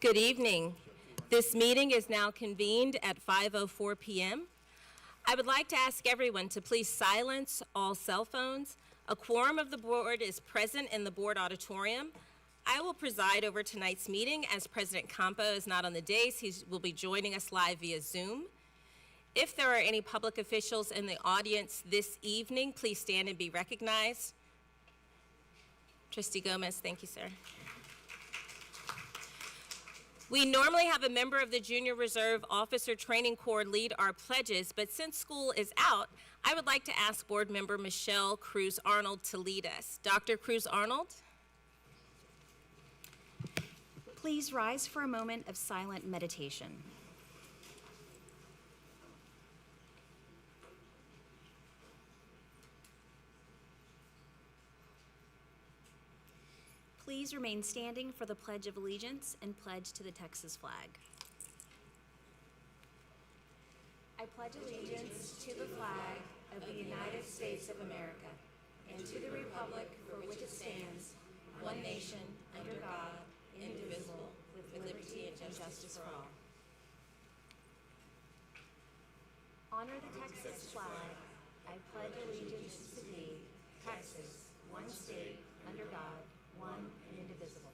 Good evening. This meeting is now convened at 5:04 p.m. I would like to ask everyone to please silence all cell phones. A quorum of the board is present in the board auditorium. I will preside over tonight's meeting as President Campo is not on the dais. He will be joining us live via Zoom. If there are any public officials in the audience this evening, please stand and be recognized. Trustee Gomez, thank you, sir. We normally have a member of the Junior Reserve Officer Training Corps lead our pledges, but since school is out, I would like to ask Board Member Michelle Cruz-Arnold to lead us. Dr. Cruz-Arnold. Please rise for a moment of silent meditation. Please remain standing for the Pledge of Allegiance and pledge to the Texas flag. I pledge allegiance to the flag of the United States of America and to the republic for which it stands, one nation, under God, indivisible, with liberty and justice for all. Honor the Texas flag. I pledge allegiance to thee, Texas, one state, under God, one and indivisible.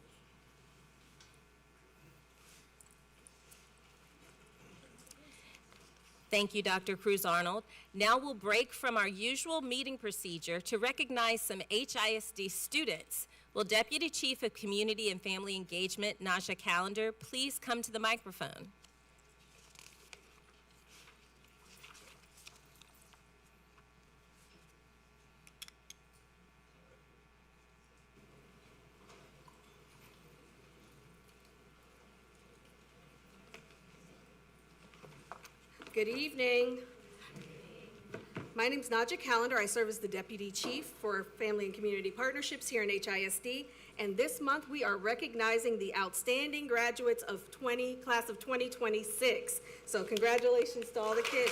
Thank you, Dr. Cruz-Arnold. Now we'll break from our usual meeting procedure to recognize some HISD students. Will Deputy Chief of Community and Family Engagement, Naja Callender, please come to the microphone? Good evening. My name is Naja Callender. I serve as the Deputy Chief for Family and Community Partnerships here in HISD. And this month we are recognizing the outstanding graduates of class of 2026. So congratulations to all the kids.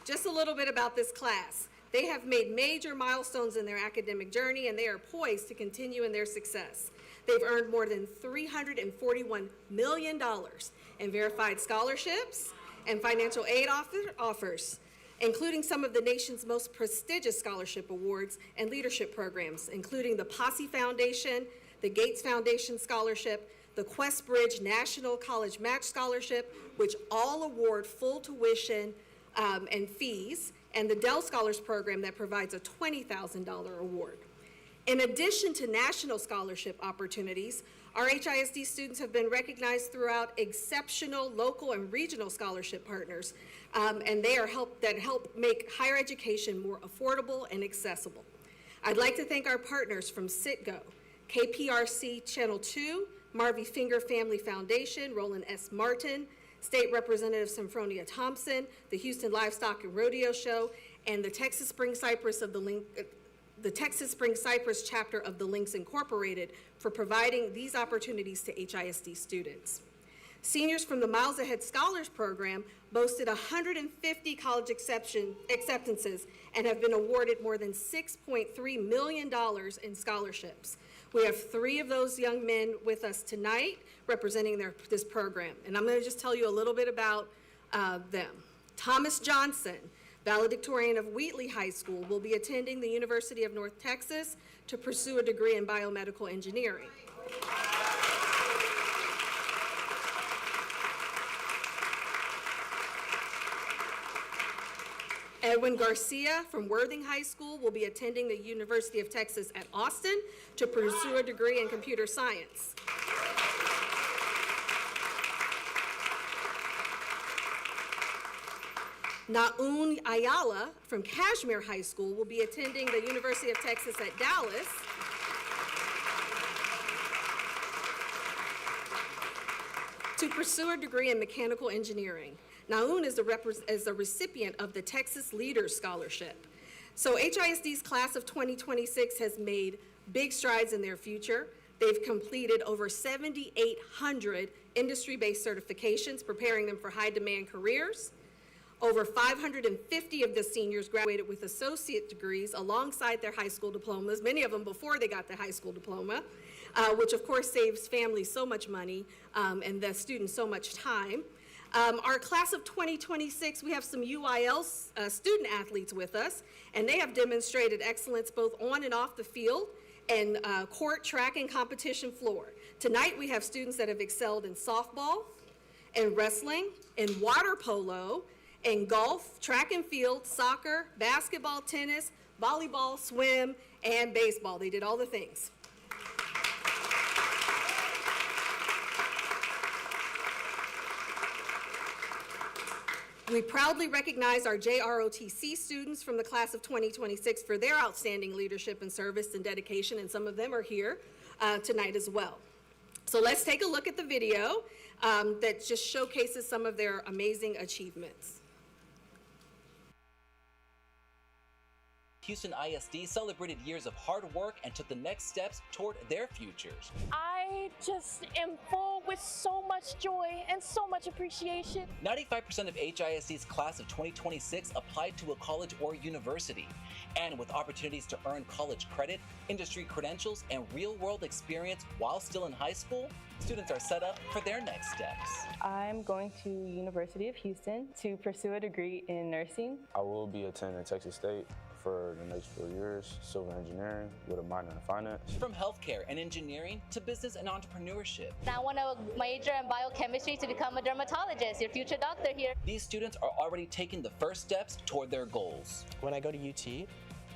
Just a little bit about this class. They have made major milestones in their academic journey and they are poised to continue in their success. They've earned more than $341 million in verified scholarships and financial aid offers, including some of the nation's most prestigious scholarship awards and leadership programs, including the Posse Foundation, the Gates Foundation Scholarship, the Questbridge National College Match Scholarship, which all award full tuition and fees, and the Dell Scholars Program that provides a $20,000 award. In addition to national scholarship opportunities, our HISD students have been recognized throughout exceptional local and regional scholarship partners, and they are help make higher education more affordable and accessible. I'd like to thank our partners from CITGO, KPRC Channel 2, Marvy Finger Family Foundation, Roland S. Martin, State Representative Symphonia Thompson, the Houston Livestock and Rodeo Show, and the Texas Spring Cypress chapter of the Lynx Incorporated for providing these opportunities to HISD students. Seniors from the Miles Ahead Scholars Program boasted 150 college acceptances and have been awarded more than $6.3 million in scholarships. We have 3 of those young men with us tonight representing this program, and I'm going to just tell you a little bit about them. Thomas Johnson, valedictorian of Wheatley High School, will be attending the University of North Texas to pursue a degree in biomedical engineering. Edwin Garcia from Worthing High School will be attending the University of Texas at Austin to pursue a degree in computer science. Naun Ayala from Kashmir High School will be attending the University of Texas at Dallas to pursue a degree in mechanical engineering. Naun is the recipient of the Texas Leaders Scholarship. So HISD's class of 2026 has made big strides in their future. They've completed over 7,800 industry-based certifications, preparing them for high-demand careers. Over 550 of the seniors graduated with associate degrees alongside their high school diplomas, many of them before they got their high school diploma, which of course saves families so much money and the students so much time. Our class of 2026, we have some UIL student athletes with us, and they have demonstrated excellence both on and off the field and court, track, and competition floor. Tonight, we have students that have excelled in softball, and wrestling, and water polo, and golf, track and field, soccer, basketball, tennis, volleyball, swim, and baseball. They did all the things. We proudly recognize our JROTC students from the class of 2026 for their outstanding leadership and service and dedication, and some of them are here tonight as well. So let's take a look at the video that just showcases some of their amazing achievements. Houston ISD celebrated years of hard work and took the next steps toward their futures. I just am full with so much joy and so much appreciation. 95% of HISD's class of 2026 applied to a college or university. And with opportunities to earn college credit, industry credentials, and real-world experience while still in high school, students are set up for their next steps. I'm going to University of Houston to pursue a degree in nursing. I will be attending Texas State for the next 4 years, civil engineering with a minor in finance. From healthcare and engineering to business and entrepreneurship. I want to major in biochemistry to become a dermatologist, your future doctor here. These students are already taking the first steps toward their goals. When I go to UT,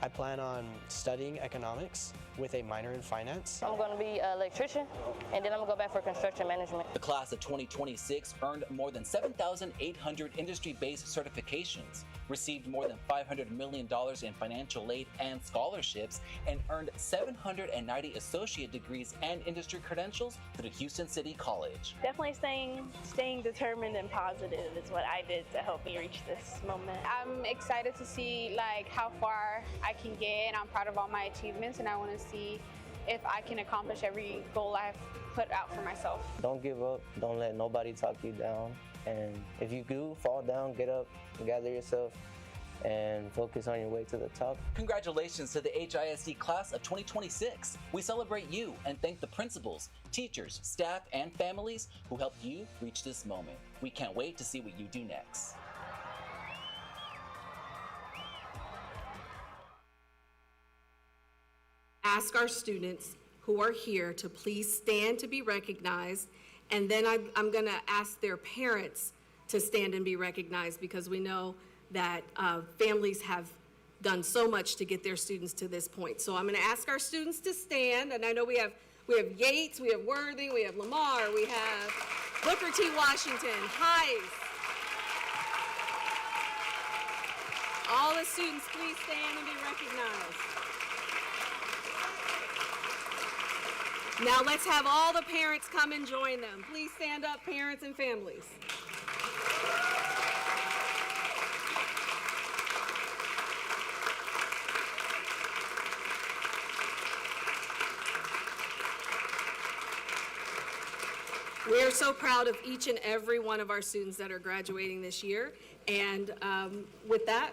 I plan on studying economics with a minor in finance. I'm going to be an electrician, and then I'm going to go back for construction management. The class of 2026 earned more than 7,800 industry-based certifications, received more than $500 million in financial aid and scholarships, and earned 790 associate degrees and industry credentials through Houston City College. Definitely staying determined and positive is what I did to help me reach this moment. I'm excited to see how far I can get, and I'm proud of all my achievements, and I want to see if I can accomplish every goal I've put out for myself. Don't give up. Don't let nobody talk you down. And if you do fall down, get up, gather yourself, and focus on your way to the top. Congratulations to the HISD class of 2026. We celebrate you and thank the principals, teachers, staff, and families who helped you reach this moment. We can't wait to see what you do next. Ask our students who are here to please stand to be recognized, and then I'm going to ask their parents to stand and be recognized, because we know that families have done so much to get their students to this point. So I'm going to ask our students to stand, and I know we have Yates, we have Worthing, we have Lamar, we have Booker T. Washington, Heiss. All the students, please stand and be recognized. Now let's have all the parents come and join them. Please stand up, parents and families. We are so proud of each and every one of our students that are graduating this year. And with that,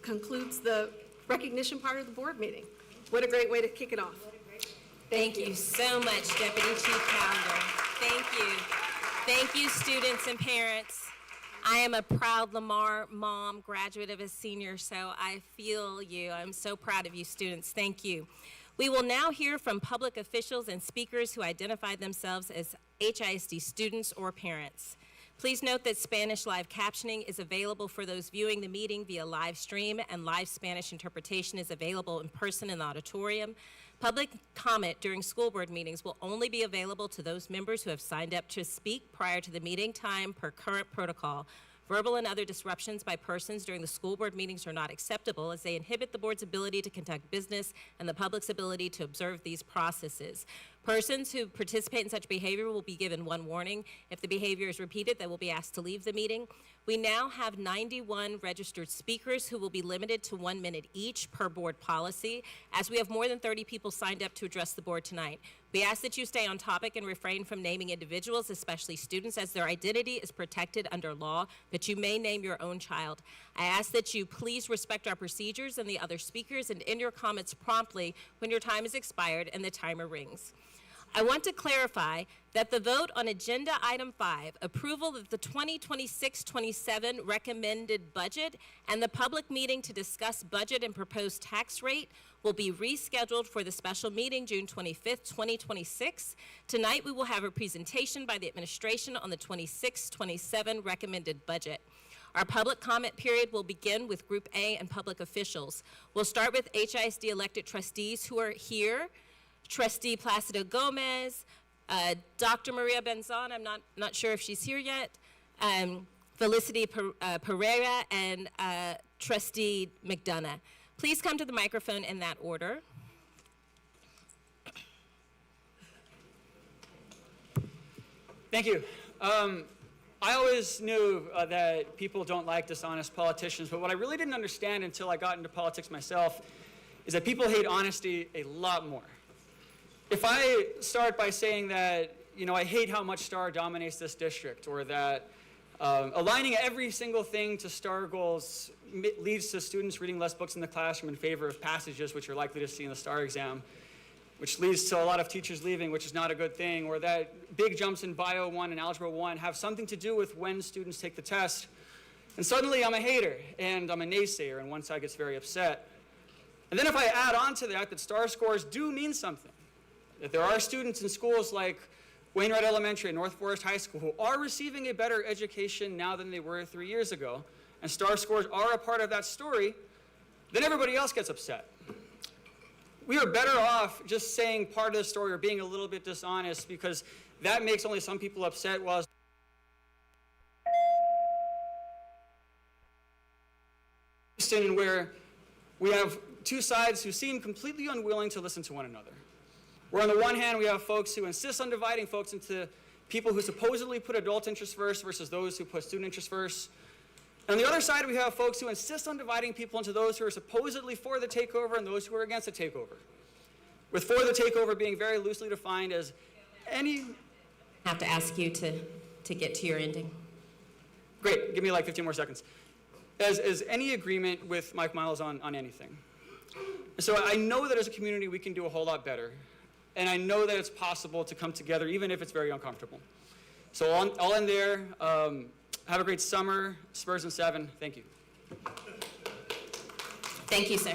concludes the recognition part of the board meeting. What a great way to kick it off. Thank you so much, Deputy Chief Calendar. Thank you. Thank you, students and parents. I am a proud Lamar mom, graduate of a senior, so I feel you. I'm so proud of you, students. Thank you. We will now hear from public officials and speakers who identify themselves as HISD students or parents. Please note that Spanish live captioning is available for those viewing the meeting via live stream, and live Spanish interpretation is available in person in the auditorium. Public comment during school board meetings will only be available to those members who have signed up to speak prior to the meeting time per current protocol. Verbal and other disruptions by persons during the school board meetings are not acceptable, as they inhibit the board's ability to conduct business and the public's ability to observe these processes. Persons who participate in such behavior will be given one warning. If the behavior is repeated, they will be asked to leave the meeting. We now have 91 registered speakers who will be limited to 1 minute each per board policy, as we have more than 30 people signed up to address the board tonight. We ask that you stay on topic and refrain from naming individuals, especially students, as their identity is protected under law, but you may name your own child. I ask that you please respect our procedures and the other speakers and end your comments promptly when your time is expired and the timer rings. I want to clarify that the vote on Agenda Item 5, approval of the 2026-27 recommended budget, and the public meeting to discuss budget and proposed tax rate will be rescheduled for the special meeting June 25th, 2026. Tonight, we will have a presentation by the administration on the 26-27 recommended budget. Our public comment period will begin with Group A and public officials. We'll start with HISD elected trustees who are here. Trustee Placido Gomez, Dr. Maria Benzon, I'm not sure if she's here yet, Felicity Pereira, and Trustee McDonough. Please come to the microphone in that order. Thank you. I always knew that people don't like dishonest politicians, but what I really didn't understand until I got into politics myself is that people hate honesty a lot more. If I start by saying that, I hate how much STAR dominates this district, or that aligning every single thing to STAR goals leads to students reading less books in the classroom in favor of passages which you're likely to see in the STAR exam, which leads to a lot of teachers leaving, which is not a good thing, or that big jumps in Bio 1 and Algebra 1 have something to do with when students take the test, and suddenly I'm a hater, and I'm a naysayer, and one side gets very upset. And then if I add on to that STAR scores do mean something, that there are students in schools like Wainwright Elementary and North Forest High School who are receiving a better education now than they were 3 years ago, and STAR scores are a part of that story, then everybody else gets upset. We are better off just saying part of the story or being a little bit dishonest, because that makes only some people upset, while where we have two sides who seem completely unwilling to listen to one another. Where on the one hand, we have folks who insist on dividing folks into people who supposedly put adult interests first versus those who put student interests first. And on the other side, we have folks who insist on dividing people into those who are supposedly for the takeover and those who are against the takeover. With for the takeover being very loosely defined as any... I have to ask you to get to your ending. Great, give me like 15 more seconds. As any agreement with Mike Miles on anything. So I know that as a community we can do a whole lot better. And I know that it's possible to come together, even if it's very uncomfortable. So I'll end there. Have a great summer. Spurs in 7. Thank you. Thank you, sir.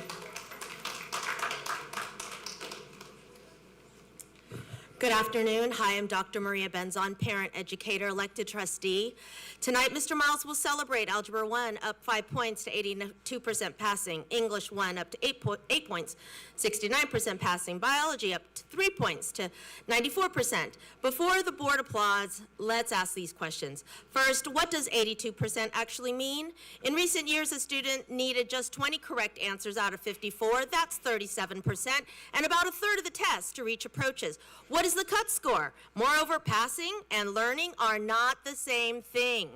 Good afternoon. Hi, I'm Dr. Maria Benzon, parent, educator, elected trustee. Tonight, Mr. Miles will celebrate Algebra 1 up 5 points to 82% passing, English 1 up to 8 points, 69% passing, biology up to 3 points to 94%. Before the board applauds, let's ask these questions. First, what does 82% actually mean? In recent years, a student needed just 20 correct answers out of 54. That's 37%, and about a third of the test to reach approaches. What is the cut score? Moreover, passing and learning are not the same thing.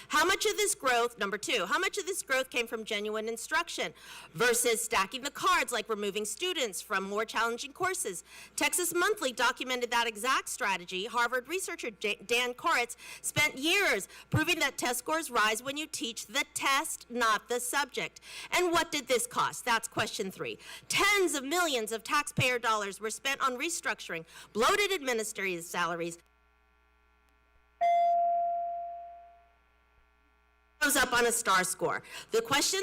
How much of this growth, number two, how much of this growth came from genuine instruction versus stacking the cards, like removing students from more challenging courses? Texas Monthly documented that exact strategy. Harvard researcher Dan Koretz spent years proving that test scores rise when you teach the test, not the subject. And what did this cost? That's question 3. Tens of millions of taxpayer dollars were spent on restructuring, bloated administrative salaries, goes up on a STAR score. The question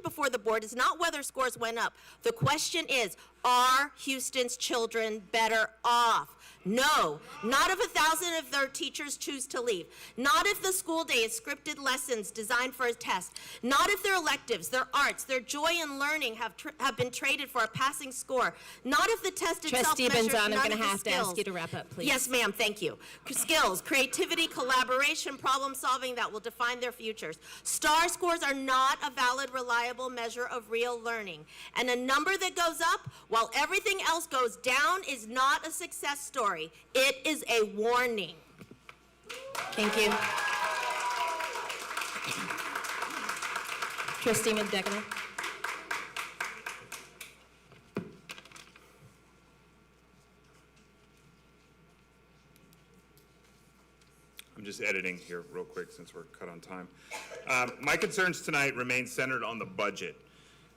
before the board is not whether scores went up. The question is, are Houston's children better off? No, not if 1,000 of their teachers choose to leave. Not if the school day is scripted lessons designed for a test. Not if their electives, their arts, their joy in learning have been traded for a passing score. Not if the test itself measures none of the skills. Trustee Benzon, I'm going to have to ask you to wrap up, please. Yes, ma'am, thank you. Skills, creativity, collaboration, problem solving that will define their futures. STAR scores are not a valid, reliable measure of real learning. And a number that goes up while everything else goes down is not a success story. It is a warning. Thank you. Trustee McDonough. I'm just editing here real quick since we're cut on time. My concerns tonight remain centered on the budget.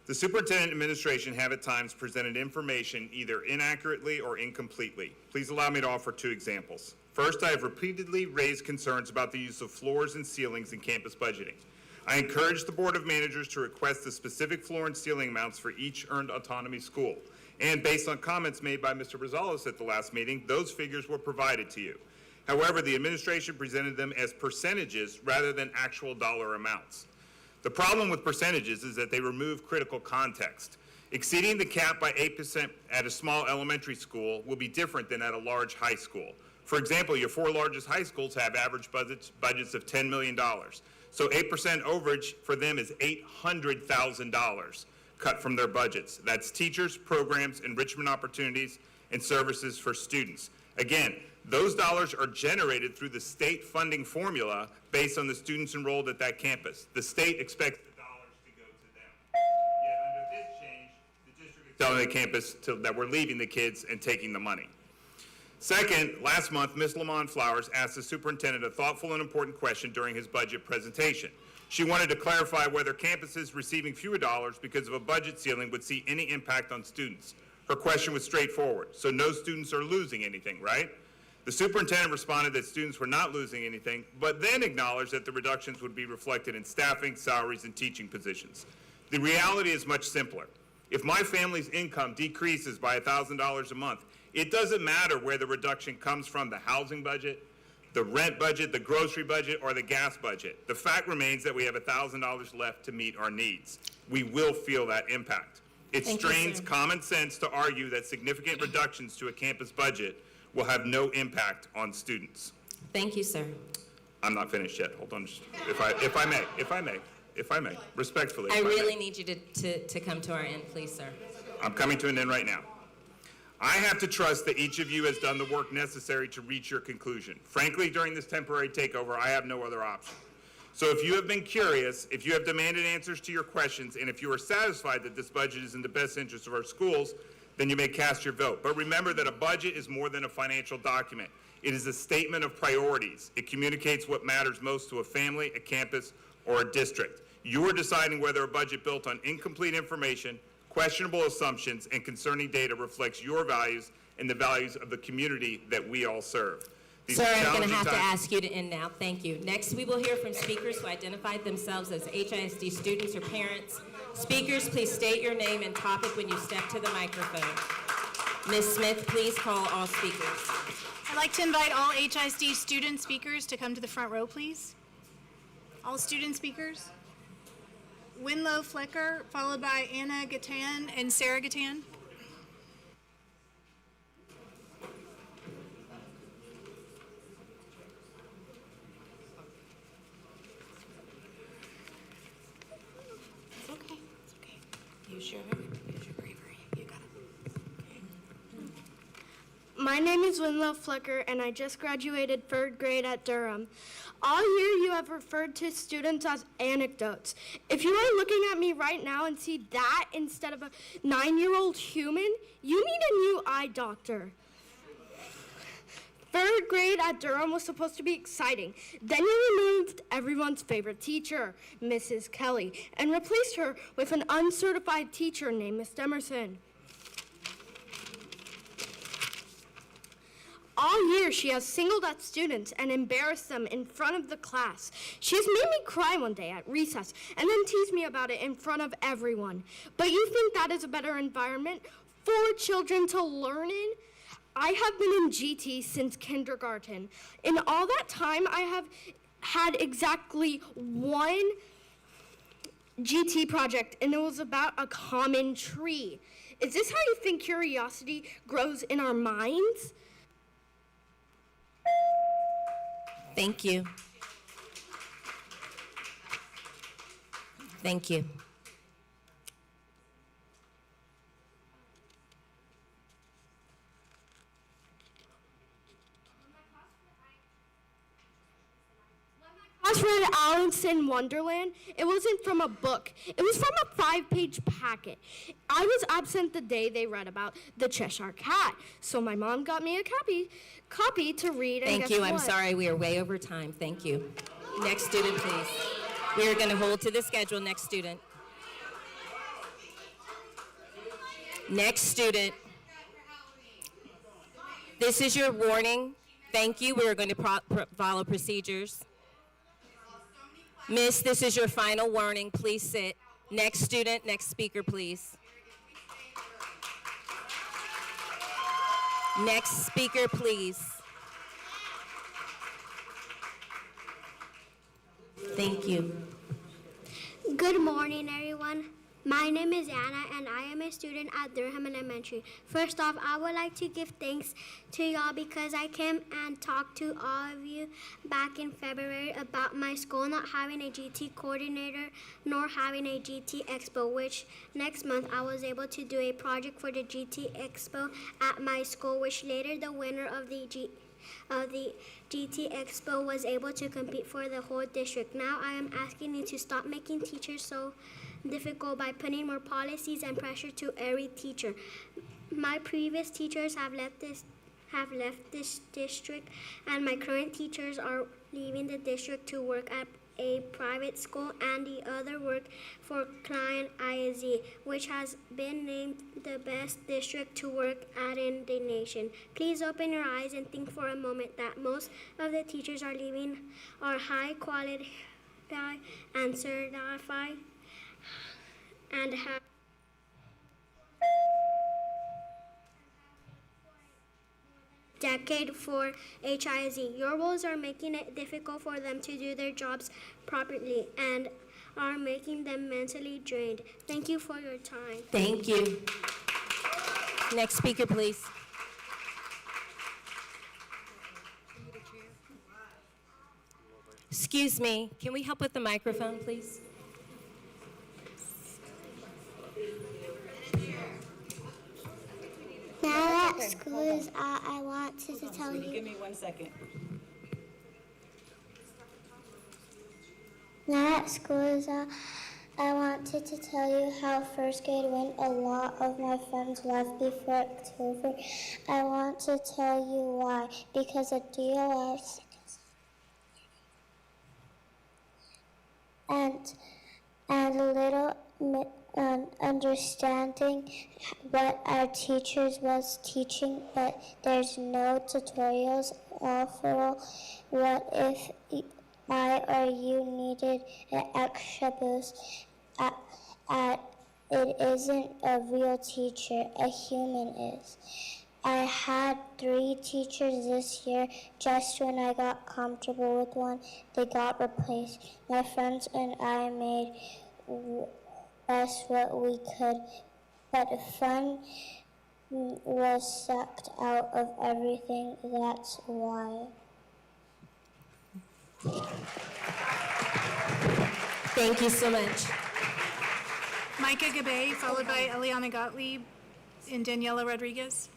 The superintendent and administration have at times presented information either inaccurately or incompletely. Please allow me to offer 2 examples. First, I have repeatedly raised concerns about the use of floors and ceilings in campus budgeting. I encourage the Board of Managers to request the specific floor and ceiling amounts for each earned autonomy school. And based on comments made by Mr. Rosales at the last meeting, those figures were provided to you. However, the administration presented them as percentages rather than actual dollar amounts. The problem with percentages is that they remove critical context. Exceeding the cap by 8% at a small elementary school will be different than at a large high school. For example, your 4 largest high schools have average budgets of $10 million. So 8% overage for them is $800,000 cut from their budgets. That's teachers, programs, enrichment opportunities, and services for students. Again, those dollars are generated through the state funding formula based on the students enrolled at that campus. The state expects the dollars to go to them. Yet under this change, the district is telling the campus that we're leaving the kids and taking the money. Second, last month, Ms. Lamont Flowers asked the superintendent a thoughtful and important question during his budget presentation. She wanted to clarify whether campuses receiving fewer dollars because of a budget ceiling would see any impact on students. Her question was straightforward. So no students are losing anything, right? The superintendent responded that students were not losing anything, but then acknowledged that the reductions would be reflected in staffing, salaries, and teaching positions. The reality is much simpler. If my family's income decreases by $1,000 a month, it doesn't matter where the reduction comes from, the housing budget, the rent budget, the grocery budget, or the gas budget. The fact remains that we have $1,000 left to meet our needs. We will feel that impact. It strains common sense to argue that significant reductions to a campus budget will have no impact on students. Thank you, sir. I'm not finished yet. Hold on. If I may, respectfully. I really need you to come to our end, please, sir. I'm coming to an end right now. I have to trust that each of you has done the work necessary to reach your conclusion. Frankly, during this temporary takeover, I have no other option. So if you have been curious, if you have demanded answers to your questions, and if you are satisfied that this budget is in the best interest of our schools, then you may cast your vote. But remember that a budget is more than a financial document. It is a statement of priorities. It communicates what matters most to a family, a campus, or a district. You are deciding whether a budget built on incomplete information, questionable assumptions, and concerning data reflects your values and the values of the community that we all serve. Sir, I'm going to have to ask you to end now. Thank you. Next, we will hear from speakers who identified themselves as HISD students or parents. Speakers, please state your name and topic when you step to the microphone. Ms. Smith, please call all speakers. I'd like to invite all HISD student speakers to come to the front row, please. All student speakers. Winlow Flecker, followed by Anna Gatan and Sarah Gatan. It's okay. It's okay. Use your bravery. You got it. Okay. My name is Winlow Flecker, and I just graduated 3rd grade at Durham. All year you have referred to students as anecdotes. If you are looking at me right now and see that instead of a 9-year-old human, you need a new eye doctor. 3rd grade at Durham was supposed to be exciting. Then you removed everyone's favorite teacher, Mrs. Kelly, and replaced her with an uncertified teacher named Miss Emerson. All year, she has singled out students and embarrassed them in front of the class. She has made me cry one day at recess and then teased me about it in front of everyone. But you think that is a better environment for children to learn in? I have been in GT since kindergarten. In all that time, I have had exactly one GT project, and it was about a common tree. Is this how you think curiosity grows in our minds? Thank you. Thank you. Classmate Alan Alice in Wonderland, it wasn't from a book. It was from a 5-page packet. I was absent the day they read about the Cheshire Cat, so my mom got me a copy to read. And Thank you. I'm sorry, we are way over time. Thank you. Next student, please. We are going to hold to the schedule. Next student. Next student. This is your warning. Thank you. We are going to follow procedures. Miss, this is your final warning. Please sit. Next student, next speaker, please. Next speaker, please. Thank you. Good morning, everyone. My name is Anna, and I am a student at Durham Elementary. First off, I would like to give thanks to y'all because I came and talked to all of you back in February about my school not having a GT coordinator nor having a GT Expo, which next month I was able to do a project for the GT Expo at my school, which later the winner of the GT Expo was able to compete for the whole district. Now I am asking you to stop making teachers so difficult by putting more policies and pressure to every teacher. My previous teachers have left this district, and my current teachers are leaving the district to work at a private school, and the other work for client HISD, which has been named the best district to work at in the nation. Please open your eyes and think for a moment that most of the teachers are leaving are high quality and certified and have decade for HISD. Your rules are making it difficult for them to do their jobs properly and are making them mentally drained. Thank you for your time. Thank you. Next speaker, please. Excuse me, can we help with the microphone, please? Now that school is out, I wanted to tell you. Give me 1 second. Now that school is out, I wanted to tell you how first grade went. A lot of my friends left before October. I want to tell you why. Because of DOS and a little understanding what our teachers was teaching, but there's no tutorials offered. What if I or you needed an extra boost it isn't a real teacher, a human is. I had 3 teachers this year. Just when I got comfortable with one, they got replaced. My friends and I made best what we could, but fun was sucked out of everything. That's why. Thank you so much. Micah Gabay, followed by Eliana Gottlieb and Daniela Rodriguez.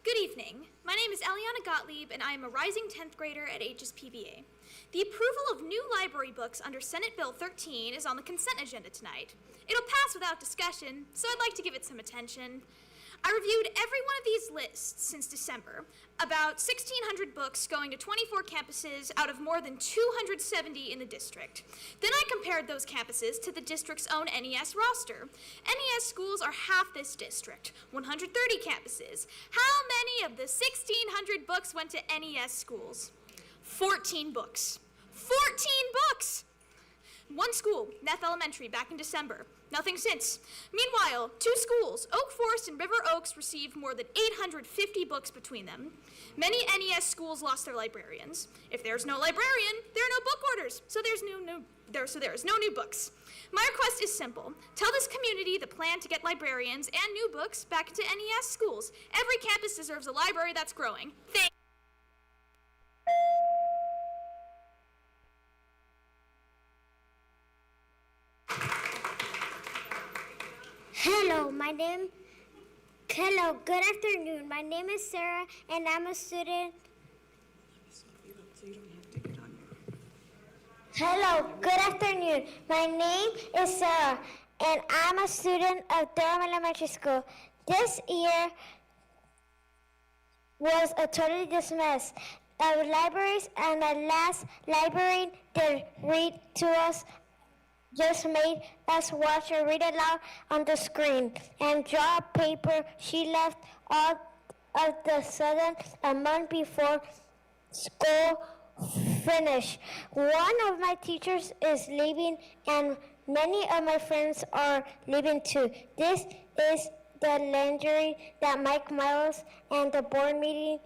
Good evening. My name is Eliana Gottlieb, and I am a rising 10th grader at HSPBA. The approval of new library books under Senate Bill 13 is on the consent agenda tonight. It'll pass without discussion, so I'd like to give it some attention. I reviewed every one of these lists since December, about 1,600 books going to 24 campuses out of more than 270 in the district. Then I compared those campuses to the district's own NES roster. NES schools are half this district, 130 campuses. How many of the 1,600 books went to NES schools? 14 books. 14 books! One school, Neff Elementary, back in December. Nothing since. Meanwhile, 2 schools, Oak Forest and River Oaks, received more than 850 books between them. Many NES schools lost their librarians. If there's no librarian, there are no book orders, so there is no new books. My request is simple. Tell this community the plan to get librarians and new books back into NES schools. Every campus deserves a library that's growing. Thank Hello, my name Hello, good afternoon. My name is Sarah, and I'm a student. Hello, good afternoon. My name is Sarah, and I'm a student of Durham Elementary School. This year was a totally dismissed of libraries, and the last librarian that read to us just made us watch her read aloud on the screen and draw a paper she left all of the sudden a month before school finished. One of my teachers is leaving and many of my friends are leaving too. This is the legendary that Mike Miles and the board meeting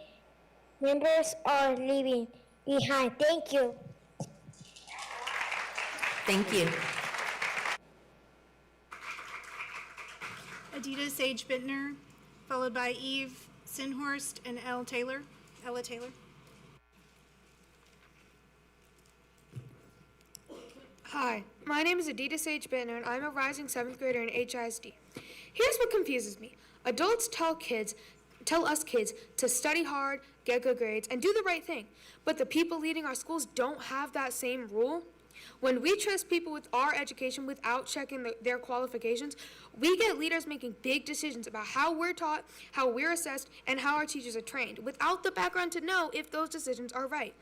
members are leaving behind. Thank you. Thank you. Adita Sage Bittner, followed by Eve Sinhorst and Ella Taylor. Hi, my name is Adita Sage Bittner, and I'm a rising 7th grader in HISD. Here's what confuses me. Adults tell us kids to study hard, get good grades, and do the right thing. But the people leading our schools don't have that same rule. When we trust people with our education without checking their qualifications, we get leaders making big decisions about how we're taught, how we're assessed, and how our teachers are trained, without the background to know if those decisions are right.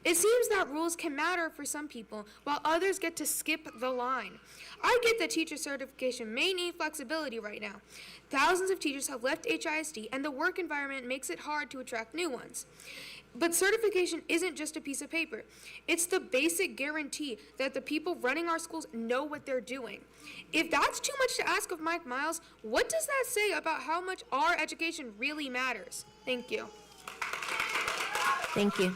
It seems that rules can matter for some people, while others get to skip the line. I get that teacher certification may need flexibility right now. Thousands of teachers have left HISD, and the work environment makes it hard to attract new ones. But certification isn't just a piece of paper. It's the basic guarantee that the people running our schools know what they're doing. If that's too much to ask of Mike Miles, what does that say about how much our education really matters? Thank you. Thank you.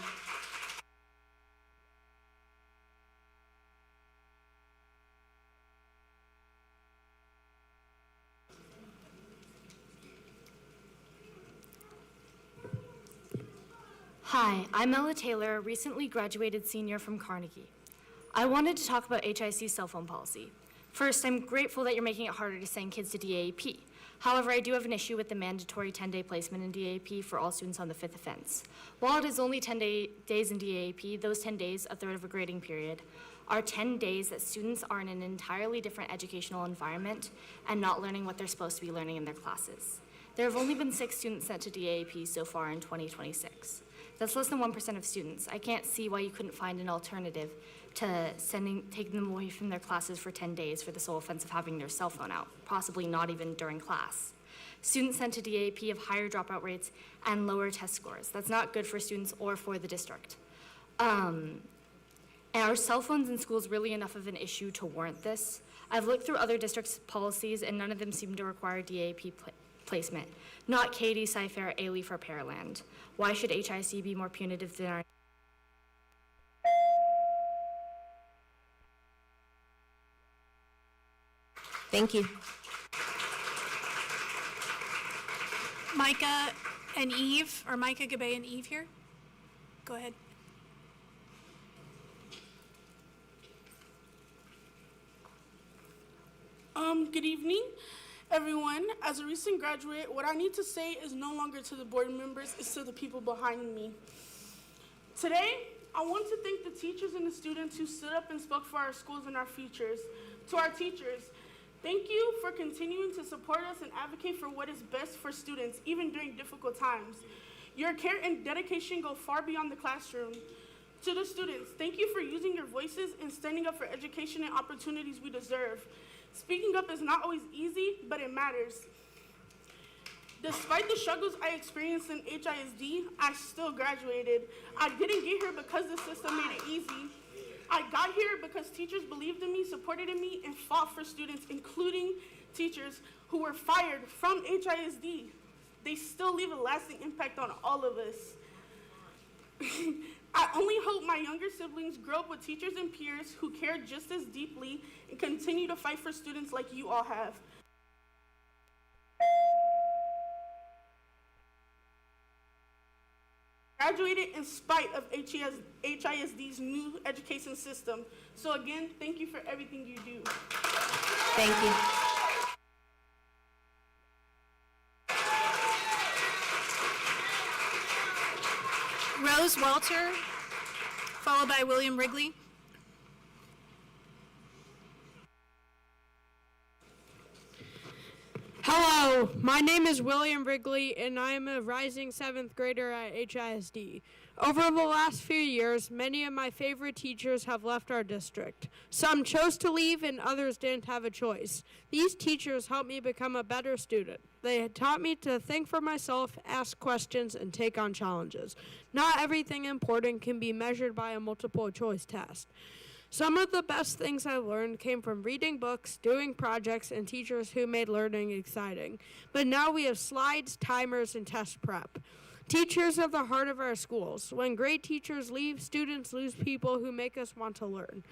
Hi, I'm Ella Taylor, a recently graduated senior from Carnegie. I wanted to talk about HIC's cell phone policy. First, I'm grateful that you're making it harder to send kids to DAAP. However, I do have an issue with the mandatory 10-day placement in DAAP for all students on the 5th offense. While it is only 10 days in DAAP, those 10 days, a third of a grading period, are 10 days that students are in an entirely different educational environment and not learning what they're supposed to be learning in their classes. There have only been 6 students sent to DAAP so far in 2026. That's less than 1% of students. I can't see why you couldn't find an alternative to taking them away from their classes for 10 days for the sole offense of having their cell phone out, possibly not even during class. Students sent to DAAP have higher dropout rates and lower test scores. That's not good for students or for the district. And are cell phones in schools really enough of an issue to warrant this? I've looked through other districts' policies and none of them seem to require DAAP placement. Not Katy, Cy-Fair, A-Leaf, or Pearland. Why should HIC be more punitive than our... Thank you. Micah and Eve, or Micah, Gabe, and Eve here. Go ahead. Good evening, everyone. As a recent graduate, what I need to say is no longer to the board members, it's to the people behind me. Today, I want to thank the teachers and the students who stood up and spoke for our schools and our futures. To our teachers, thank you for continuing to support us and advocate for what is best for students, even during difficult times. Your care and dedication go far beyond the classroom. To the students, thank you for using your voices and standing up for education and opportunities we deserve. Speaking up is not always easy, but it matters. Despite the struggles I experienced in HISD, I still graduated. I didn't get here because the system made it easy. I got here because teachers believed in me, supported in me, and fought for students, including teachers who were fired from HISD. They still leave a lasting impact on all of us. I only hope my younger siblings grow up with teachers and peers who care just as deeply and continue to fight for students like you all have. Graduated in spite of HISD's new education system. So again, thank you for everything you do. Thank you. Rose Walter, followed by William Wrigley. Hello, my name is William Wrigley, and I am a rising 7th grader at HISD. Over the last few years, many of my favorite teachers have left our district. Some chose to leave and others didn't have a choice. These teachers helped me become a better student. They had taught me to think for myself, ask questions, and take on challenges. Not everything important can be measured by a multiple choice test. Some of the best things I learned came from reading books, doing projects, and teachers who made learning exciting. But now we have slides, timers, and test prep. Teachers are the heart of our schools. When great teachers leave, students lose people who make us want to learn.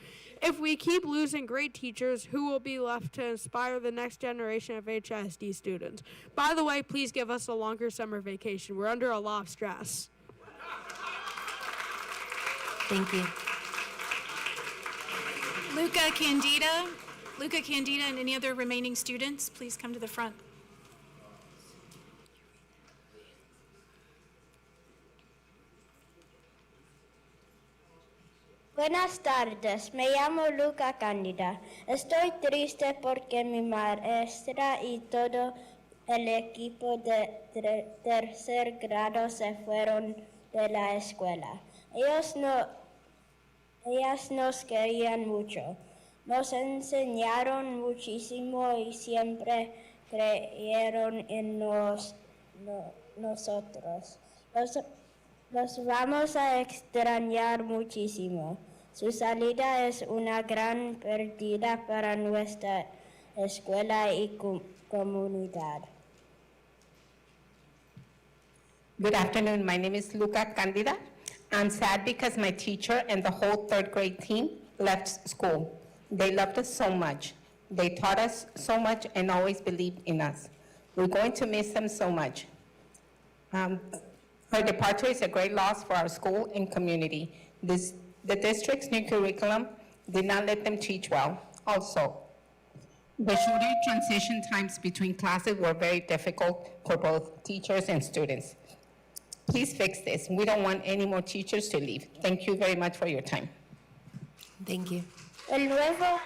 If we keep losing great teachers, who will be left to inspire the next generation of HISD students? By the way, please give us a longer summer vacation. We're under a lot of stress. Thank you. Luca Candida, and any other remaining students, please come to the front. Buenas tardes, me llamo Luca Candida. Estoy triste porque mi maestra y todo el equipo de tercer grado se fueron de la escuela. Ellas nos querían mucho, nos enseñaron muchísimo y siempre creyeron en nosotros. Los vamos a extrañar muchísimo. Su salida es una gran pérdida para nuestra escuela y comunidad. Good afternoon, my name is Luca Candida. I'm sad because my teacher and the whole third grade team left school. They loved us so much. They taught us so much and always believed in us. We're going to miss them so much. Her departure is a great loss for our school and community. The district's new curriculum did not let them teach well. Also, the shorter transition times between classes were very difficult for both teachers and students. Please fix this. We don't want any more teachers to leave. Thank you very much for your time. Thank you. El nuevo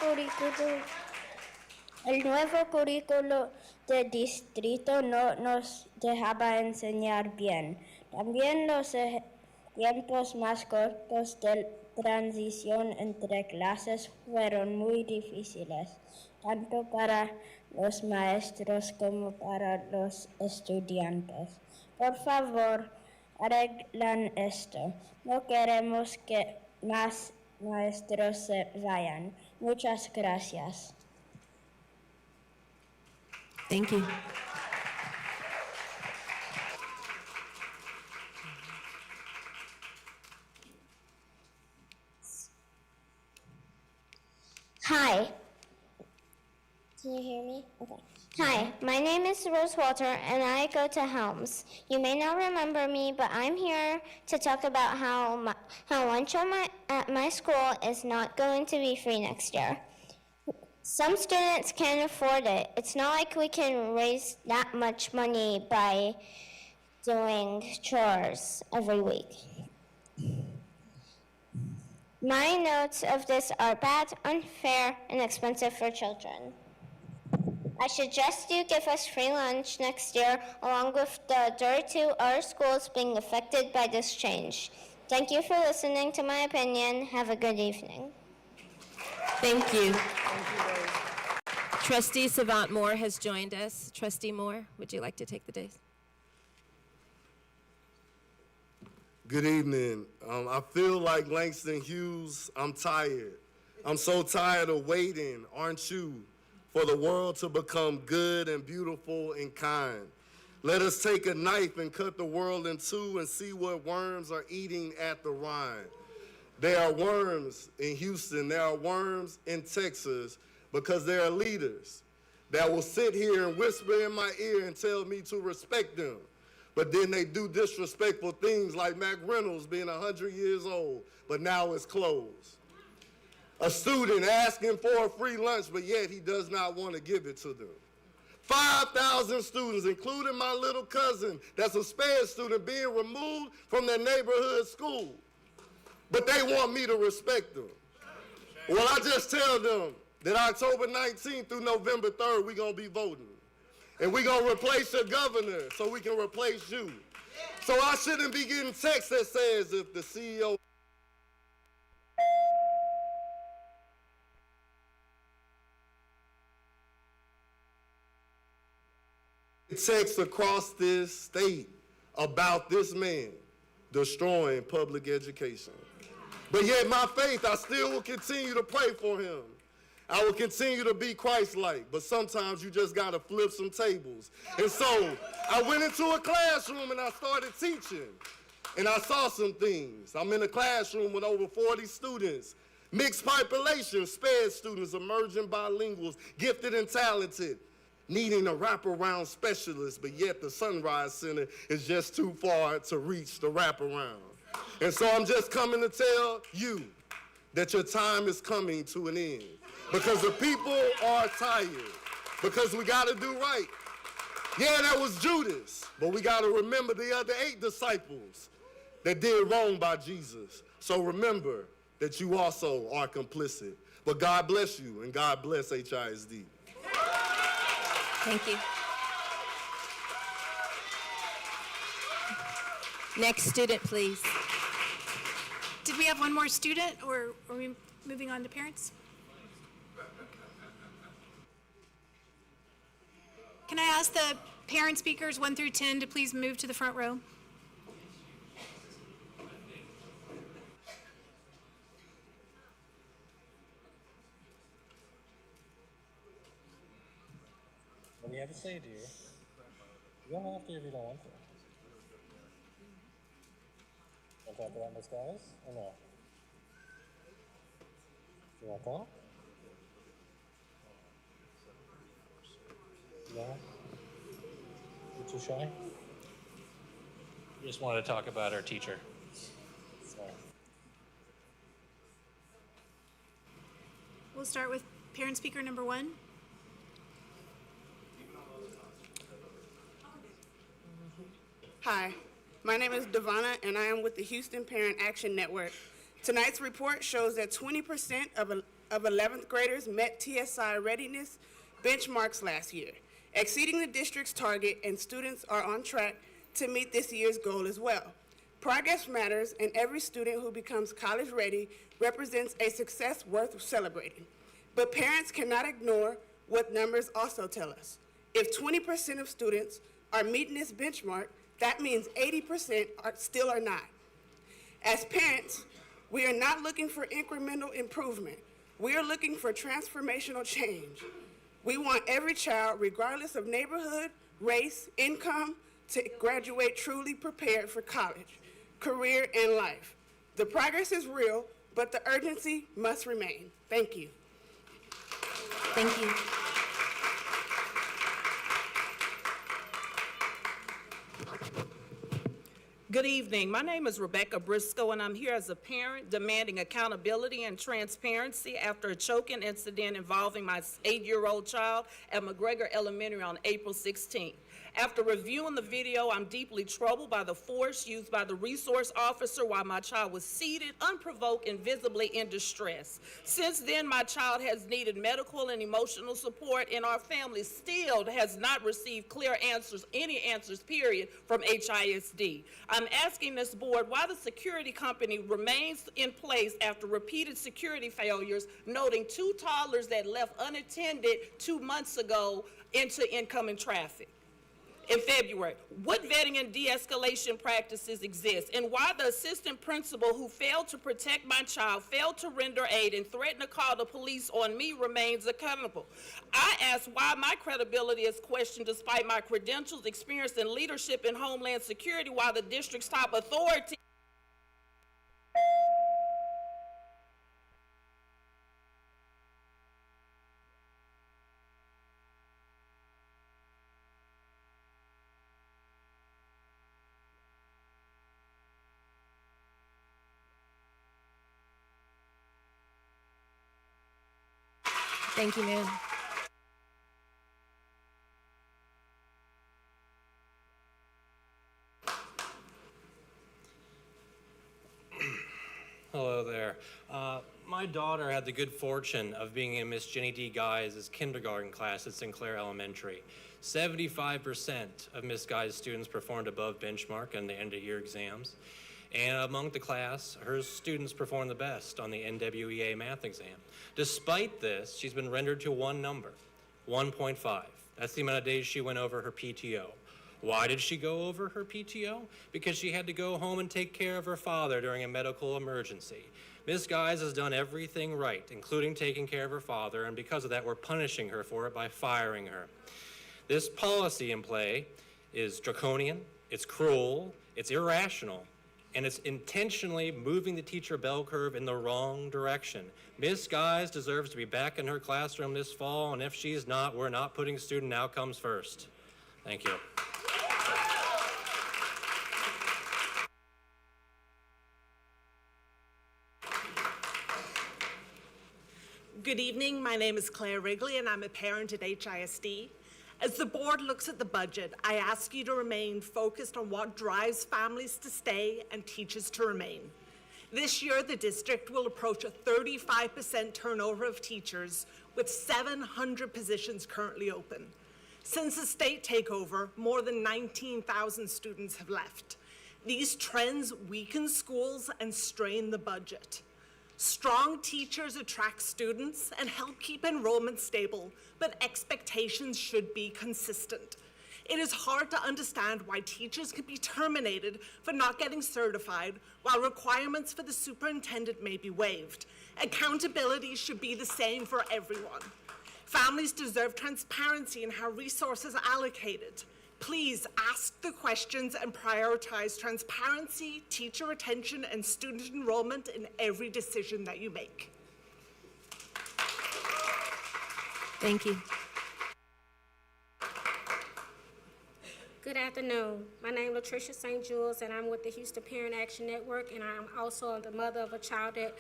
currículo del distrito no nos dejaba enseñar bien. También los tiempos más cortos de transición entre clases fueron muy difíciles, tanto para los maestros como para los estudiantes. Por favor, arreglan esto. No queremos que más maestros se vayan. Muchas gracias. Thank you. Hi. Can you hear me? Okay. Hi, my name is Rose Walter, and I go to Helms. You may not remember me, but I'm here to talk about how lunch at my school is not going to be free next year. Some students can't afford it. It's not like we can raise that much money by doing chores every week. My notes of this are bad, unfair, and expensive for children. I suggest you give us free lunch next year, along with the dirt to our schools being affected by this change. Thank you for listening to my opinion. Have a good evening. Thank you. Trustee Savant Moore has joined us. Trustee Moore, would you like to take the dais? Good evening. I feel like Langston Hughes. I'm tired. I'm so tired of waiting, aren't you, for the world to become good and beautiful and kind. Let us take a knife and cut the world in two and see what worms are eating at the Rhine. There are worms in Houston. There are worms in Texas because there are leaders that will sit here and whisper in my ear and tell me to respect them. But then they do disrespectful things like Mac Reynolds being 100 years old, but now it's closed. A student asking for a free lunch, but yet he does not want to give it to them. 5,000 students, including my little cousin that's a SPED student, being removed from their neighborhood school. But they want me to respect them. Well, I just tell them that October 19th through November 3rd, we're going to be voting. And we're going to replace your governor so we can replace you. So I shouldn't be getting text that says if the CEO text across this state about this man destroying public education. But yet my faith, I still will continue to pray for him. I will continue to be Christ-like, but sometimes you just gotta flip some tables. And so I went into a classroom and I started teaching, and I saw some things. I'm in a classroom with over 40 students, mixed population, SPED students, emerging bilinguals, gifted and talented, needing a wraparound specialist, but yet the Sunrise Center is just too far to reach the wraparound. And so I'm just coming to tell you that your time is coming to an end. Because the people are tired. Because we got to do right. Yeah, that was Judas. But we got to remember the other 8 disciples that did wrong by Jesus. So remember that you also are complicit. But God bless you, and God bless HISD. Thank you. Next student, please. Did we have one more student, or are we moving on to parents? Can I ask the parent speakers 1 through 10 to please move to the front row? What do you have to say, dear? You don't have to if you don't want to. Want to talk about those guys or no? Do you want to talk? No? You're too shy? We just wanted to talk about our teacher. Sorry. We'll start with parent speaker number 1. Hi, my name is Devonna, and I am with the Houston Parent Action Network. Tonight's report shows that 20% of 11th graders met TSI readiness benchmarks last year, exceeding the district's target, and students are on track to meet this year's goal as well. Progress matters, and every student who becomes college ready represents a success worth celebrating. But parents cannot ignore what numbers also tell us. If 20% of students are meeting this benchmark, that means 80% still are not. As parents, we are not looking for incremental improvement. We are looking for transformational change. We want every child, regardless of neighborhood, race, income, to graduate truly prepared for college, career, and life. The progress is real, but the urgency must remain. Thank you. Thank you. Good evening. My name is Rebecca Briscoe, and I'm here as a parent demanding accountability and transparency after a choking incident involving my 8-year-old child at McGregor Elementary on April 16th. After reviewing the video, I'm deeply troubled by the force used by the resource officer while my child was seated, unprovoked, and visibly in distress. Since then, my child has needed medical and emotional support, and our family still has not received clear answers, any answers, period, from HISD. I'm asking this board why the security company remains in place after repeated security failures, noting 2 toddlers that left unattended 2 months ago into incoming traffic. In February, what vetting and de-escalation practices exist, and why the assistant principal who failed to protect my child, failed to render aid, and threatened to call the police on me remains accountable. I ask why my credibility is questioned despite my credentials, experience, and leadership in Homeland Security, while the district's top authority Thank you, ma'am. Hello there. My daughter had the good fortune of being in Miss Jenny D. Guy's kindergarten class at Sinclair Elementary. 75% of Miss Guy's students performed above benchmark on the end-of-year exams. And among the class, her students performed the best on the NWEA math exam. Despite this, she's been rendered to one number, 1.5. That's the amount of days she went over her PTO. Why did she go over her PTO? Because she had to go home and take care of her father during a medical emergency. Ms. Guys has done everything right, including taking care of her father, and because of that, we're punishing her for it by firing her. This policy in play is draconian, it's cruel, it's irrational, and it's intentionally moving the teacher bell curve in the wrong direction. Ms. Guys deserves to be back in her classroom this fall, and if she's not, we're not putting student outcomes first. Thank you. Good evening, my name is Claire Wrigley and I'm a parent at HISD. As the board looks at the budget, I ask you to remain focused on what drives families to stay and teachers to remain. This year, the district will approach a 35% turnover of teachers with 700 positions currently open. Since the state takeover, more than 19,000 students have left. These trends weaken schools and strain the budget. Strong teachers attract students and help keep enrollment stable, but expectations should be consistent. It is hard to understand why teachers can be terminated for not getting certified, while requirements for the superintendent may be waived. Accountability should be the same for everyone. Families deserve transparency in how resources are allocated. Please ask the questions and prioritize transparency, teacher retention, and student enrollment in every decision that you make. Thank you. Good afternoon. My name is Latricia St. Jules, and I'm with the Houston Parent Action Network, and I'm also the mother of a child that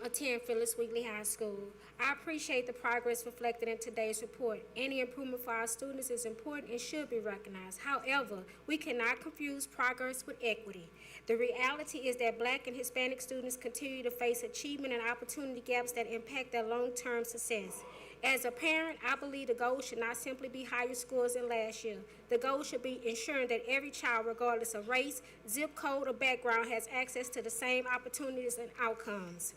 attends Phyllis Wheatley High School. I appreciate the progress reflected in today's report. Any improvement for our students is important and should be recognized. However, we cannot confuse progress with equity. The reality is that Black and Hispanic students continue to face achievement and opportunity gaps that impact their long-term success. As a parent, I believe the goal should not simply be higher scores than last year. The goal should be ensuring that every child, regardless of race, zip code, or background, has access to the same opportunities and outcomes.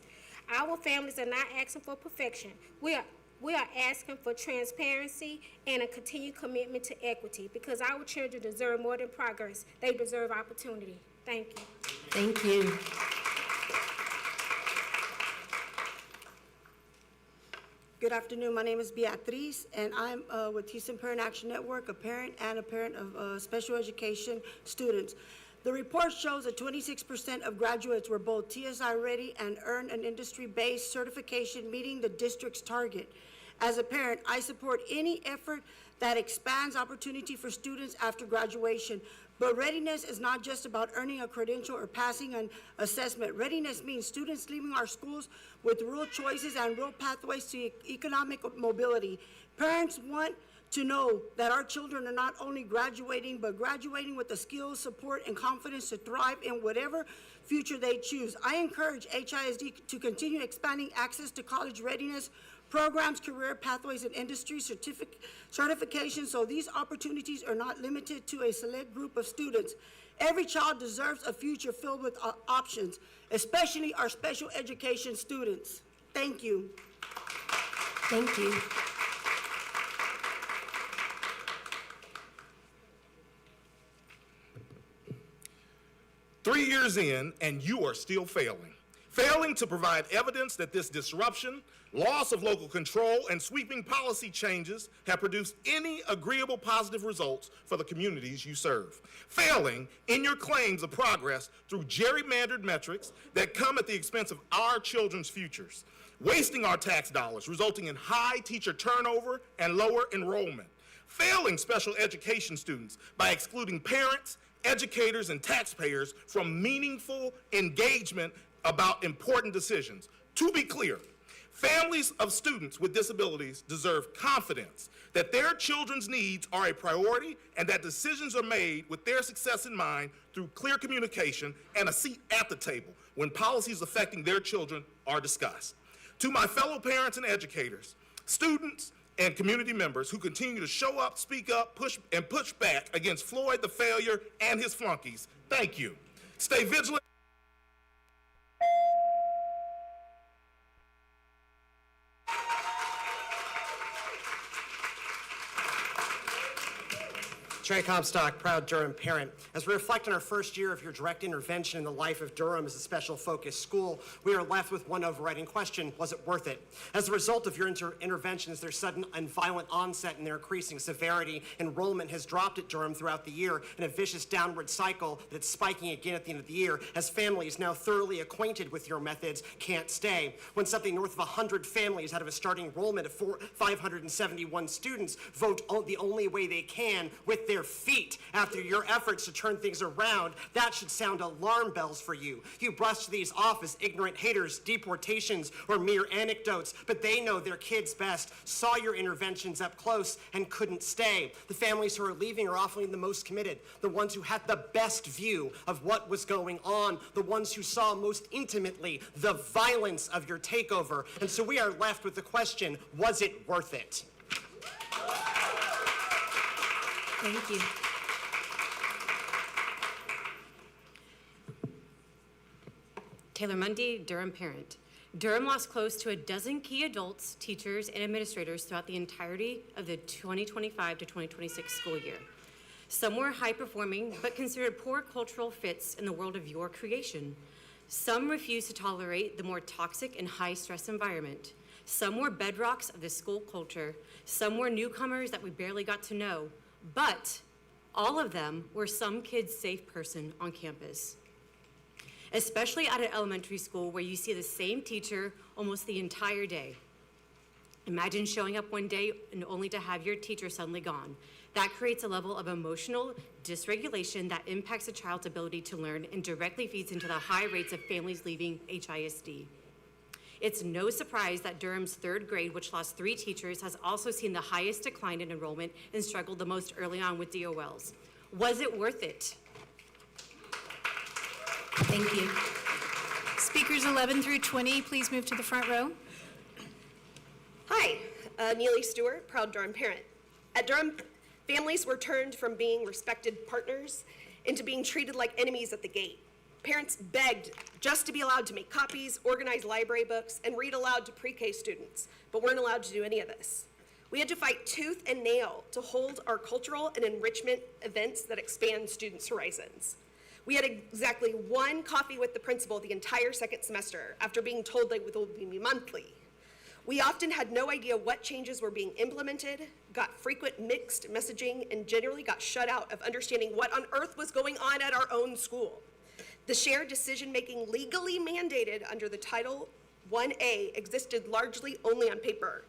Our families are not asking for perfection. We are asking for transparency and a continued commitment to equity, because our children deserve more than progress. They deserve opportunity. Thank you. Thank you. Good afternoon. My name is Beatriz, and I'm with Houston Parent Action Network, a parent and a parent of special education students. The report shows that 26% of graduates were both TSI ready and earned an industry-based certification meeting the district's target. As a parent, I support any effort that expands opportunity for students after graduation. But readiness is not just about earning a credential or passing an assessment. Readiness means students leaving our schools with real choices and real pathways to economic mobility. Parents want to know that our children are not only graduating, but graduating with the skills, support, and confidence to thrive in whatever future they choose. I encourage HISD to continue expanding access to college readiness programs, career pathways, and industry certifications, so these opportunities are not limited to a select group of students. Every child deserves a future filled with options, especially our special education students. Thank you. Thank you. Three years in, and you are still failing. Failing to provide evidence that this disruption, loss of local control, and sweeping policy changes have produced any agreeable positive results for the communities you serve. Failing in your claims of progress through gerrymandered metrics that come at the expense of our children's futures. Wasting our tax dollars, resulting in high teacher turnover and lower enrollment. Failing special education students by excluding parents, educators, and taxpayers from meaningful engagement about important decisions. To be clear, Families of students with disabilities deserve confidence that their children's needs are a priority and that decisions are made with their success in mind through clear communication and a seat at the table when policies affecting their children are discussed. To my fellow parents and educators, students, and community members who continue to show up, speak up, push back against Floyd the failure and his flunkies, thank you. Stay vigilant. Trey Comstock, proud Durham parent. As we reflect on our first year of your direct intervention in the life of Durham as a special focus school, we are left with one overriding question: was it worth it? As a result of your interventions, their sudden and violent onset and their increasing severity, enrollment has dropped at Durham throughout the year in a vicious downward cycle that's spiking again at the end of the year as families now thoroughly acquainted with your methods can't stay. When something north of 100 families out of a starting enrollment of 571 students vote the only way they can with their feet after your efforts to turn things around, that should sound alarm bells for you. You brush these off as ignorant haters, deportations, or mere anecdotes, but they know their kids best, saw your interventions up close, and couldn't stay. The families who are leaving are often the most committed, the ones who had the best view of what was going on, the ones who saw most intimately the violence of your takeover. And so we are left with the question, was it worth it? Thank you. Taylor Mundy, Durham parent. Durham lost close to a dozen key adults, teachers, and administrators throughout the entirety of the 2025 to 2026 school year. Some were high-performing, but considered poor cultural fits in the world of your creation. Some refused to tolerate the more toxic and high-stress environment. Some were bedrocks of the school culture. Some were newcomers that we barely got to know. But all of them were some kid's safe person on campus, especially at an elementary school where you see the same teacher almost the entire day. Imagine showing up one day and only to have your teacher suddenly gone. That creates a level of emotional dysregulation that impacts a child's ability to learn and directly feeds into the high rates of families leaving HISD. It's no surprise that Durham's third grade, which lost 3 teachers, has also seen the highest decline in enrollment and struggled the most early on with DOLs. Was it worth it? Thank you. Speakers 11 through 20, please move to the front row. Hi, Neely Stewart, proud Durham parent. At Durham, families were turned from being respected partners into being treated like enemies at the gate. Parents begged just to be allowed to make copies, organize library books, and read aloud to pre-K students, but weren't allowed to do any of this. We had to fight tooth and nail to hold our cultural and enrichment events that expand students' horizons. We had exactly 1 coffee with the principal the entire second semester after being told they would be monthly. We often had no idea what changes were being implemented, got frequent mixed messaging, and generally got shut out of understanding what on earth was going on at our own school. The shared decision-making legally mandated under the Title 1A existed largely only on paper.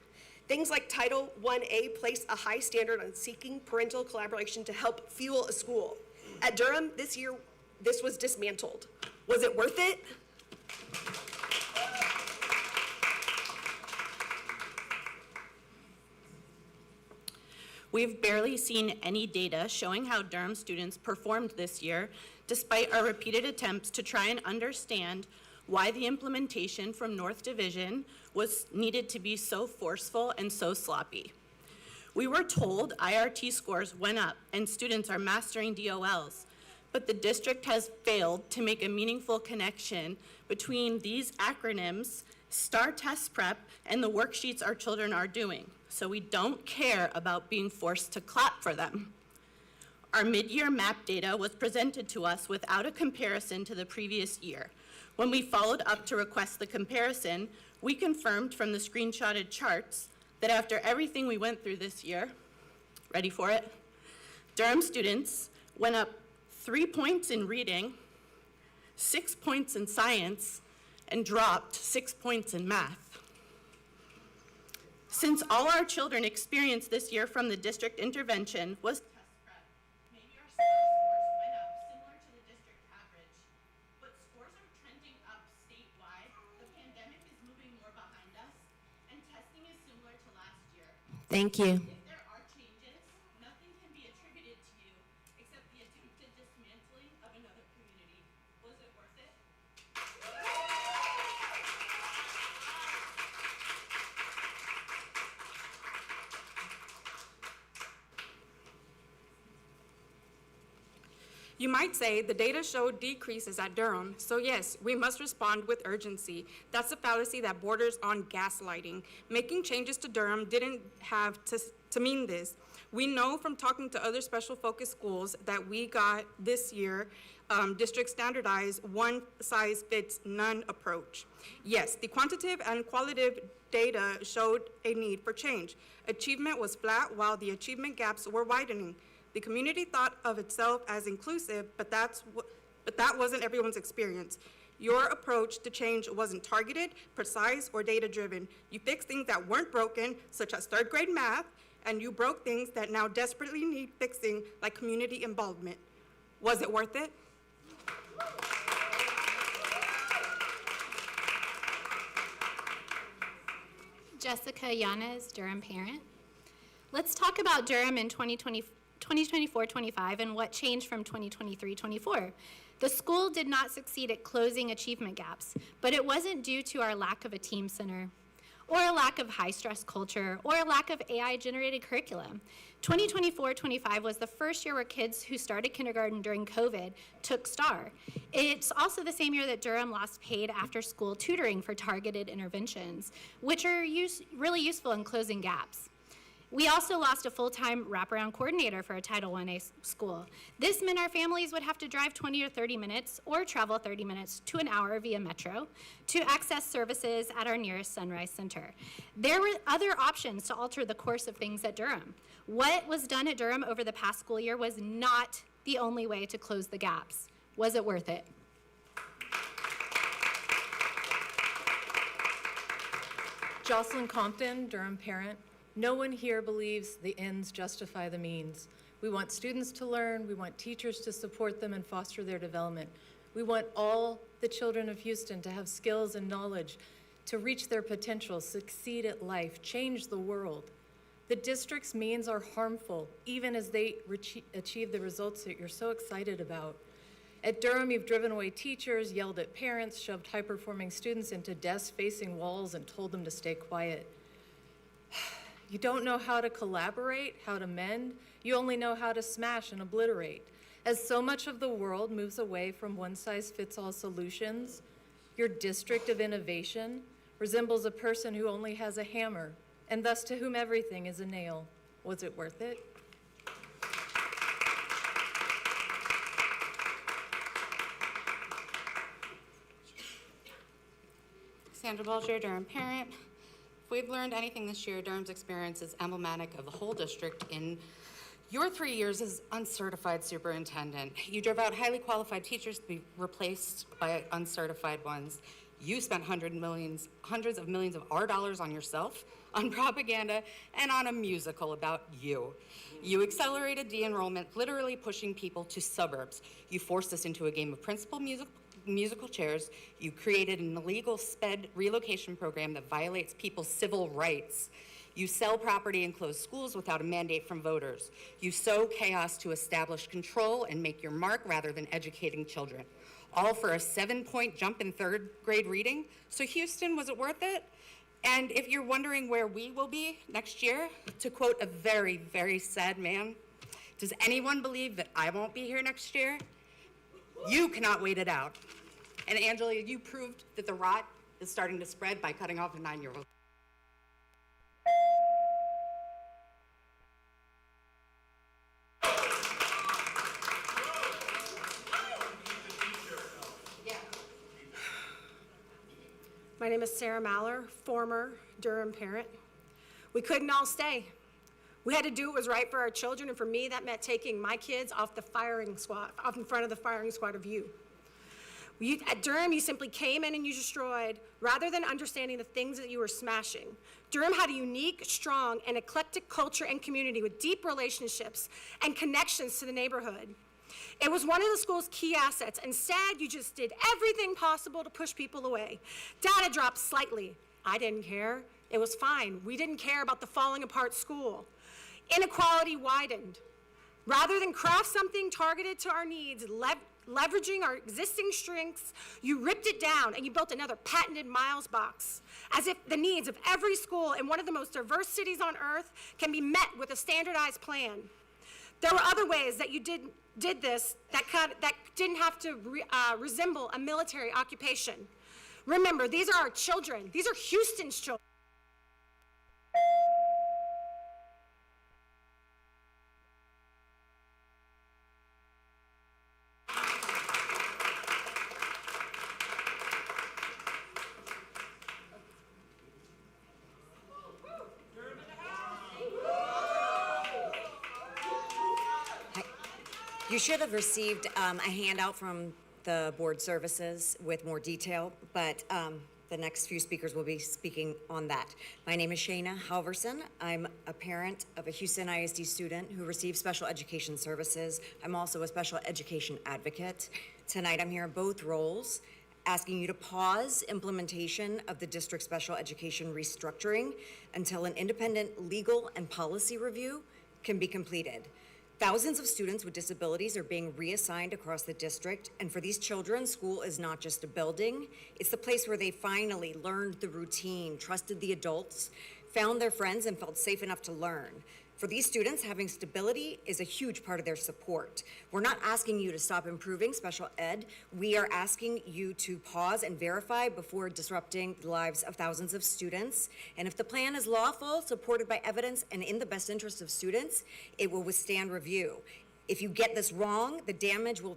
Things like Title 1A place a high standard on seeking parental collaboration to help fuel a school. At Durham, this year, this was dismantled. Was it worth it? We've barely seen any data showing how Durham students performed this year, despite our repeated attempts to try and understand why the implementation from North Division was needed to be so forceful and so sloppy. We were told IRT scores went up and students are mastering DOLs, but the district has failed to make a meaningful connection between these acronyms, STAR test prep, and the worksheets our children are doing. So we don't care about being forced to clap for them. Our mid-year MAP data was presented to us without a comparison to the previous year. When we followed up to request the comparison, we confirmed from the screenshotted charts that after everything we went through this year, ready for it? Durham students went up 3 points in reading, 6 points in science, and dropped 6 points in math. Since all our children experienced this year from the district intervention was test prep, maybe our scores went up similar to the district average, but scores are trending up statewide. The pandemic is moving more behind us, Thank you. If there are changes, nothing can be attributed to you except the attempted dismantling of another community. Was it worth it? You might say the data showed decreases at Durham, so yes, we must respond with urgency. That's a fallacy that borders on gaslighting. Making changes to Durham didn't have to mean this. We know from talking to other special focus schools that we got this year district standardized one-size-fits-none approach. Yes, the quantitative and qualitative data showed a need for change. Achievement was flat while the achievement gaps were widening. The community thought of itself as inclusive, but that wasn't everyone's experience. Your approach to change wasn't targeted, precise, or data-driven. You fixed things that weren't broken, such as third grade math, and you broke things that now desperately need fixing, like community involvement. Was it worth it? Jessica Yanez, Durham parent. Let's talk about Durham in 2024-25 and what changed from 2023-24. The school did not succeed at closing achievement gaps, but it wasn't due to our lack of a team center, or a lack of high-stress culture, or a lack of AI-generated curriculum. 2024-25 was the first year where kids who started kindergarten during COVID took STAR. It's also the same year that Durham lost paid after-school tutoring for targeted interventions, which are really useful in closing gaps. We also lost a full-time wraparound coordinator for a Title I school. This meant our families would have to drive 20 or 30 minutes or travel 30 minutes to an hour via metro to access services at our nearest Sunrise Center. There were other options to alter the course of things at Durham. What was done at Durham over the past school year was not the only way to close the gaps. Was it worth it? Jocelyn Compton, Durham parent. No one here believes the ends justify the means. We want students to learn, we want teachers to support them and foster their development. We want all the children of Houston to have skills and knowledge to reach their potential, succeed at life, change the world. The district's means are harmful, even as they achieve the results that you're so excited about. At Durham, you've driven away teachers, yelled at parents, shoved high-performing students into desks facing walls, and told them to stay quiet. You don't know how to collaborate, how to mend. You only know how to smash and obliterate. As so much of the world moves away from one-size-fits-all solutions, your district of innovation resembles a person who only has a hammer, and thus to whom everything is a nail. Was it worth it? Sandra Belcher, Durham parent. If we've learned anything this year, Durham's experience is emblematic of the whole district in your 3 years as uncertified superintendent. You drove out highly qualified teachers to be replaced by uncertified ones. You spent hundreds of millions of our dollars on yourself, on propaganda, and on a musical about you. You accelerated de-enrollment, literally pushing people to suburbs. You forced us into a game of principal musical chairs. You created an illegal sped relocation program that violates people's civil rights. You sell property and close schools without a mandate from voters. You sow chaos to establish control and make your mark rather than educating children. All for a 7-point jump in third grade reading. So Houston, was it worth it? And if you're wondering where we will be next year, to quote a very, very sad man, does anyone believe that I won't be here next year? You cannot wait it out. And Angela, you proved that the rot is starting to spread by cutting off a 9-year-old. My name is Sarah Maller, former Durham parent. We couldn't all stay. We had to do what was right for our children, and for me, that meant taking my kids off the firing squad, off in front of the firing squad of you. At Durham, you simply came in and you destroyed, rather than understanding the things that you were smashing. Durham had a unique, strong, and eclectic culture and community with deep relationships and connections to the neighborhood. It was one of the school's key assets, and instead, you just did everything possible to push people away. Data dropped slightly. I didn't care. It was fine. We didn't care about the falling apart school. Inequality widened. Rather than craft something targeted to our needs, leveraging our existing strengths, you ripped it down and you built another patented Miles box, as if the needs of every school in one of the most diverse cities on earth can be met with a standardized plan. There were other ways that you did this that didn't have to resemble a military occupation. Remember, these are our children. These are Houston's children. You should have received a handout from the board services with more detail, but the next few speakers will be speaking on that. My name is Shayna Halverson. I'm a parent of a Houston ISD student who receives special education services. I'm also a special education advocate. Tonight I'm here in both roles, asking you to pause implementation of the district special education restructuring until an independent legal and policy review can be completed. Thousands of students with disabilities are being reassigned across the district, and for these children, school is not just a building, it's the place where they finally learned the routine, trusted the adults, found their friends, and felt safe enough to learn. For these students, having stability is a huge part of their support. We're not asking you to stop improving special ed. We are asking you to pause and verify before disrupting the lives of thousands of students. And if the plan is lawful, supported by evidence, and in the best interest of students, it will withstand review. If you get this wrong, the damage will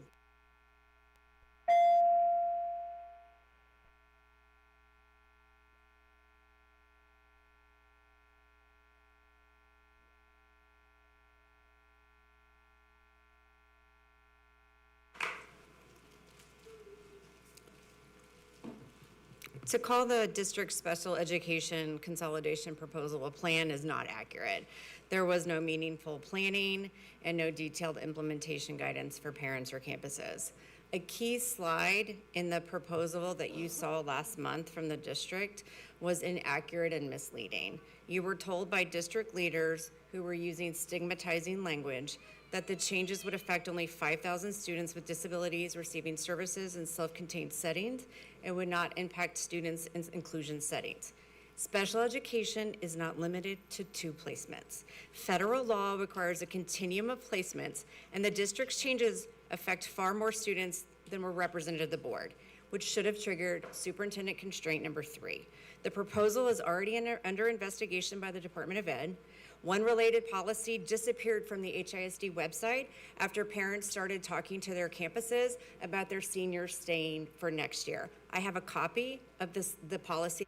To call the district special education consolidation proposal a plan is not accurate. There was no meaningful planning and no detailed implementation guidance for parents or campuses. A key slide in the proposal that you saw last month from the district was inaccurate and misleading. You were told by district leaders who were using stigmatizing language that the changes would affect only 5,000 students with disabilities receiving services in self-contained settings and would not impact students in inclusion settings. Special education is not limited to 2 placements. Federal law requires a continuum of placements, and the district's changes affect far more students than were represented at the board, which should have triggered superintendent constraint number 3. The proposal is already under investigation by the Department of Ed. One related policy disappeared from the HISD website after parents started talking to their campuses about their seniors staying for next year. I have a copy of the policy.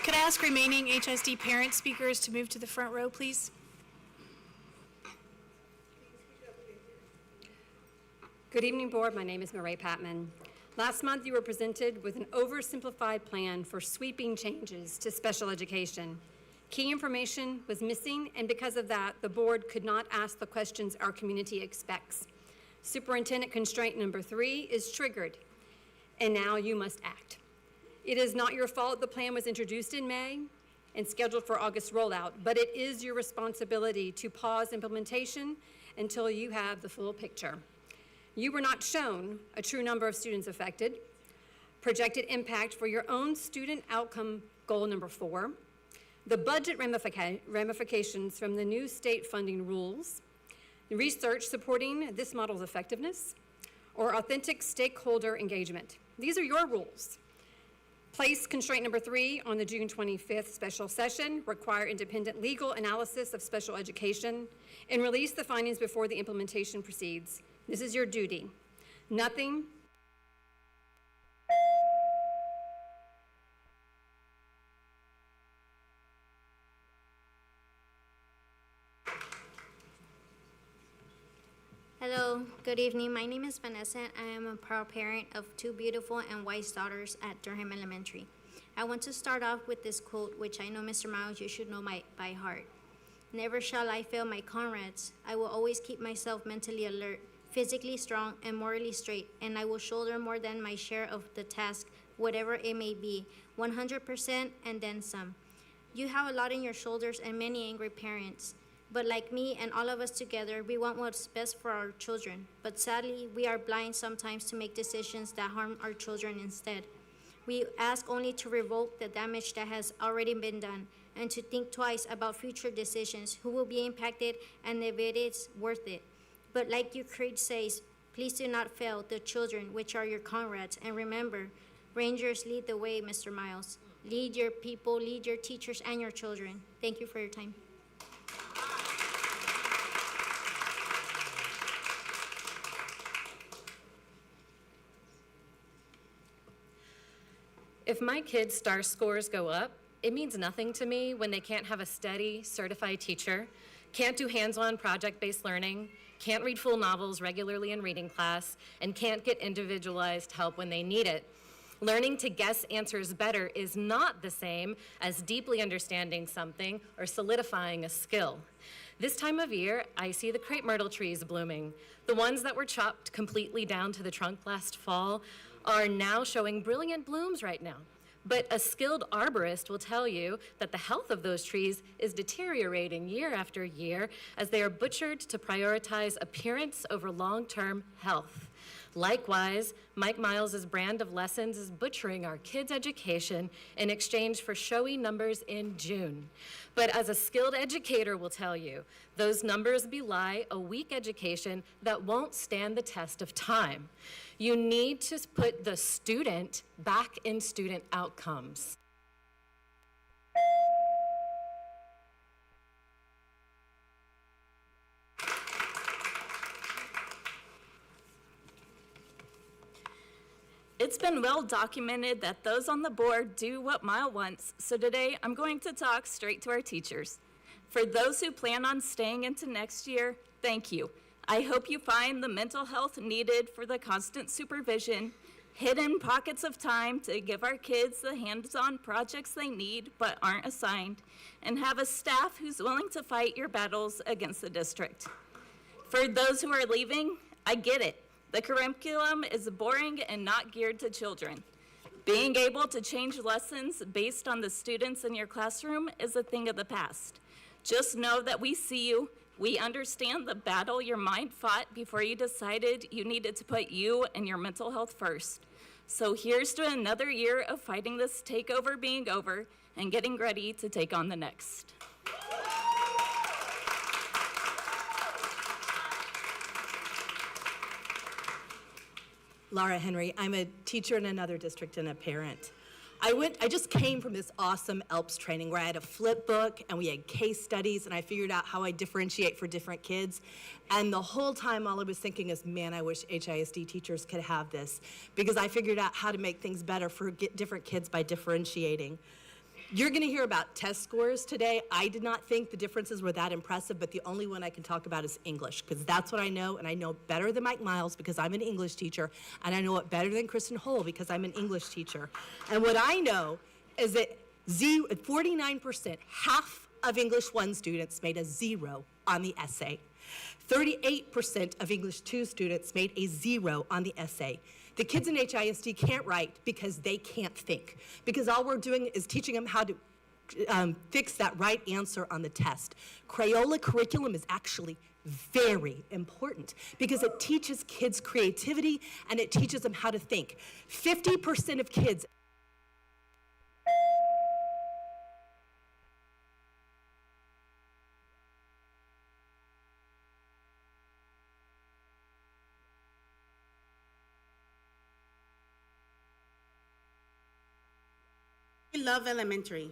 Could I ask remaining HISD parent speakers to move to the front row, please? Good evening, board. My name is Marae Patman. Last month, you were presented with an oversimplified plan for sweeping changes to special education. Key information was missing, and because of that, the board could not ask the questions our community expects. Superintendent constraint number 3 is triggered, and now you must act. It is not your fault the plan was introduced in May and scheduled for August rollout, but it is your responsibility to pause implementation until you have the full picture. You were not shown a true number of students affected, projected impact for your own student outcome goal number 4, the budget ramifications from the new state funding rules, the research supporting this model's effectiveness, or authentic stakeholder engagement. These are your rules. Place constraint number 3 on the June 25th special session, require independent legal analysis of special education, and release the findings before the implementation proceeds. This is your duty. Nothing Hello, good evening. My name is Vanessa. I am a proud parent of 2 beautiful and wise daughters at Durham Elementary. I want to start off with this quote, which I know, Mr. Miles, you should know by heart. Never shall I fail my comrades. I will always keep myself mentally alert, physically strong, and morally straight, and I will shoulder more than my share of the task, whatever it may be, 100% and then some. You have a lot on your shoulders and many angry parents. But like me and all of us together, we want what's best for our children. But sadly, we are blind sometimes to make decisions that harm our children instead. We ask only to revoke the damage that has already been done and to think twice about future decisions, who will be impacted, and if it is worth it. But like your creed says, please do not fail the children, which are your comrades. And remember, Rangers, lead the way, Mr. Miles. Lead your people, lead your teachers and your children. Thank you for your time. If my kids' STAR scores go up, it means nothing to me when they can't have a steady, certified teacher, can't do hands-on project-based learning, can't read full novels regularly in reading class, and can't get individualized help when they need it. Learning to guess answers better is not the same as deeply understanding something or solidifying a skill. This time of year, I see the crepe myrtle trees blooming. The ones that were chopped completely down to the trunk last fall are now showing brilliant blooms right now. But a skilled arborist will tell you that the health of those trees is deteriorating year after year as they are butchered to prioritize appearance over long-term health. Likewise, Mike Miles' brand of lessons is butchering our kids' education in exchange for showy numbers in June. But as a skilled educator will tell you, those numbers belie a weak education that won't stand the test of time. You need to put the student back in student outcomes. It's been well documented that those on the board do what Mile wants, so today I'm going to talk straight to our teachers. For those who plan on staying into next year, thank you. I hope you find the mental health needed for the constant supervision, hidden pockets of time to give our kids the hands-on projects they need but aren't assigned, and have a staff who's willing to fight your battles against the district. For those who are leaving, I get it. The curriculum is boring and not geared to children. Being able to change lessons based on the students in your classroom is a thing of the past. Just know that we see you. We understand the battle your mind fought before you decided you needed to put you and your mental health first. So here's to another year of fighting this takeover being over and getting ready to take on the next. Laura Henry. I'm a teacher in another district and a parent. I just came from this awesome ELPS training where I had a flip book and we had case studies and I figured out how I differentiate for different kids. And the whole time all I was thinking is, man, I wish HISD teachers could have this, because I figured out how to make things better for different kids by differentiating. You're gonna hear about test scores today. I did not think the differences were that impressive, but the only one I can talk about is English, because that's what I know, and I know better than Mike Miles because I'm an English teacher, and I know it better than Kristen Hull because I'm an English teacher. And what I know is that 49%, half of English 1 students made a 0 on the essay. 38% of English 2 students made a 0 on the essay. The kids in HISD can't write because they can't think, because all we're doing is teaching them how to fix that right answer on the test. Crayola curriculum is actually very important because it teaches kids creativity and it teaches them how to think. 50% of kids Love Elementary.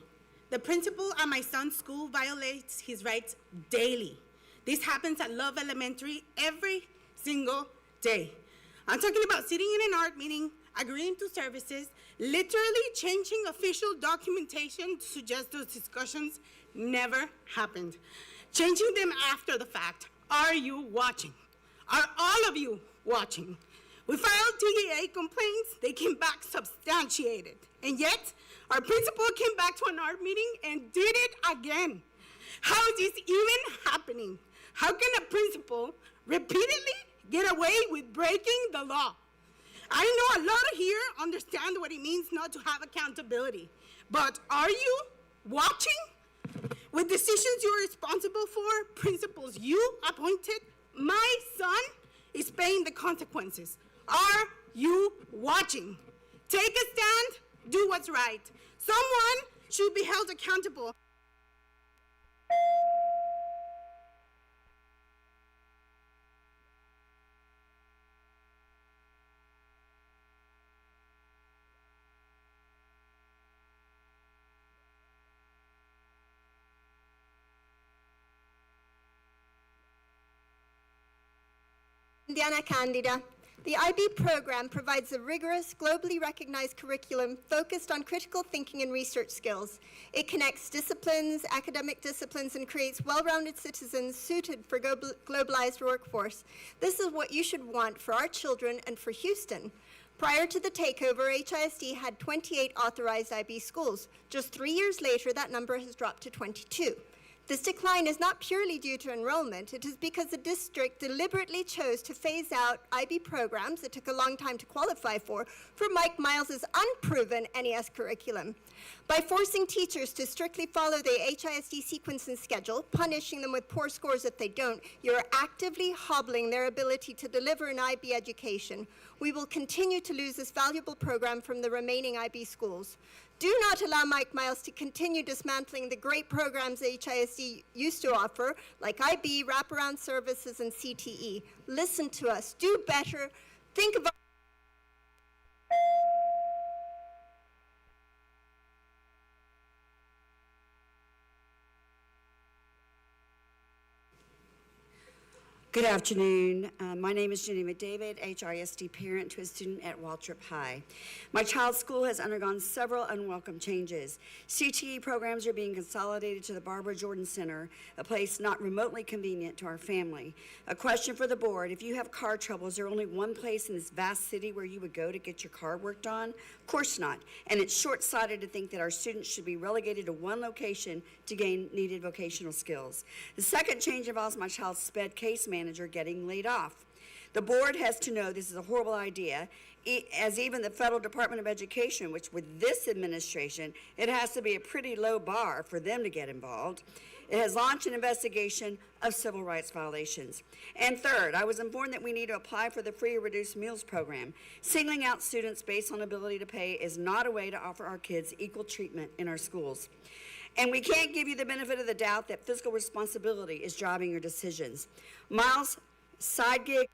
The principal at my son's school violates his rights daily. This happens at Love Elementary every single day. I'm talking about sitting in an art meeting, agreeing to services, literally changing official documentation to suggest those discussions never happened. Changing them after the fact. Are you watching? Are all of you watching? We filed TEA complaints, they came back substantiated. And yet, our principal came back to an art meeting and did it again. How is this even happening? How can a principal repeatedly get away with breaking the law. I know a lot of here understand what it means not to have accountability, but are you watching? With decisions you're responsible for, principals you appointed, my son is paying the consequences. Are you watching? Take a stand, do what's right. Someone should be held accountable. Diana Candida. The IB program provides a rigorous, globally recognized curriculum focused on critical thinking and research skills. It connects disciplines, academic disciplines, and creates well-rounded citizens suited for globalized workforce. This is what you should want for our children and for Houston. Prior to the takeover, HISD had 28 authorized IB schools. Just 3 years later, that number has dropped to 22. This decline is not purely due to enrollment. It is because the district deliberately chose to phase out IB programs that took a long time to qualify for Mike Miles's unproven NES curriculum. By forcing teachers to strictly follow the HISD sequence and schedule, punishing them with poor scores if they don't, you're actively hobbling their ability to deliver an IB education. We will continue to lose this valuable program from the remaining IB schools. Do not allow Mike Miles to continue dismantling the great programs HISD used to offer, like IB, wraparound services, and CTE. Listen to us. Do better. Think about Good afternoon. My name is Jenny McDavid, HISD parent to a student at Waltrip High. My child's school has undergone several unwelcome changes. CTE programs are being consolidated to the Barbara Jordan Center, a place not remotely convenient to our family. A question for the board: if you have car trouble, is there only one place in this vast city where you would go to get your car worked on? Of course not. And it's short-sighted to think that our students should be relegated to one location to gain needed vocational skills. The second change involves my child's SPED case manager getting laid off. The board has to know this is a horrible idea, as even the Federal Department of Education, which with this administration, it has to be a pretty low bar for them to get involved. It has launched an investigation of civil rights violations. And third, I was informed that we need to apply for the free or reduced meals program. Singling out students based on ability to pay is not a way to offer our kids equal treatment in our schools. And we can't give you the benefit of the doubt that fiscal responsibility is driving your decisions. Miles' side gig.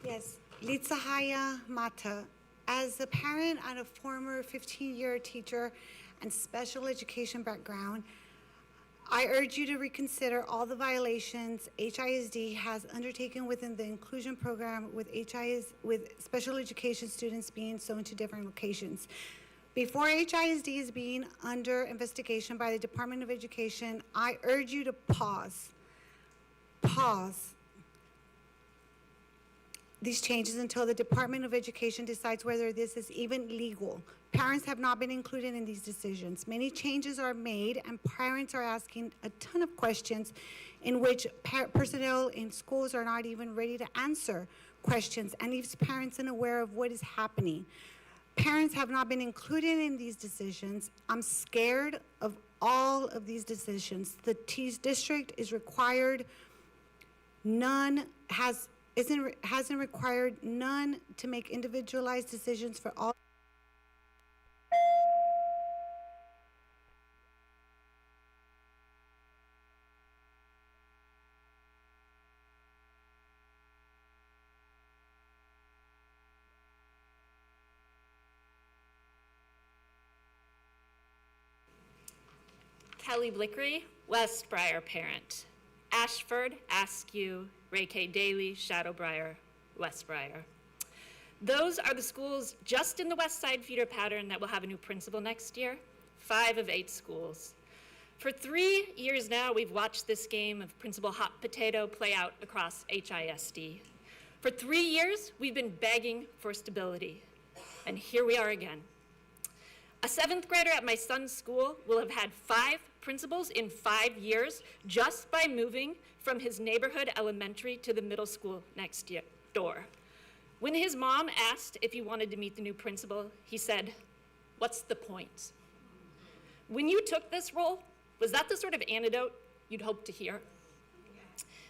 Yes, Litzahaya Mata. As a parent and a former 15-year teacher and special education background, I urge you to reconsider all the violations HISD has undertaken within the inclusion program with special education students being sown to different locations. Before HISD is being under investigation by the Department of Education, I urge you to pause these changes until the Department of Education decides whether this is even legal. Parents have not been included in these decisions. Many changes are made and parents are asking a ton of questions in which personnel in schools are not even ready to answer questions and leaves parents unaware of what is happening. Parents have not been included in these decisions. I'm scared of all of these decisions. The district is required, hasn't required none to make individualized decisions for all. Kelly Blickery, Westbriar parent. Ashford, Askew, Ray K. Daly, Shadowbriar, Westbriar. Those are the schools just in the West Side feeder pattern that will have a new principal next year, 5 of 8 schools. For 3 years now, we've watched this game of principal hot potato play out across HISD. For 3 years, we've been begging for stability, and here we are again. A 7th grader at my son's school will have had 5 principals in 5 years just by moving from his neighborhood elementary to the middle school next door. When his mom asked if he wanted to meet the new principal, he said, "What's the point?" When you took this role, was that the sort of antidote you'd hoped to hear?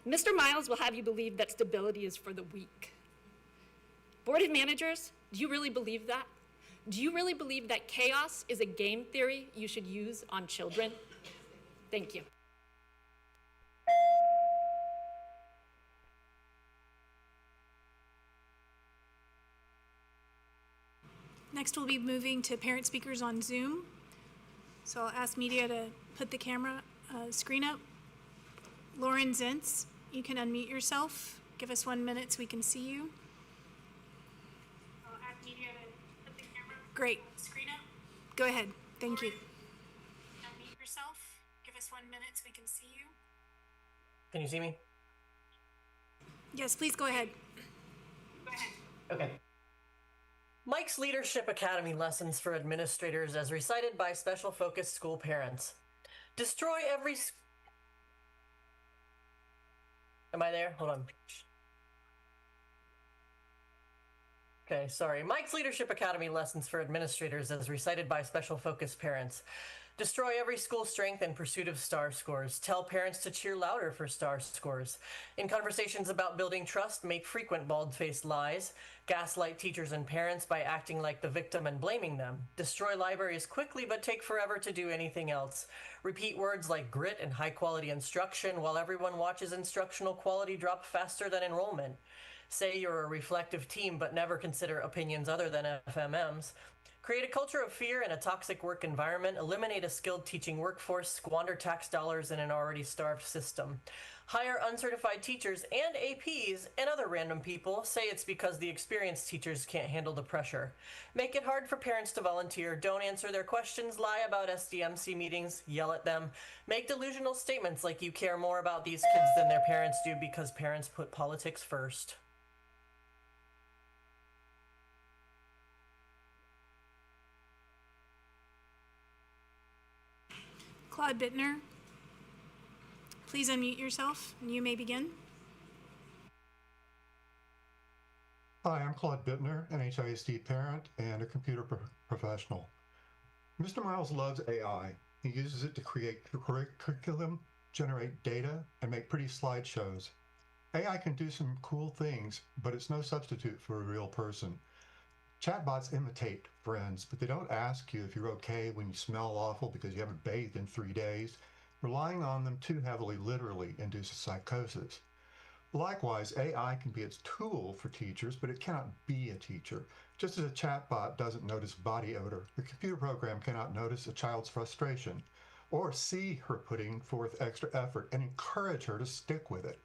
Mr. Miles will have you believe that stability is for the weak. Board of Managers, do you really believe that? Do you really believe that chaos is a game theory you should use on children? Thank you. Next, we'll be moving to parent speakers on Zoom. So I'll ask media to put the camera screen up. Lauren Zentz, you can unmute yourself. Give us 1 minute so we can see you. I'll ask media to put the camera. Great. Screen up. Go ahead. Thank you. Unmute yourself. Give us 1 minute so we can see you. Can you see me? Yes, please go ahead. Okay. Mike's Leadership Academy lessons for administrators as recited by special focus school parents. Destroy every... Am I there? Hold on. Okay, sorry. Mike's Leadership Academy lessons for administrators as recited by special focus parents. Destroy every school strength in pursuit of STAR scores. Tell parents to cheer louder for STAR scores. In conversations about building trust, make frequent bald-faced lies. Gaslight teachers and parents by acting like the victim and blaming them. Destroy libraries quickly but take forever to do anything else. Repeat words like grit and high-quality instruction while everyone watches instructional quality drop faster than enrollment. Say you're a reflective team but never consider opinions other than FMMs. Create a culture of fear and a toxic work environment. Eliminate a skilled teaching workforce. Squander tax dollars in an already starved system. Hire uncertified teachers and APs and other random people. Say it's because the experienced teachers can't handle the pressure. Make it hard for parents to volunteer. Don't answer their questions. Lie about SDMC meetings. Yell at them. Make delusional statements like you care more about these kids than their parents do because parents put politics first. Claude Bittner, please unmute yourself and you may begin. Hi, I'm Claude Bittner, an HISD parent and a computer professional. Mr. Miles loves AI. He uses it to create curriculum, generate data, and make pretty slideshows. AI can do some cool things, but it's no substitute for a real person. Chatbots imitate friends, but they don't ask you if you're okay when you smell awful because you haven't bathed in 3 days. Relying on them too heavily literally induces psychosis. Likewise, AI can be its tool for teachers, but it cannot be a teacher. Just as a chatbot doesn't notice body odor, the computer program cannot notice a child's frustration or see her putting forth extra effort and encourage her to stick with it.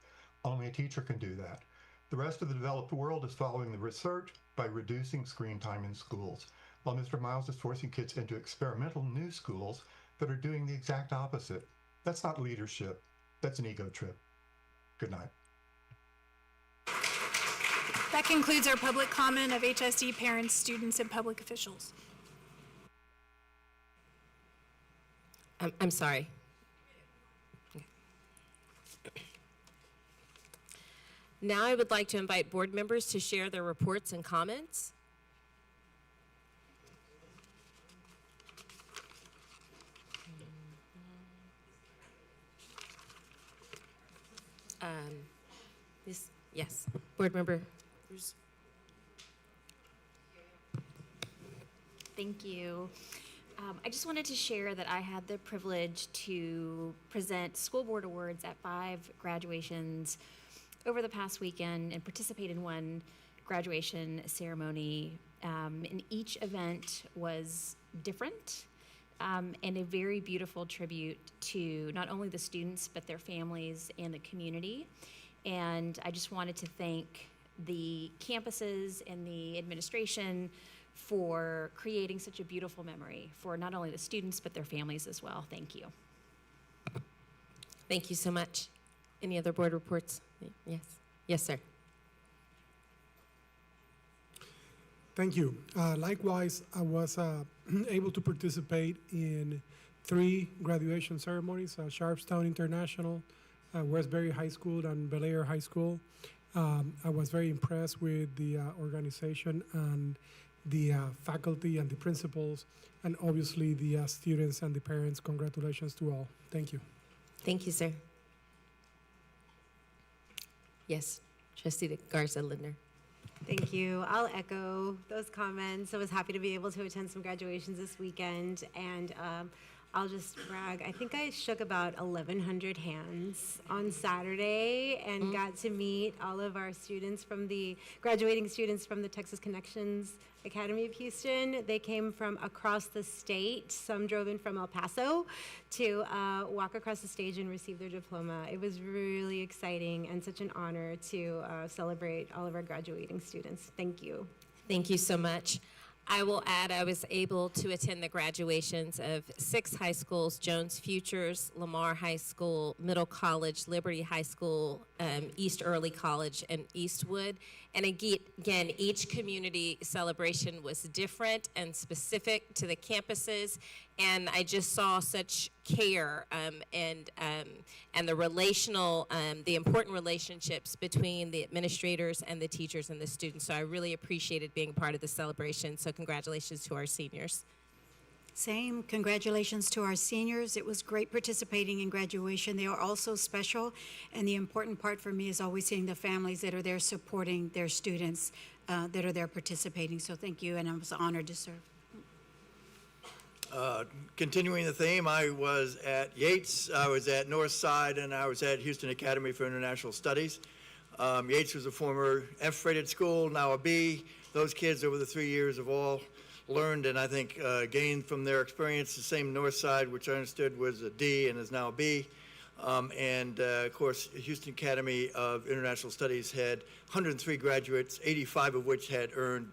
Only a teacher can do that. The rest of the developed world is following the research by reducing screen time in schools, while Mr. Miles is forcing kids into experimental new schools that are doing the exact opposite. That's not leadership. That's an ego trip. Good night. That concludes our public comment of HISD parents, students, and public officials. I'm sorry. Now I would like to invite board members to share their reports and comments. Yes, board member. Thank you. I just wanted to share that I had the privilege to present school board awards at 5 graduations over the past weekend and participate in one graduation ceremony. And each event was different and a very beautiful tribute to not only the students, but their families and the community. And I just wanted to thank the campuses and the administration for creating such a beautiful memory for not only the students, but their families as well. Thank you. Thank you so much. Any other board reports? Yes. Yes, sir. Thank you. Likewise, I was able to participate in 3 graduation ceremonies, Sharpstown International, Westbury High School, and Bel Air High School. I was very impressed with the organization and the faculty and the principals, and obviously the students and the parents. Congratulations to all. Thank you. Thank you, sir. Yes, Trustee Garza Lindner. Thank you. I'll echo those comments. I was happy to be able to attend some graduations this weekend, and I'll just brag. I think I shook about 1,100 hands on Saturday and got to meet all of our students graduating students from the Texas Connections Academy of Houston. They came from across the state. Some drove in from El Paso to walk across the stage and receive their diploma. It was really exciting and such an honor to celebrate all of our graduating students. Thank you. Thank you so much. I will add, I was able to attend the graduations of 6 high schools: Jones Futures, Lamar High School, Middle College, Liberty High School, East Early College, and Eastwood. And again, each community celebration was different and specific to the campuses. And I just saw such care and the relational, the important relationships between the administrators and the teachers and the students. So I really appreciated being part of the celebration. So congratulations to our seniors. Same. Congratulations to our seniors. It was great participating in graduation. They are also special, and the important part for me is always seeing the families that are there supporting their students that are there participating. So thank you, and I was honored to serve. Continuing the theme, I was at Yates, I was at Northside, and I was at Houston Academy for International Studies. Yates was a former F-rated school, now a B. Those kids over the 3 years have all learned and I think gained from their experience. The same Northside, which I understood was a D and is now a B. Of course, Houston Academy of International Studies had 103 graduates, 85 of which had earned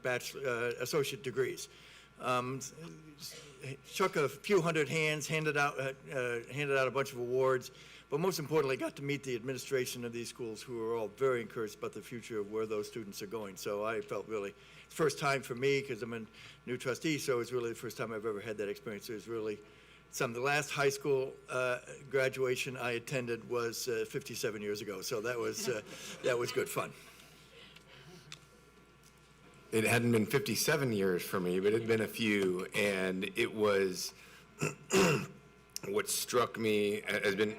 associate degrees. Shook a few hundred hands, handed out a bunch of awards, but most importantly, got to meet the administration of these schools, who are all very encouraged about the future of where those students are going. So I felt really, first time for me, because I'm a new trustee, so it's really the first time I've ever had that experience. It was really something. The last high school graduation I attended was 57 years ago, so that was good fun. It hadn't been 57 years for me, but it had been a few, and it was what struck me has been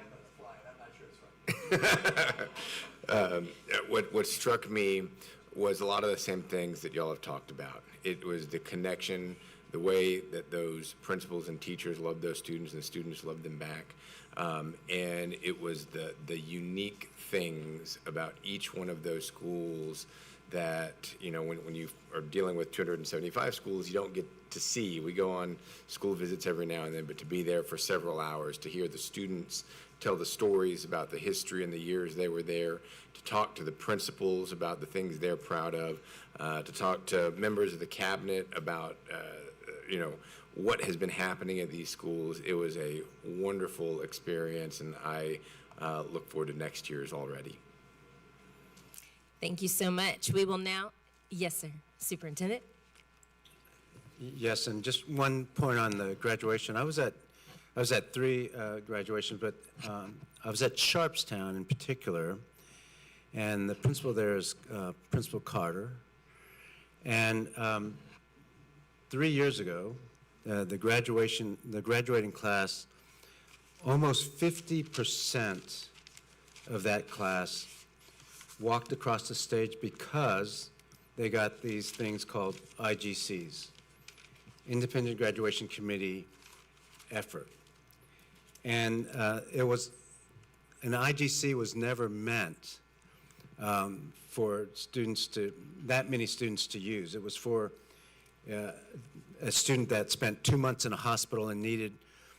what struck me was a lot of the same things that y'all have talked about. It was the connection, the way that those principals and teachers loved those students and the students loved them back. And it was the unique things about each one of those schools that, you know, when you are dealing with 275 schools, you don't get to see. We go on school visits every now and then, but to be there for several hours, to hear the students tell the stories about the history and the years they were there, to talk to the principals about the things they're proud of, to talk to members of the cabinet about, you know, what has been happening at these schools. It was a wonderful experience, and I look forward to next year's already. Thank you so much. We will now, yes, sir, Superintendent. Yes, and just one point on the graduation. I was at 3 graduations, but I was at Sharpstown in particular, and the principal there is Principal Carter. And 3 years ago, the graduating class, almost 50% of that class walked across the stage because they got these things called IGCs, Independent Graduation Committee effort. And it was, an IGC was never meant for students to, that many students to use. It was for a student that spent 2 months in a hospital and needed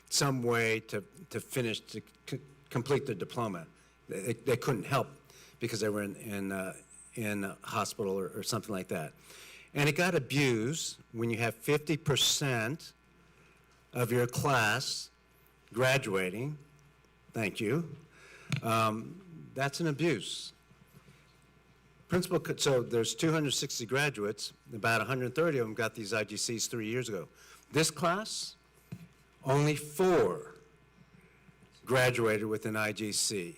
some way to finish, to complete their diploma. They couldn't help because they were in a hospital or something like that. And it got abused when you have 50% of your class graduating. Thank you. That's an abuse. So there's 260 graduates, about 130 of them got these IGCs 3 years ago. This class, only 4 graduated with an IGC.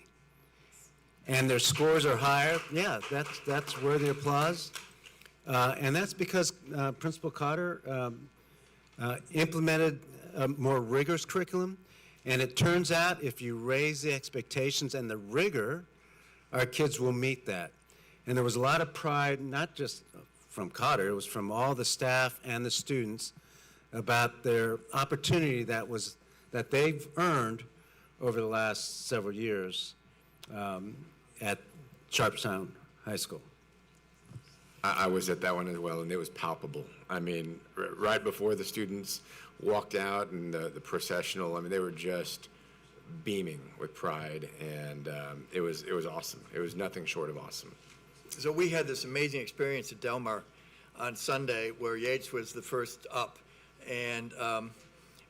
And their scores are higher. Yeah, that's worthy applause. And that's because Principal Cotter implemented a more rigorous curriculum. And it turns out if you raise the expectations and the rigor, our kids will meet that. And there was a lot of pride, not just from Cotter, it was from all the staff and the students about their opportunity that they've earned over the last several years at Sharpstown High School. I was at that one as well, and it was palpable. I mean, right before the students walked out and the processional, I mean, they were just beaming with pride, and it was awesome. It was nothing short of awesome. So we had this amazing experience at Delmar on Sunday where Yates was the first up. And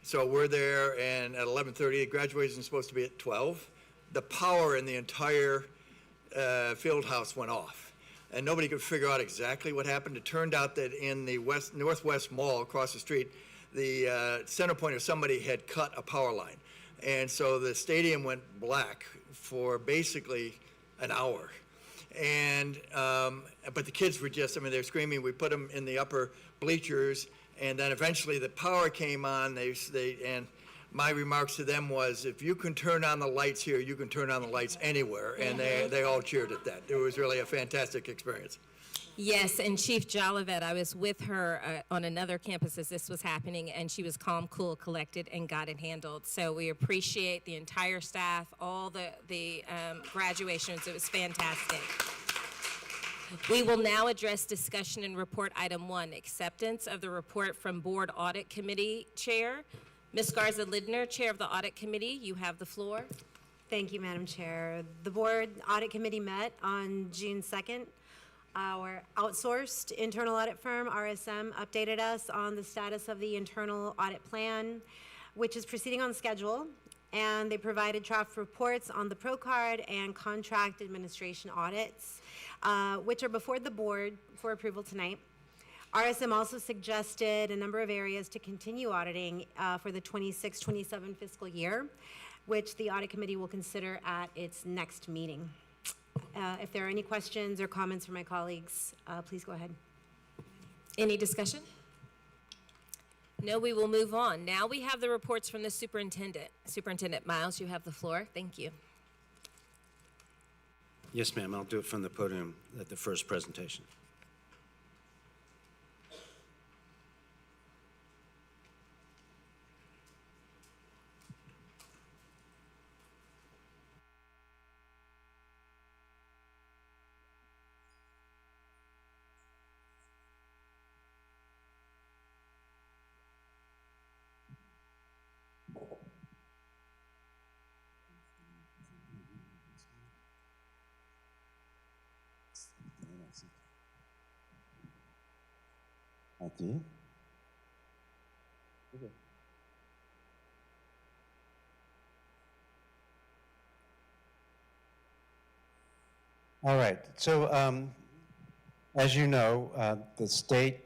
so we're there, and at 11:30, graduation is supposed to be at 12. The power in the entire field house went off, and nobody could figure out exactly what happened. It turned out that in the Northwest Mall across the street, the center point of somebody had cut a power line. And so the stadium went black for basically an hour. And but the kids were just, I mean, they're screaming. We put them in the upper bleachers, and then eventually the power came on. And my remarks to them was, if you can turn on the lights here, you can turn on the lights anywhere. And they all cheered at that. It was really a fantastic experience. Yes, and Chief Jolivet, I was with her on another campus as this was happening, and she was calm, cool, collected, and got it handled. So we appreciate the entire staff, all the graduations. It was fantastic. We will now address discussion and report item 1, acceptance of the report from Board Audit Committee Chair. Ms. Garza-Lidner, Chair of the Audit Committee, you have the floor. Thank you, Madam Chair. The Board Audit Committee met on June 2nd. Our outsourced internal audit firm, RSM, updated us on the status of the internal audit plan, which is proceeding on schedule, and they provided draft reports on the ProCard and contract administration audits, which are before the board for approval tonight. RSM also suggested a number of areas to continue auditing for the 26-27 fiscal year, which the audit committee will consider at its next meeting. If there are any questions or comments from my colleagues, please go ahead. Any discussion? No, we will move on. Now we have the reports from the superintendent. Superintendent Miles, you have the floor. Thank you. Yes, ma'am, I'll do it from the podium at the first presentation. Thank you. Okay. All right, so as you know, the state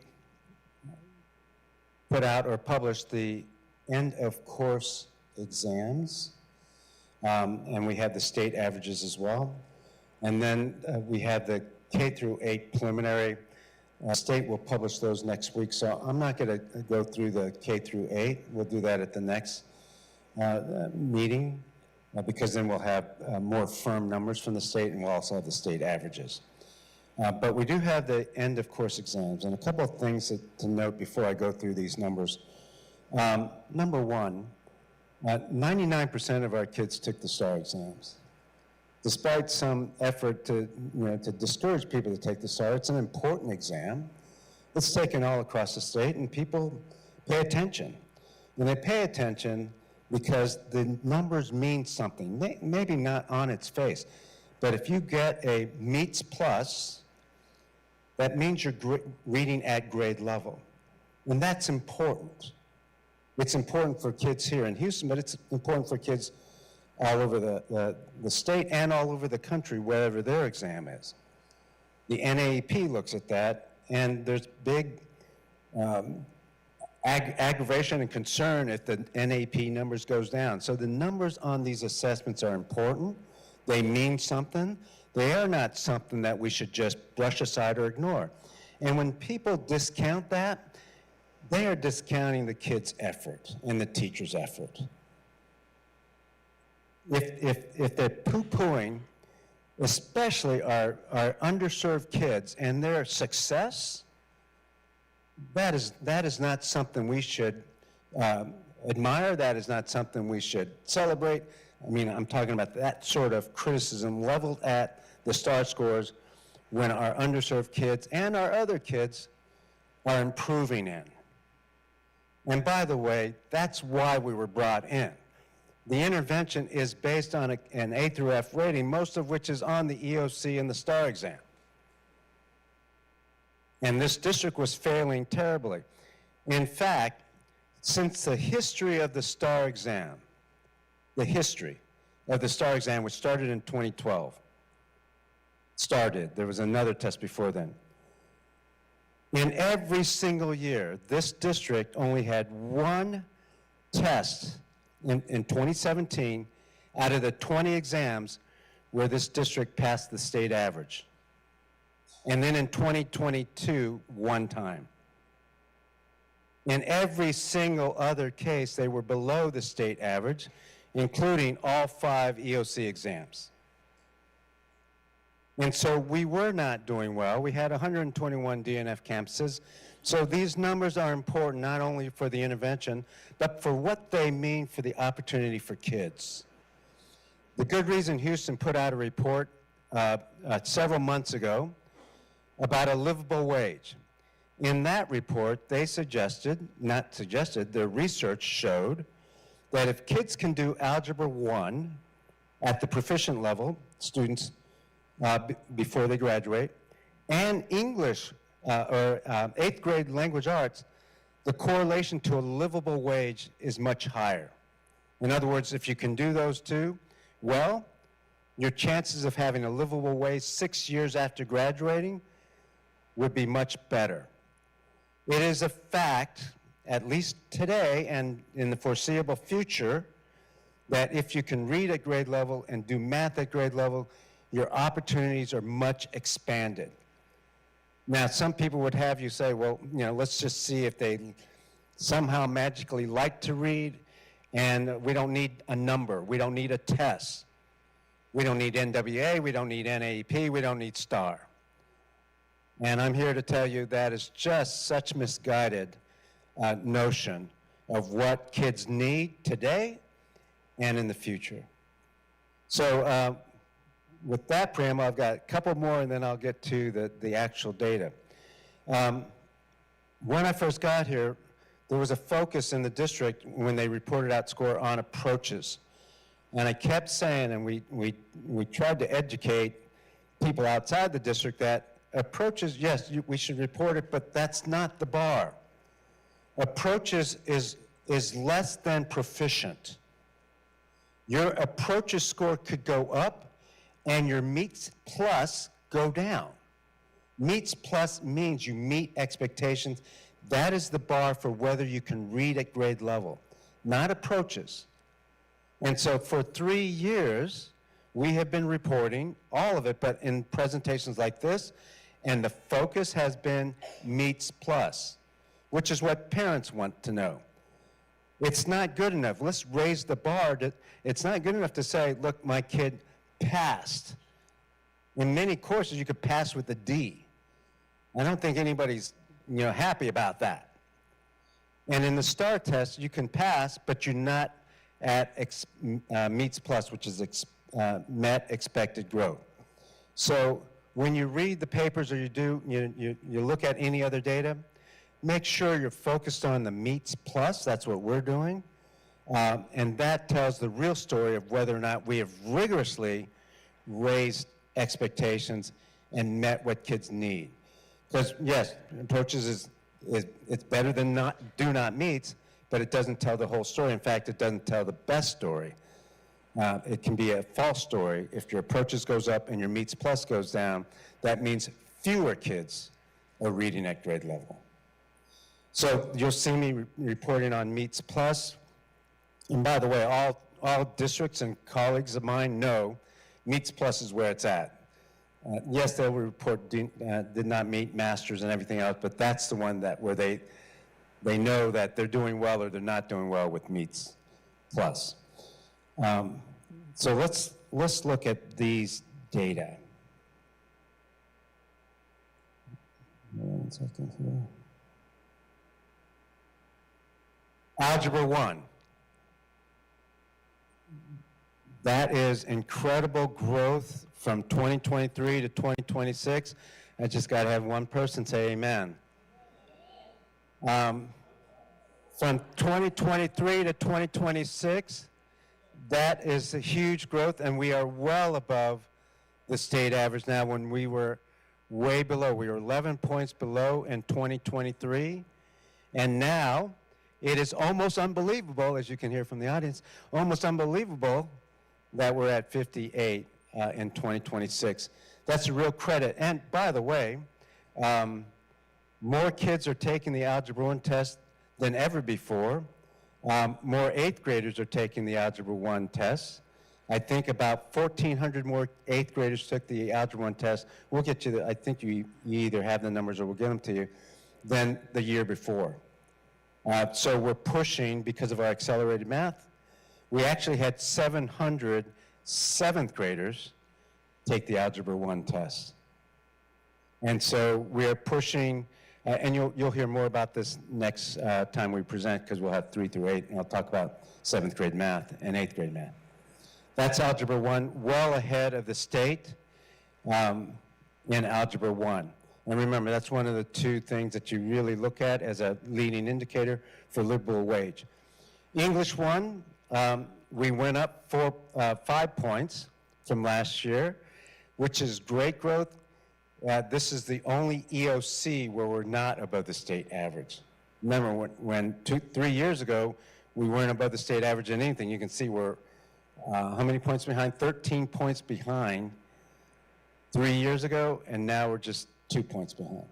put out or published the end of course exams, and we have the state averages as well. And then we have the K through 8 preliminary. State will publish those next week, so I'm not going to go through the K through 8. We'll do that at the next meeting, because then we'll have more firm numbers from the state, and we'll also have the state averages. But we do have the end of course exams, and a couple of things to note before I go through these numbers. Number one, 99% of our kids took the STAR exams. Despite some effort to discourage people to take the STAR, it's an important exam. It's taken all across the state, and people pay attention. And they pay attention because the numbers mean something, maybe not on its face. But if you get a meets plus, that means you're reading at grade level. And that's important. It's important for kids here in Houston, but it's important for kids all over the state and all over the country, wherever their exam is. The NAEP looks at that, and there's big aggravation and concern if the NAEP numbers goes down. So the numbers on these assessments are important. They mean something. They are not something that we should just brush aside or ignore. And when people discount that, they are discounting the kid's effort and the teacher's effort. If they're poo-pooing, especially our underserved kids and their success, that is not something we should admire. That is not something we should celebrate. I mean, I'm talking about that sort of criticism leveled at the STAR scores when our underserved kids and our other kids are improving in. And by the way, that's why we were brought in. The intervention is based on an A through F rating, most of which is on the EOC and the STAR exam. And this district was failing terribly. In fact, since the history of the STAR exam, which started in 2012, there was another test before then. In every single year, this district only had one test in 2017 out of the 20 exams where this district passed the state average. And then in 2022, one time. In every single other case, they were below the state average, including all 5 EOC exams. And so we were not doing well. We had 121 DNF campuses. So these numbers are important not only for the intervention, but for what they mean for the opportunity for kids. The Good Reason Houston put out a report several months ago about a livable wage. In that report, they their research showed that if kids can do Algebra 1 at the proficient level, students before they graduate, and English or 8th grade language arts, the correlation to a livable wage is much higher. In other words, if you can do those two, well, your chances of having a livable wage 6 years after graduating would be much better. It is a fact, at least today and in the foreseeable future, that if you can read at grade level and do math at grade level, your opportunities are much expanded. Now, some people would have you say, well, let's just see if they somehow magically like to read, and we don't need a number. We don't need a test. We don't need NWA. We don't need NAEP. We don't need STAR. And I'm here to tell you that is just such misguided notion of what kids need today and in the future. So with that preamble, I've got a couple more, and then I'll get to the actual data. When I first got here, there was a focus in the district when they reported out score on approaches. And I kept saying, and we tried to educate people outside the district that approaches, yes, we should report it, but that's not the bar. Approaches is less than proficient. Your approaches score could go up and your meets plus go down. Meets plus means you meet expectations. That is the bar for whether you can read at grade level, not approaches. And so for 3 years, we have been reporting all of it, but in presentations like this, and the focus has been meets plus, which is what parents want to know. It's not good enough. Let's raise the bar. It's not good enough to say, look, my kid passed. In many courses, you could pass with a D. I don't think anybody's happy about that. And in the STAR test, you can pass, but you're not at meets plus, which is met expected growth. So when you read the papers or you look at any other data, make sure you're focused on the meets plus. That's what we're doing. And that tells the real story of whether or not we have rigorously raised expectations and met what kids need. Because yes, approaches it's better than do not meets, but it doesn't tell the whole story. In fact, it doesn't tell the best story. It can be a false story. If your approaches goes up and your meets plus goes down, that means fewer kids are reading at grade level. So you'll see me reporting on Meets Plus. And by the way, all districts and colleagues of mine know Meets Plus is where it's at. Yes, they'll report did not meet masters and everything else, but that's the one that where they know that they're doing well or they're not doing well with Meets Plus. So let's look at these data. One second here. Algebra 1. That is incredible growth from 2023 to 2026. I just got to have one person say amen. From 2023 to 2026, that is a huge growth, and we are well above the state average now when we were way below. We were 11 points below in 2023, and now it is almost unbelievable, as you can hear from the audience, almost unbelievable that we're at 58 in 2026. That's a real credit. And by the way, more kids are taking the Algebra 1 test than ever before. More 8th graders are taking the Algebra 1 test. I think about 1,400 more 8th graders took the Algebra 1 test. We'll get you I think you either have the numbers or we'll get them to you, than the year before. So we're pushing because of our accelerated math. We actually had 700 7th graders take the Algebra 1 test. And so we're pushing, and you'll hear more about this next time we present because we'll have 3 through 8, and I'll talk about 7th grade math and 8th grade math. That's Algebra 1, well ahead of the state in Algebra 1. And remember, that's one of the two things that you really look at as a leading indicator for livable wage. English 1, we went up 5 points from last year, which is great growth. This is the only EOC where we're not above the state average. Remember, when 3 years ago, we weren't above the state average in anything. You can see we're how many points behind? 13 points behind 3 years ago, and now we're just 2 points behind.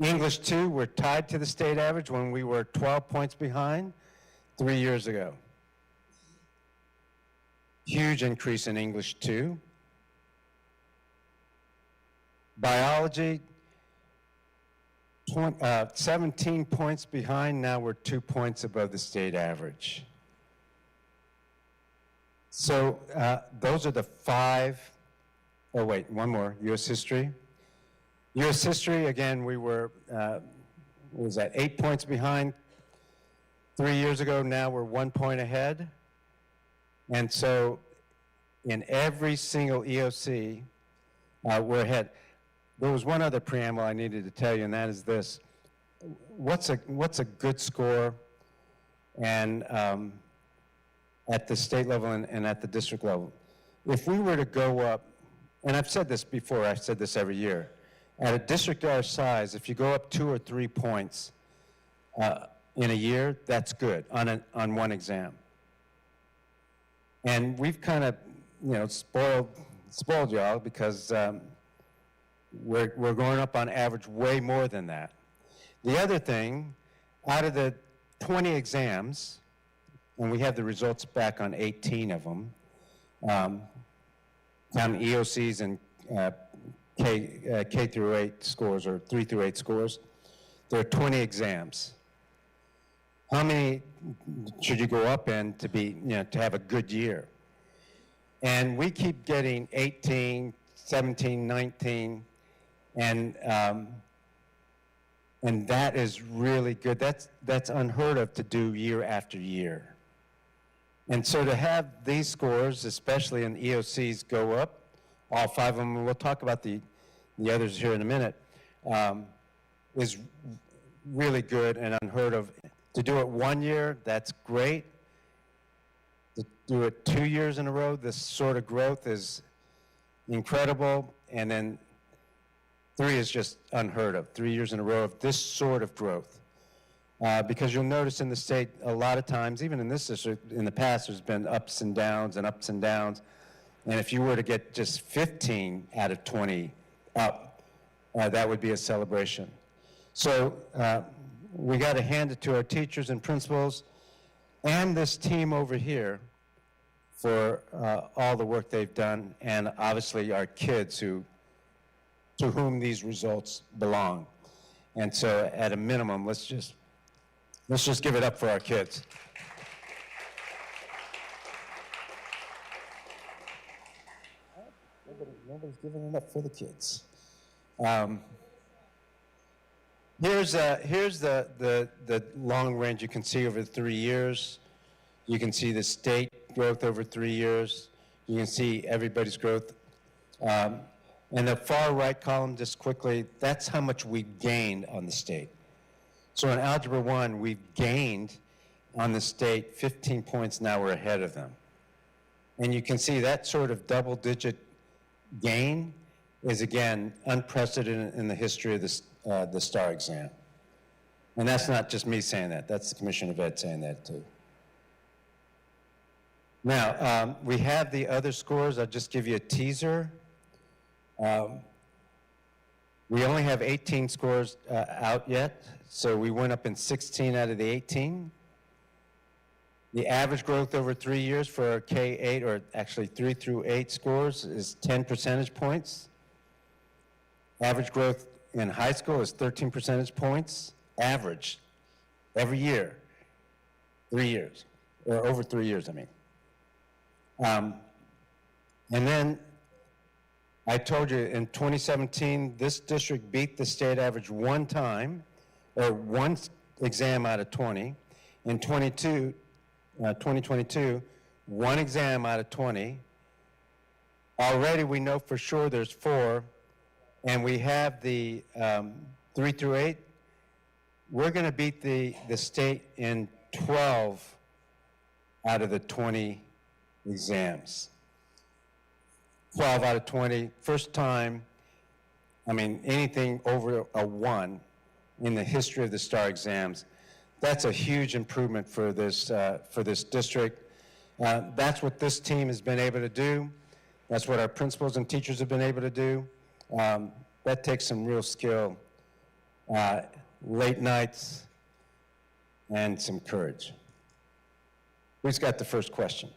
English 2, we're tied to the state average when we were 12 points behind 3 years ago. Huge increase in English 2. Biology, 17 points behind, now we're 2 points above the state average. So those are the 5, oh wait, one more, U.S. history. U.S. history, again, we were, what was that, 8 points behind 3 years ago, now we're 1 point ahead. And so in every single EOC, we're ahead. There was one other preamble I needed to tell you, and that is this. What's a good score and at the state level and at the district level? If we were to go up, and I've said this before, I've said this every year, at a district our size, if you go up 2 or 3 points in a year, that's good on one exam. And we've kind of, spoiled y'all because we're going up on average way more than that. The other thing, out of the 20 exams, and we have the results back on 18 of them, counting EOCs and K through 8 scores or 3 through 8 scores, there are 20 exams. How many should you go up in to be, to have a good year? And we keep getting 18, 17, 19, and that is really good. That's unheard of to do year after year. And so to have these scores, especially in EOCs, go up, all 5 of them, and we'll talk about the others here in a minute, is really good and unheard of. To do it 1 year, that's great. To do it 2 years in a row, this sort of growth is incredible. And then 3 is just unheard of, 3 years in a row of this sort of growth. Because you'll notice in the state, a lot of times, even in this district, in the past, there's been ups and downs and ups and downs. And if you were to get just 15 out of 20 up, that would be a celebration. So we got to hand it to our teachers and principals and this team over here for all the work they've done, and obviously our kids to whom these results belong. And so at a minimum, let's just give it up for our kids. Nobody's giving it up for the kids. Here's the long range you can see over 3 years. You can see the state growth over 3 years. You can see everybody's growth. And the far right column, just quickly, that's how much we gained on the state. So in Algebra 1, we've gained on the state 15 points, now we're ahead of them. And you can see that sort of double-digit gain is, again, unprecedented in the history of the STAR exam. And that's not just me saying that, that's the Commissioner of Ed saying that too. Now, we have the other scores. I'll just give you a teaser. We only have 18 scores out yet, so we went up in 16 out of the 18. The average growth over 3 years for our K-8, or actually 3 through 8 scores, is 10 percentage points. Average growth in high school is 13 percentage points, average, every year, 3 years, or over 3 years, I mean. And then I told you in 2017, this district beat the state average one time, or one exam out of 20. In 2022, one exam out of 20. Already we know for sure there's 4, and we have the 3 through 8. We're going to beat the state in 12 out of the 20 exams. 12 out of 20, first time, I mean, anything over a 1 in the history of the STAR exams. That's a huge improvement for this district. That's what this team has been able to do. That's what our principals and teachers have been able to do. That takes some real skill, late nights, and some courage. Who's got the first question?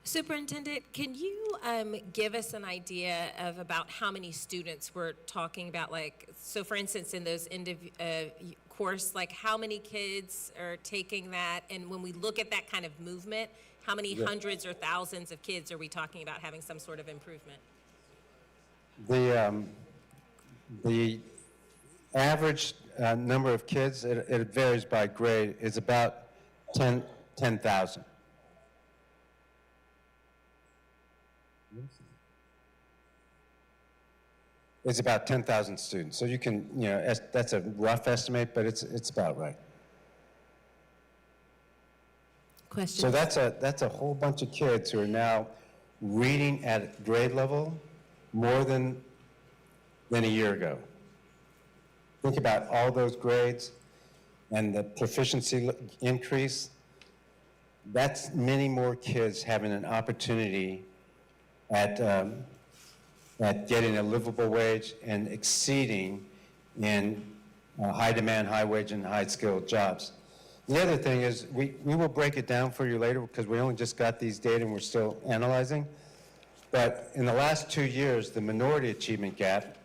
Superintendent, can you give us an idea of about how many students we're talking about? Like, so for instance, in those course, like how many kids are taking that? And when we look at that kind of movement, how many hundreds or thousands of kids are we talking about having some sort of improvement? The average number of kids, it varies by grade, is about 10,000. It's about 10,000 students. So you can, that's a rough estimate, but it's about right. Question. So that's a whole bunch of kids who are now reading at grade level more than a year ago. Think about all those grades and the proficiency increase. That's many more kids having an opportunity at getting a livable wage and exceeding in high demand, high wage, and high skilled jobs. The other thing is we will break it down for you later because we only just got these data and we're still analyzing. But in the last 2 years, the minority achievement gap,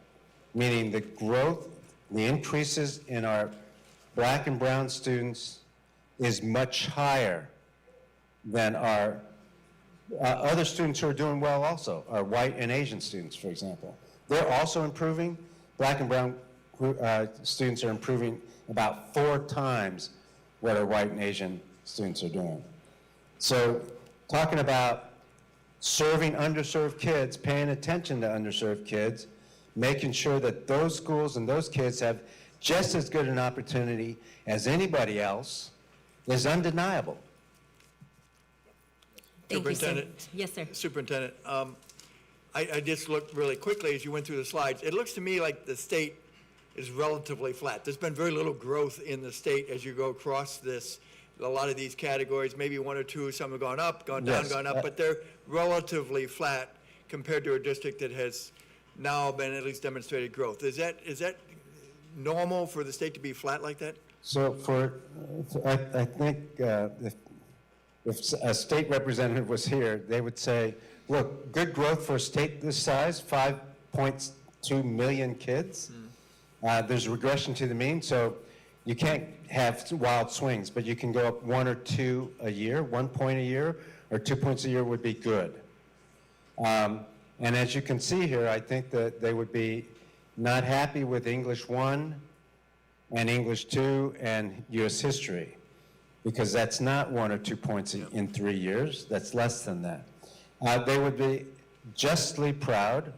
meaning the growth, the increases in our Black and brown students, is much higher than our other students who are doing well also, our white and Asian students, for example. They're also improving. Black and brown students are improving about 4 times what our white and Asian students are doing. So talking about serving underserved kids, paying attention to underserved kids, making sure that those schools and those kids have just as good an opportunity as anybody else is undeniable. Superintendent. Yes, sir. Superintendent, I just looked really quickly as you went through the slides. It looks to me like the state is relatively flat. There's been very little growth in the state as you go across this a lot of these categories, maybe one or two, some have gone up, gone down, Yes, gone up, but they're relatively flat compared to a district that has now been at least demonstrated growth. Is that normal for the state to be flat like that? So I think if a state representative was here, they would say, look, good growth for a state this size, 5.2 million kids. There's regression to the mean, so you can't have wild swings, but you can go up 1 or 2 a year, 1 point a year, or 2 points a year would be good. And as you can see here, I think that they would be not happy with English 1 and English 2 and U.S. history, because that's not 1 or 2 points in 3 years. That's less than that. They would be justly proud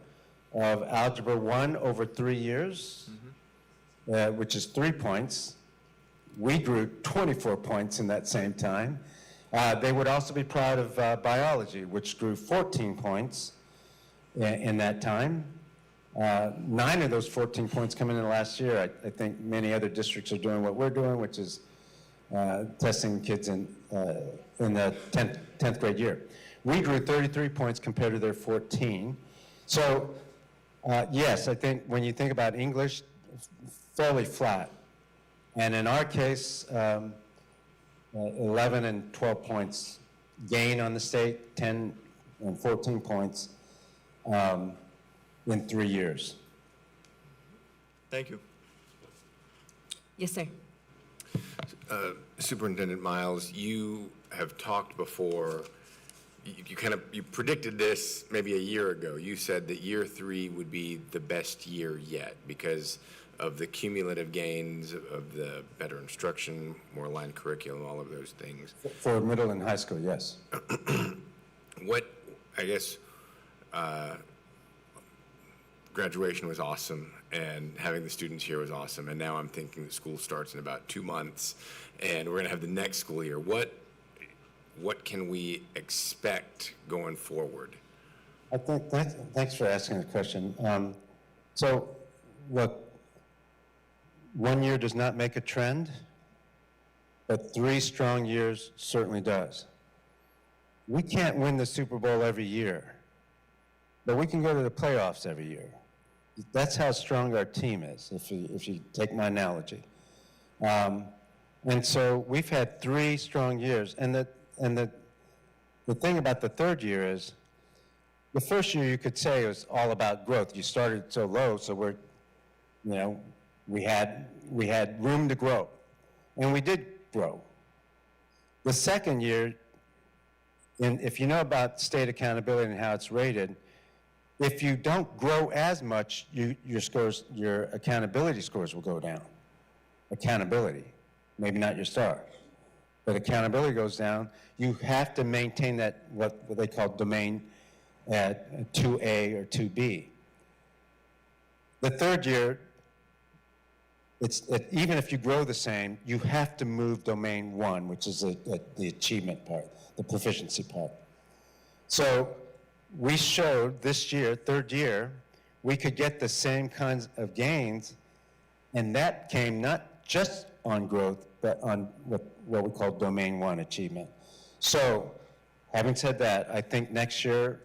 of Algebra 1 over 3 years, which is 3 points. We grew 24 points in that same time. They would also be proud of biology, which grew 14 points in that time. 9 of those 14 points coming in the last year. I think many other districts are doing what we're doing, which is testing kids in the 10th grade year. We grew 33 points compared to their 14. So yes, I think when you think about English, fairly flat. And in our case, 11 and 12 points gain on the state, 10 and 14 points in 3 years. Thank you. Yes, sir. Superintendent Miles, you have talked before, you predicted this maybe a year ago. You said that year 3 would be the best year yet because of the cumulative gains of the better instruction, more aligned curriculum, all of those things. For middle and high school, yes. Graduation was awesome, and having the students here was awesome, and now I'm thinking the school starts in about 2 months, and we're gonna have the next school year. What can we expect going forward? I think thanks for asking the question. So, look, 1 year does not make a trend, but 3 strong years certainly does. We can't win the Super Bowl every year, but we can go to the playoffs every year. That's how strong our team is, if you take my analogy. And so we've had 3 strong years, and the thing about the 3rd year is, the first year you could say it was all about growth. You started so low, so we had room to grow, and we did grow. The second year, and if you know about state accountability and how it's rated, if you don't grow as much, your accountability scores will go down. Accountability, maybe not your star, but accountability goes down. You have to maintain that, what they call domain at 2A or 2B. The 3rd year, even if you grow the same, you have to move domain 1, which is the achievement part, the proficiency part. So we showed this year, 3rd year, we could get the same kinds of gains, and that came not just on growth, but on what we call domain 1 achievement. So, having said that, I think next year,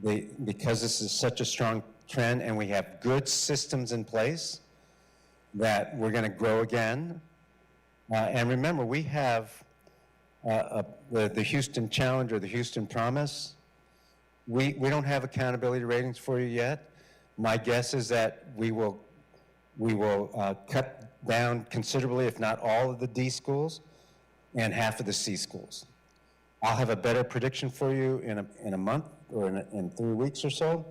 because this is such a strong trend and we have good systems in place, that we're going to grow again. And remember, we have the Houston Challenge or the Houston Promise. We don't have accountability ratings for you yet. My guess is that we will cut down considerably, if not all of the D schools and half of the C schools. I'll have a better prediction for you in a month or in 3 weeks or so.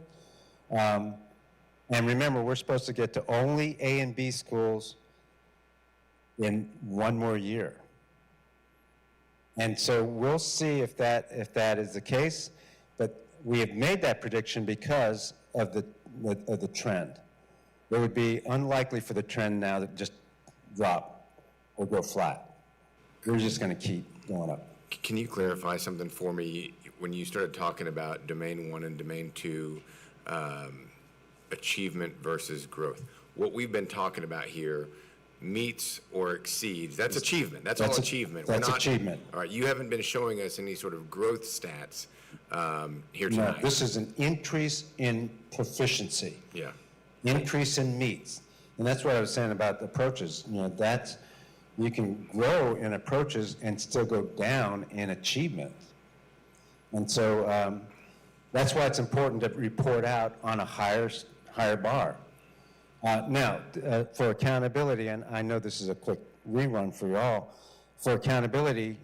And remember, we're supposed to get to only A and B schools in 1 more year. And so we'll see if that is the case, but we have made that prediction because of the trend. It would be unlikely for the trend now to just drop or go flat. We're just going to keep going up. Can you clarify something for me? When you started talking about domain 1 and domain 2, achievement versus growth, what we've been talking about here meets or exceeds, that's achievement. That's all That's achievement. that's We're not, achievement. All right, you haven't been showing us any sort of growth stats here No, tonight. this is an increase in proficiency. Yeah. Increase in meets. And that's what I was saying about the approaches. That's, you can grow in approaches and still go down in achievement. And so that's why it's important to report out on a higher bar. Now, for accountability, and I know this is a quick rerun for you all, for accountability,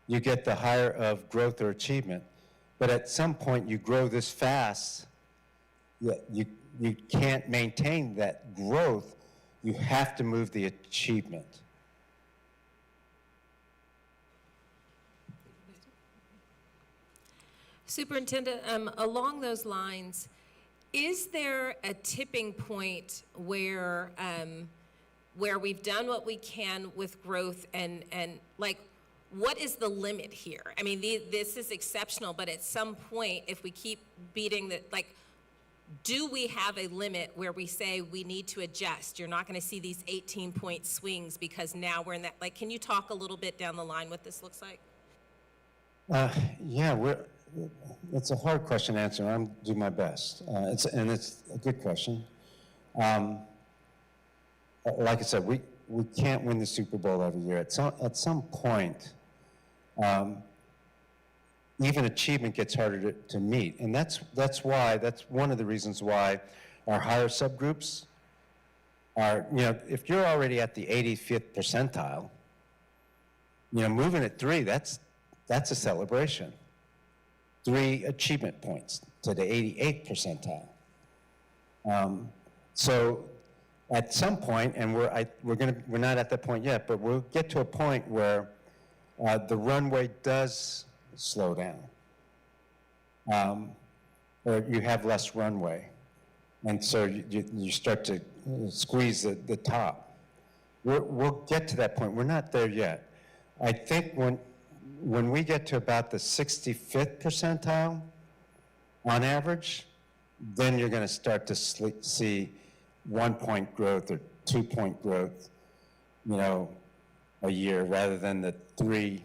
you get the higher of growth or achievement. But at some point, you grow this fast, you can't maintain that growth. You have to move the achievement. Superintendent, along those lines, is there a tipping point where we've done what we can with growth and like, what is the limit here? I mean, this is exceptional, but at some point, if we keep beating the, like, do we have a limit where we say we need to adjust? You're not going to see these 18-point swings because now we're in that, like, can you talk a little bit down the line what this looks like? Yeah, it's a hard question to answer. I'm do my best. It's a good question. Like I said, we can't win the Super Bowl every year. At some point, even achievement gets harder to meet, and that's one of the reasons why our higher subgroups are. If you're already at the 85th percentile, moving at 3, that's a celebration. 3 achievement points to the 88th percentile. So at some point, and we're not at that point yet, but we'll get to a point where the runway does slow down, or you have less runway, and so you start to squeeze the top. We'll get to that point. We're not there yet. I think when we get to about the 65th percentile on average, then you're going to start to see 1-point growth or 2-point growth, a year rather than the 3-4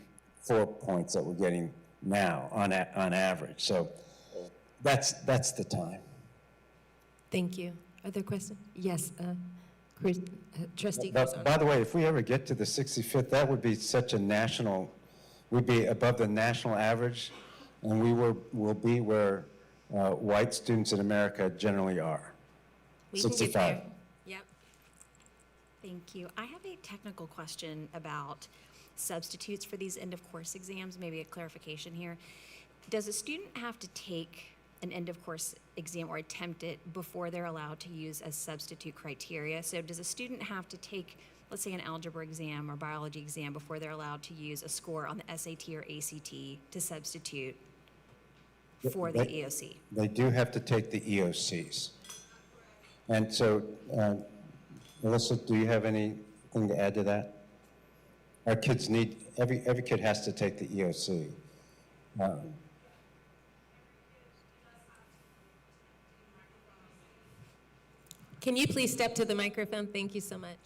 points that we're getting now on average. So that's the time. Thank you. Other questions? Yes, Trustee By Garzona. the way, if we ever get to the 65th, that would be such a national, we'd be above the national average, and we will be where white students in America generally are. We can get 65. there. Yep. Thank you. I have a technical question about substitutes for these end-of-course exams, maybe a clarification here. Does a student have to take an end-of-course exam or attempt it before they're allowed to use as substitute criteria? So does a student have to take, let's say, an algebra exam or biology exam before they're allowed to use a score on the SAT or ACT to substitute for the EOC? They do have to take the EOCs. And so, Melissa, do you have anything to add to that? Our kids every kid has to take the EOC. Can you please step to the microphone? Thank you so much.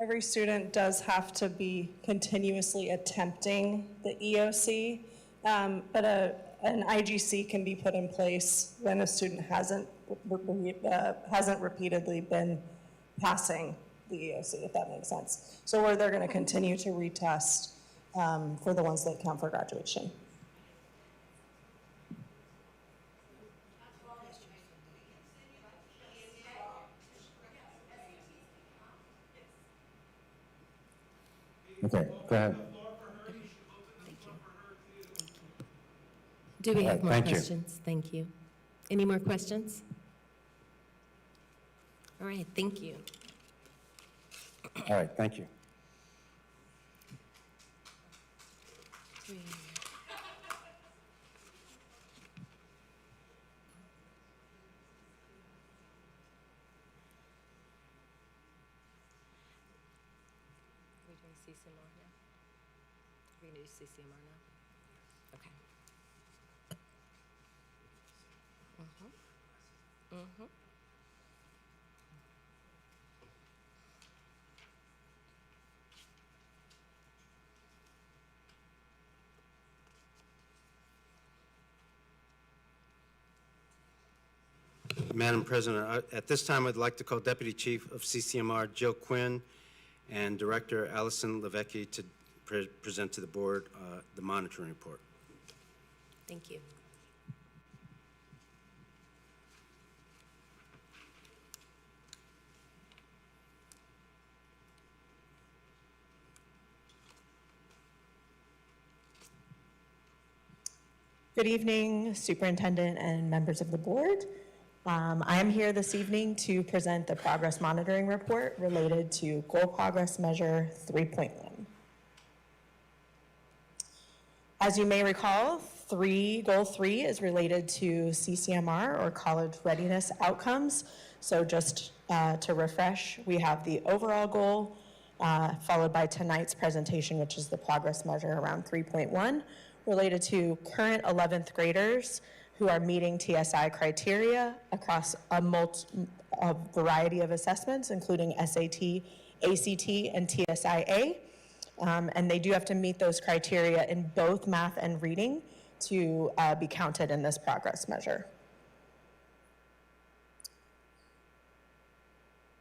Every student does have to be continuously attempting the EOC, but an IGC can be put in place when a student hasn't repeatedly been passing the EOC, if that makes sense. So where they're going to continue to retest for the ones that count for graduation. Okay, go ahead. Do we All have right, more thank you. questions? Thank you. Any more questions? All right, thank you. All right, thank you. See some more here. We're going to do CCMR now? Okay. Madam President, at this time, I'd like to call Deputy Chief of CCMR Jill Quinn and Director Allison Levecki to present to the board the monitoring report. Thank you. Good evening, Superintendent and members of the board. I am here this evening to present the progress monitoring report related to Goal Progress Measure 3.1. As you may recall, Goal 3 is related to CCMR, or college readiness outcomes. So just to refresh, we have the overall goal, followed by tonight's presentation, which is the progress measure around 3.1, related to current 11th graders who are meeting TSI criteria across a variety of assessments, including SAT, ACT, and TSIA. And they do have to meet those criteria in both math and reading to be counted in this progress measure.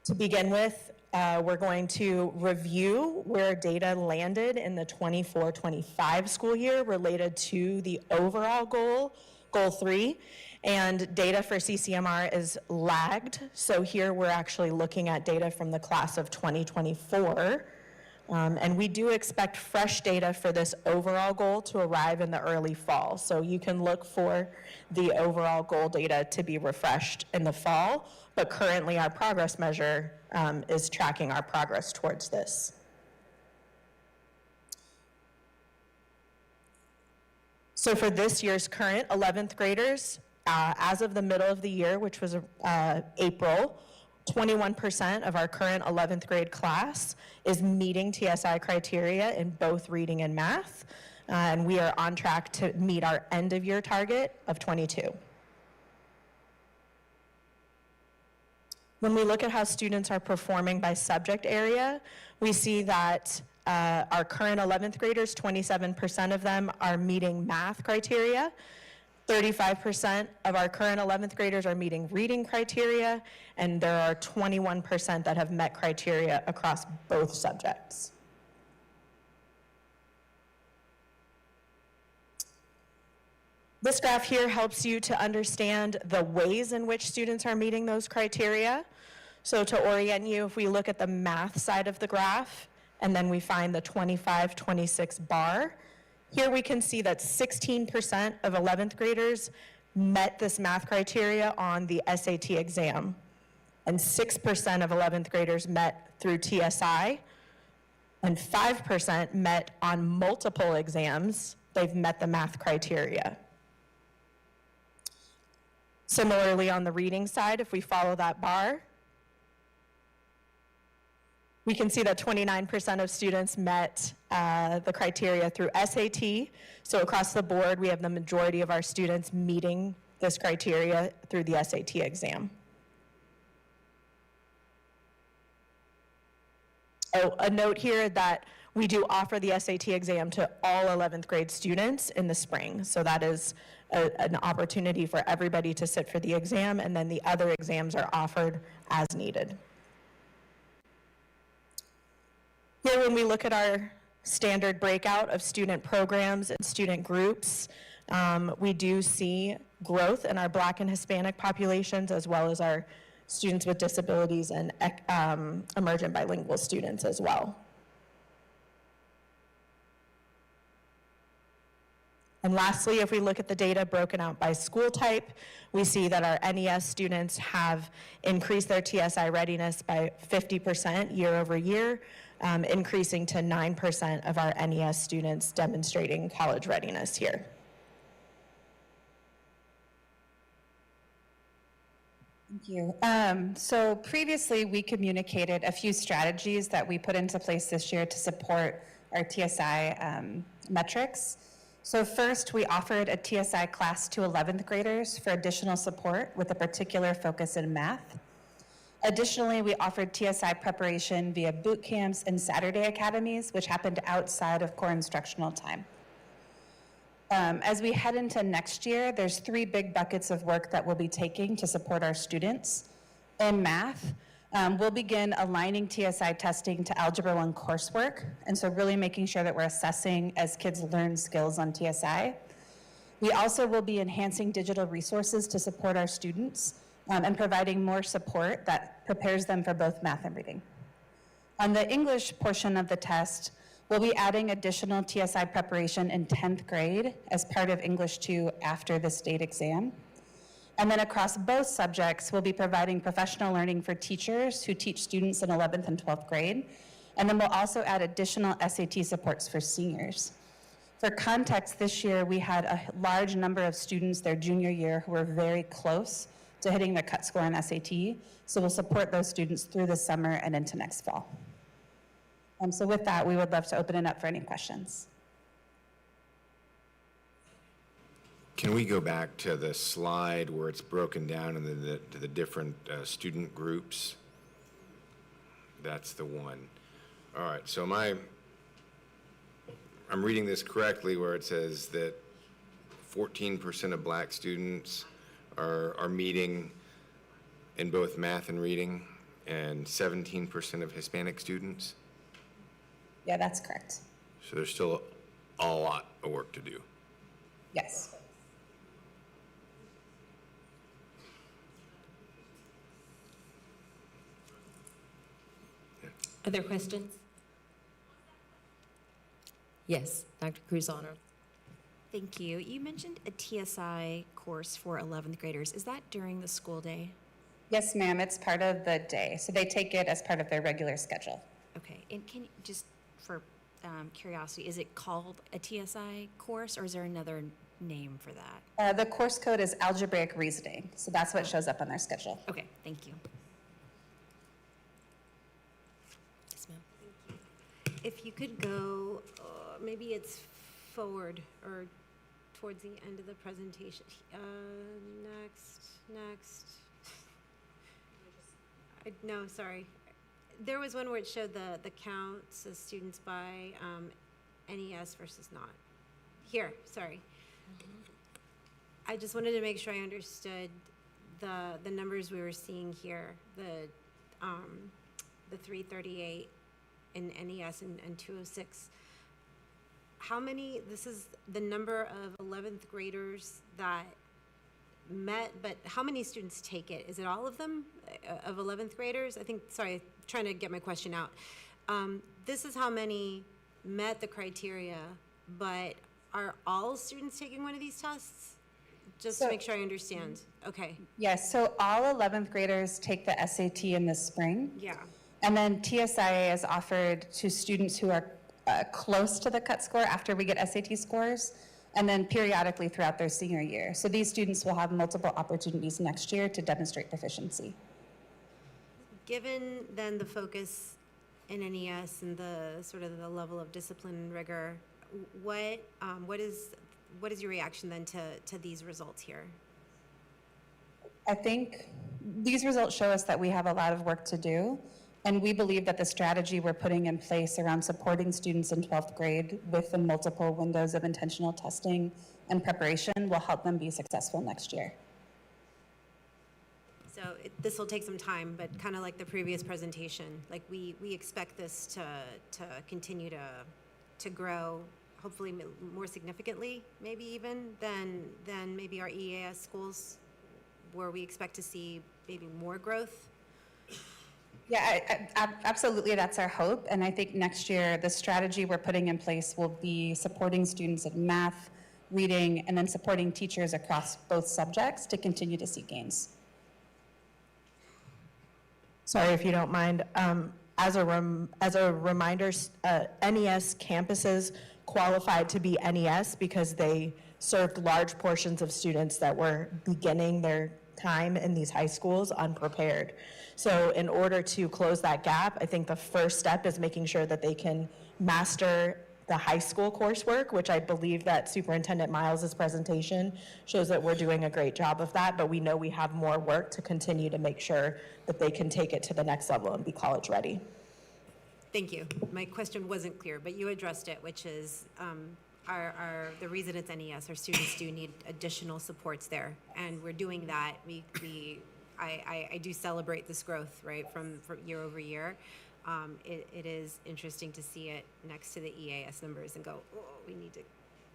To begin with, we're going to review where data landed in the 24-25 school year related to the overall goal, Goal 3, and data for CCMR is lagged. So here we're actually looking at data from the class of 2024. And we do expect fresh data for this overall goal to arrive in the early fall. So you can look for the overall goal data to be refreshed in the fall, but currently our progress measure is tracking our progress towards this. So for this year's current 11th graders, as of the middle of the year, which was April, 21% of our current 11th grade class is meeting TSI criteria in both reading and math, and we are on track to meet our end of year target of 22. When we look at how students are performing by subject area, we see that our current 11th graders, 27% of them are meeting math criteria. 35% of our current 11th graders are meeting reading criteria, and there are 21% that have met criteria across both subjects. This graph here helps you to understand the ways in which students are meeting those criteria. So to orient you, if we look at the math side of the graph, and then we find the 25-26 bar, here we can see that 16% of 11th graders met this math criteria on the SAT exam, and 6% of 11th graders met through TSI, and 5% met on multiple exams. They've met the math criteria. Similarly, on the reading side, if we follow that bar, we can see that 29% of students met the criteria through SAT. So across the board, we have the majority of our students meeting this criteria through the SAT exam. Oh, a note here that we do offer the SAT exam to all 11th grade students in the spring. So that is an opportunity for everybody to sit for the exam, and then the other exams are offered as needed. Here, when we look at our standard breakout of student programs and student groups, we do see growth in our Black and Hispanic populations, as well as our students with disabilities and emergent bilingual students as well. And lastly, if we look at the data broken out by school type, we see that our NES students have increased their TSI readiness by 50% year over year, increasing to 9% of our NES students demonstrating college readiness here. Thank you. So previously, we communicated a few strategies that we put into place this year to support our TSI metrics. So first, we offered a TSI class to 11th graders for additional support with a particular focus in math. Additionally, we offered TSI preparation via boot camps and Saturday academies, which happened outside of core instructional time. As we head into next year, there's 3 big buckets of work that we'll be taking to support our students. In math, we'll begin aligning TSI testing to Algebra 1 coursework, and so really making sure that we're assessing as kids learn skills on TSI. We also will be enhancing digital resources to support our students and providing more support that prepares them for both math and reading. On the English portion of the test, we'll be adding additional TSI preparation in 10th grade as part of English 2 after the state exam. And then across both subjects, we'll be providing professional learning for teachers who teach students in 11th and 12th grade. And then we'll also add additional SAT supports for seniors. For context, this year we had a large number of students their junior year who were very close to hitting their cut score on SAT. So we'll support those students through the summer and into next fall. So with that, we would love to open it up for any questions. Can we go back to the slide where it's broken down into the different student groups? That's the one. All right, so I'm reading this correctly where it says that 14% of black students are meeting in both math and reading, and 17% of Hispanic students? Yeah, that's correct. So there's still a lot of work to do. Yes. Other questions? Yes, Dr. Cruz-Honor. Thank you. You mentioned a TSI course for 11th graders. Is that during the school day? Yes, ma'am, it's part of the day. So they take it as part of their regular schedule. Okay, and can you, just for curiosity, is it called a TSI course or is there another name for that? The course code is algebraic reasoning. So that's what shows up on their schedule. Okay, thank you. Yes, ma'am. If you could go, maybe it's forward or towards the end of the presentation. Next. No, sorry. There was one where it showed the counts of students by NES versus not. Here, sorry. I just wanted to make sure I understood the numbers we were seeing here, the 338 in NES and 206. How many, this is the number of 11th graders that met, but how many students take it? Is it all of them of 11th graders? I think, sorry, trying to get my question out. This is how many met the criteria, but are all students taking one of these tests? Just to make sure I understand. Okay. Yes, so all 11th graders take the SAT in the spring. Yeah. And then TSIA is offered to students who are close to the cut score after we get SAT scores, and then periodically throughout their senior year. So these students will have multiple opportunities next year to demonstrate proficiency. Given then the focus in NES and the sort of the level of discipline and rigor, what is your reaction then to these results here? I think these results show us that we have a lot of work to do, and we believe that the strategy we're putting in place around supporting students in 12th grade with the multiple windows of intentional testing and preparation will help them be successful next year. So this will take some time, but kind of like the previous presentation, like we expect this to continue to grow, hopefully more significantly, maybe even than maybe our EAS schools, where we expect to see maybe more growth. Yeah, absolutely, that's our hope. And I think next year, the strategy we're putting in place will be supporting students in math, reading, and then supporting teachers across both subjects to continue to see gains. Sorry, if you don't mind. As a reminder, NES campuses qualified to be NES because they served large portions of students that were beginning their time in these high schools unprepared. So in order to close that gap, I think the first step is making sure that they can master the high school coursework, which I believe that Superintendent Miles's presentation shows that we're doing a great job of that, but we know we have more work to continue to make sure that they can take it to the next level and be college ready. Thank you. My question wasn't clear, but you addressed it, which is the reason it's NES, our students do need additional supports there, and we're doing that. I do celebrate this growth, right, from year over year. It is interesting to see it next to the EAS numbers and go, oh, we need to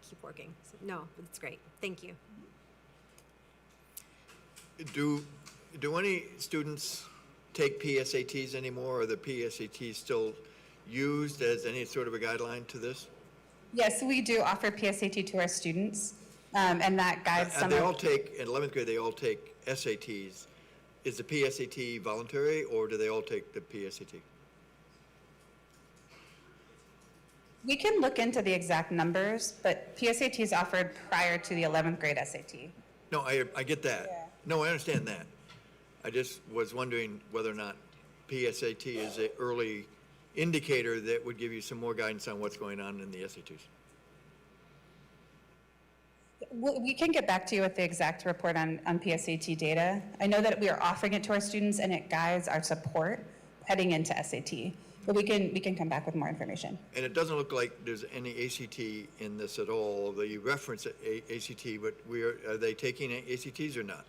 keep working. So, no, it's great. Thank you. Do any students take PSATs anymore, or are the PSATs still used as any sort of a guideline to this? Yes, we do offer PSAT to our students, and that guides some They of... all take, in 11th grade, they all take SATs. Is the PSAT voluntary, or do they all take the PSAT? We can look into the exact numbers, but PSAT is offered prior to the 11th grade SAT. No, I get that. Yeah. No, I understand that. I just was wondering whether or not PSAT is an early indicator that would give you some more guidance on what's going on in the SATs. We can get back to you with the exact report on PSAT data. I know that we are offering it to our students and it guides our support heading into SAT, but we can come back with more information. And it doesn't look like there's any ACT in this at all. You reference ACT, but are they taking ACTs or not?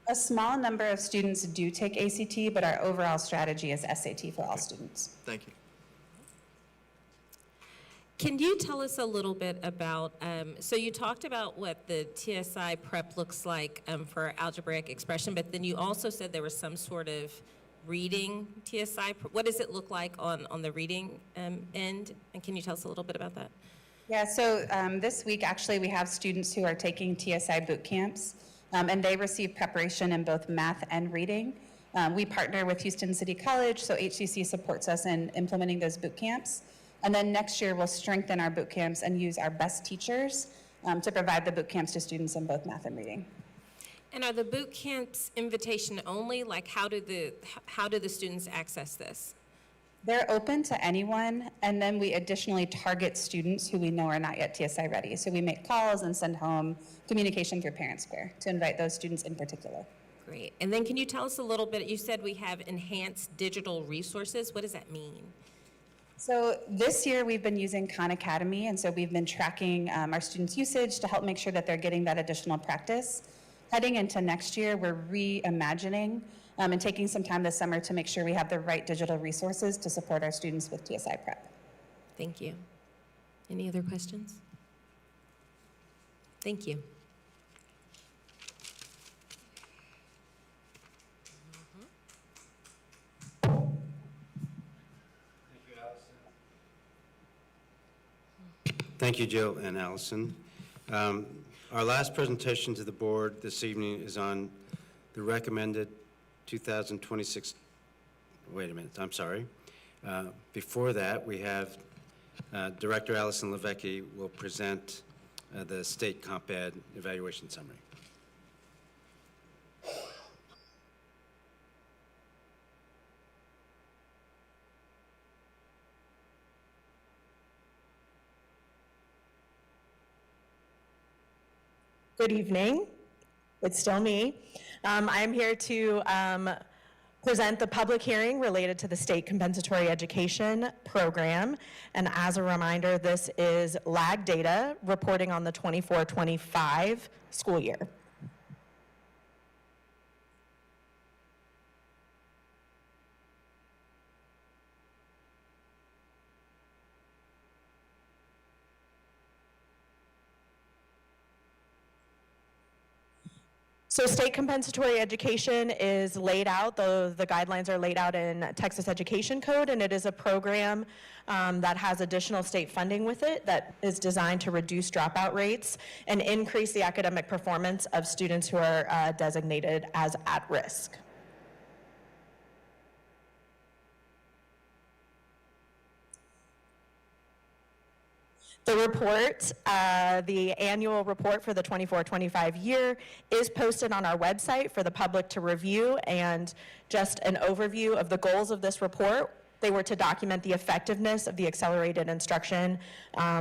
A small number of students do take ACT, but our overall strategy is SAT for all students. Thank you. Can you tell us a little bit about, so you talked about what the TSI prep looks like for algebraic expression, but then you also said there was some sort of reading TSI. What does it look like on the reading end? And can you tell us a little bit about that? Yeah, so this week actually we have students who are taking TSI boot camps, and they receive preparation in both math and reading. We partner with Houston City College, so HCC supports us in implementing those boot camps. And then next year we'll strengthen our boot camps and use our best teachers to provide the boot camps to students in both math and reading. And are the boot camps invitation only? Like how do the students access this? They're open to anyone, and then we additionally target students who we know are not yet TSI ready. So we make calls and send home communication through Parent Square to invite those students in particular. Great. And then can you tell us a little bit, you said we have enhanced digital resources. What does that mean? So this year we've been using Khan Academy, and so we've been tracking our students' usage to help make sure that they're getting that additional practice. Heading into next year, we're reimagining and taking some time this summer to make sure we have the right digital resources to support our students with TSI prep. Thank you. Any other questions? Thank you. Thank you, Jill and Allison. Our last presentation to the board this evening is on the recommended 2026, wait a minute, I'm sorry. Before that, we have Director Allison Levecki will present the state comp ed evaluation summary. Good evening. It's still me. I'm here to present the public hearing related to the state compensatory education program. And as a reminder, this is lag data reporting on the 24-25 school year. So state compensatory education is laid out, the guidelines are laid out in Texas Education Code, and it is a program that has additional state funding with it that is designed to reduce dropout rates and increase the academic performance of students who are designated as at risk. The report, the annual report for the 24-25 year is posted on our website for the public to review, and just an overview of the goals of this report. They were to document the effectiveness of the accelerated instruction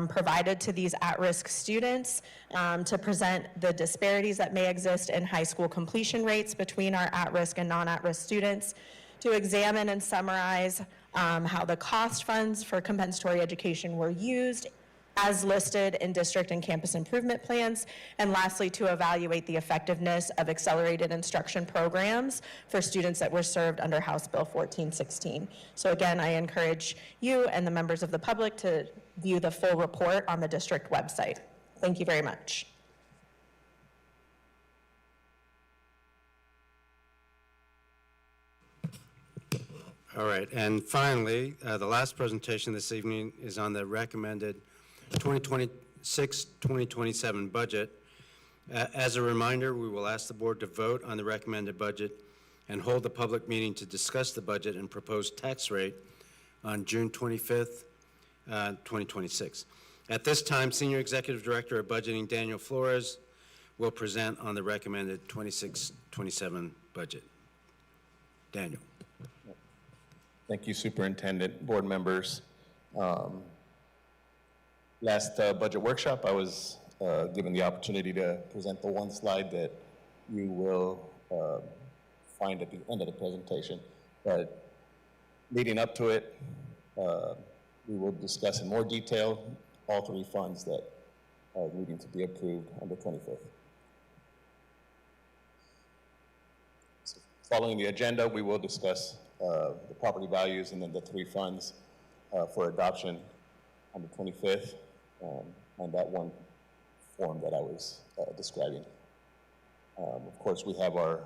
provided to these at-risk students, to present the disparities that may exist in high school completion rates between our at-risk and non-at-risk students, to examine and summarize how the cost funds for compensatory education were used as listed in district and campus improvement plans, and lastly, to evaluate the effectiveness of accelerated instruction programs for students that were served under House Bill 1416. So again, I encourage you and the members of the public to view the full report on the district website. Thank you very much. All right, and finally, the last presentation this evening is on the recommended 2026-2027 budget. As a reminder, we will ask the board to vote on the recommended budget and hold a public meeting to discuss the budget and proposed tax rate on June 25th, 2026. At this time, Senior Executive Director of Budgeting Daniel Flores will present on the recommended 26-27 budget. Daniel. Thank you, Superintendent, board members. Last budget workshop, I was given the opportunity to present the one slide that you will find at the end of the presentation. But leading up to it, we will discuss in more detail all three funds that are needing to be approved on the 25th. So following the agenda, we will discuss the property values and then the three funds for adoption on the 25th. On that one form that I was describing. Of course, we have our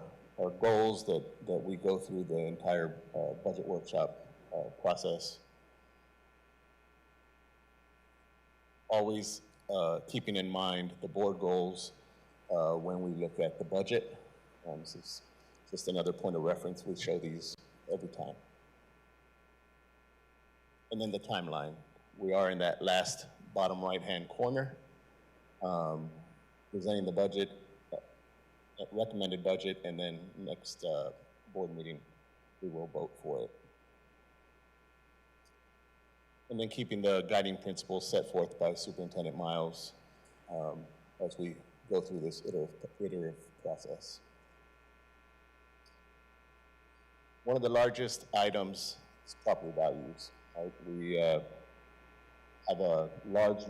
goals that we go through the entire budget workshop process. Always keeping in mind the board goals when we look at the budget. This is just another point of reference. We show these every time. And then the timeline. We are in that last bottom right-hand corner, presenting the budget, recommended budget, and then next board meeting, we will vote for it. And then keeping the guiding principles set forth by Superintendent Miles as we go through this iterative process. One of the largest items is property values. Right? We have a large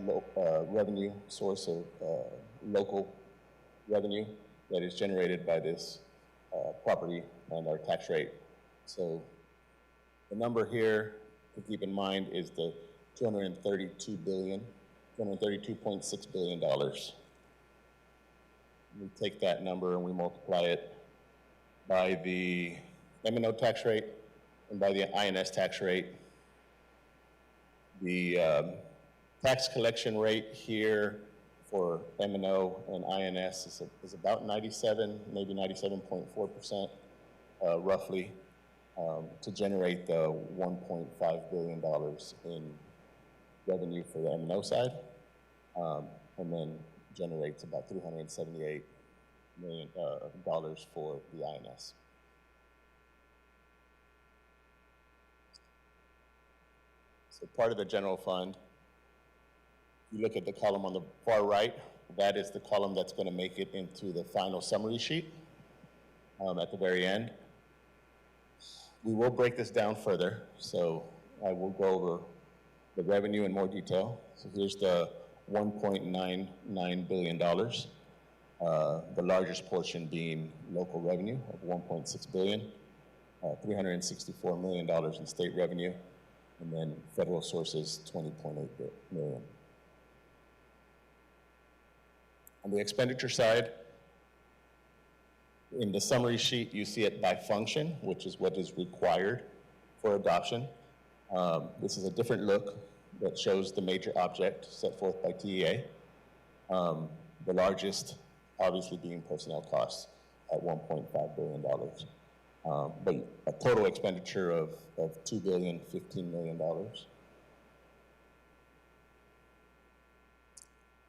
revenue source of local revenue that is generated by this property and our tax rate. So the number here to keep in mind is the $232.6 billion. We take that number and we multiply it by the M&O tax rate and by the INS tax rate. The tax collection rate here for M&O and INS is about 97, maybe 97.4%, roughly, to generate the $1.5 billion in revenue for the M&O side, and then generates about $378 million for the INS. So part of the general fund, you look at the column on the far right, that is the column that's going to make it into the final summary sheet at the very end. We will break this down further, so I will go over the revenue in more detail. So here's the $1.99 billion, the largest portion being local revenue of $1.6 billion, $364 million in state revenue, and then federal sources, $20.8 million. On the expenditure side, in the summary sheet, you see it by function, which is what is required for adoption. This is a different look that shows the major object set forth by TEA. The largest, obviously, being personnel costs at $1.5 billion. But a total expenditure of $2,015 million.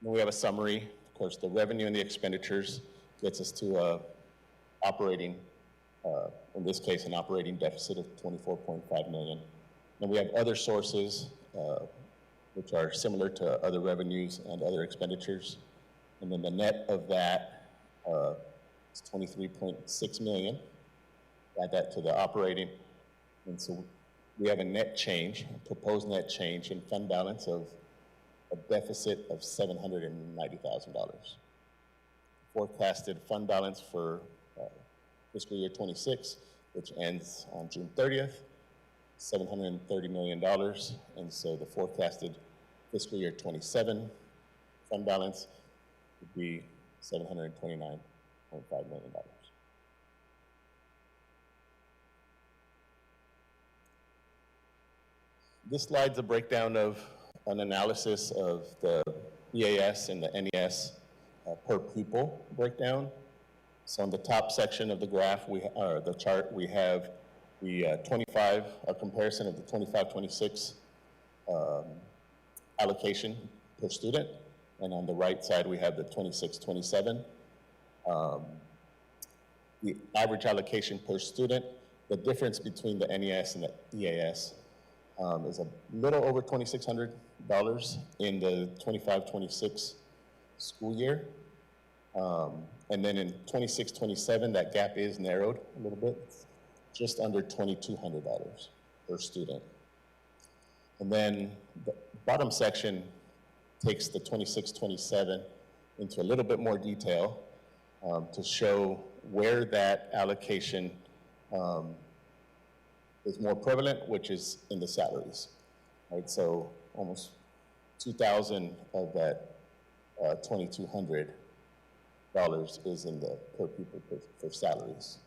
Then we have a summary. Of course, the revenue and the expenditures gets us to operating, in this case, an operating deficit of $24.5 million. And we have other sources, which are similar to other revenues and other expenditures. And then the net of that is $23.6 million. Add that to the operating. And so we have a net change, a proposed net change in fund balance of a deficit of $790,000. Forecasted fund balance for fiscal year 26, which ends on June 30th, $730 million. And so the forecasted fiscal year 27 fund balance would be $729.5 million. This slide's a breakdown of an analysis of the EAS and the NES per pupil breakdown. So on the top section of the graph, the chart, we have the a comparison of the 25-26 allocation per student. And on the right side, we have the 26-27. The average allocation per student, the difference between the NES and the EAS is a little over $2,600 in the 25-26 school year. And then in 26-27, that gap is narrowed a little bit, just under $2,200 per student. And then the bottom section takes the 26-27 into a little bit more detail to show where that allocation is more prevalent, which is in the salaries, right? So almost 2,000 of that $2,200 is in the per pupil for salaries.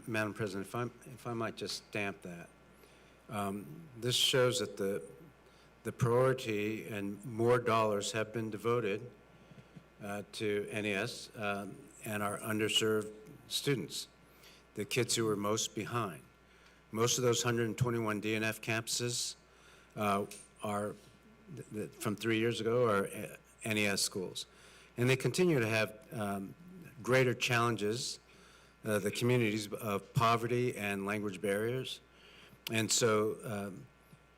Madam President, if I might just stamp that. This shows that the priority and more dollars have been devoted to NES and our underserved students, the kids who are most behind. Most of those 121 DNF campuses from 3 years ago are NES schools. And they continue to have greater challenges, the communities of poverty and language barriers. And so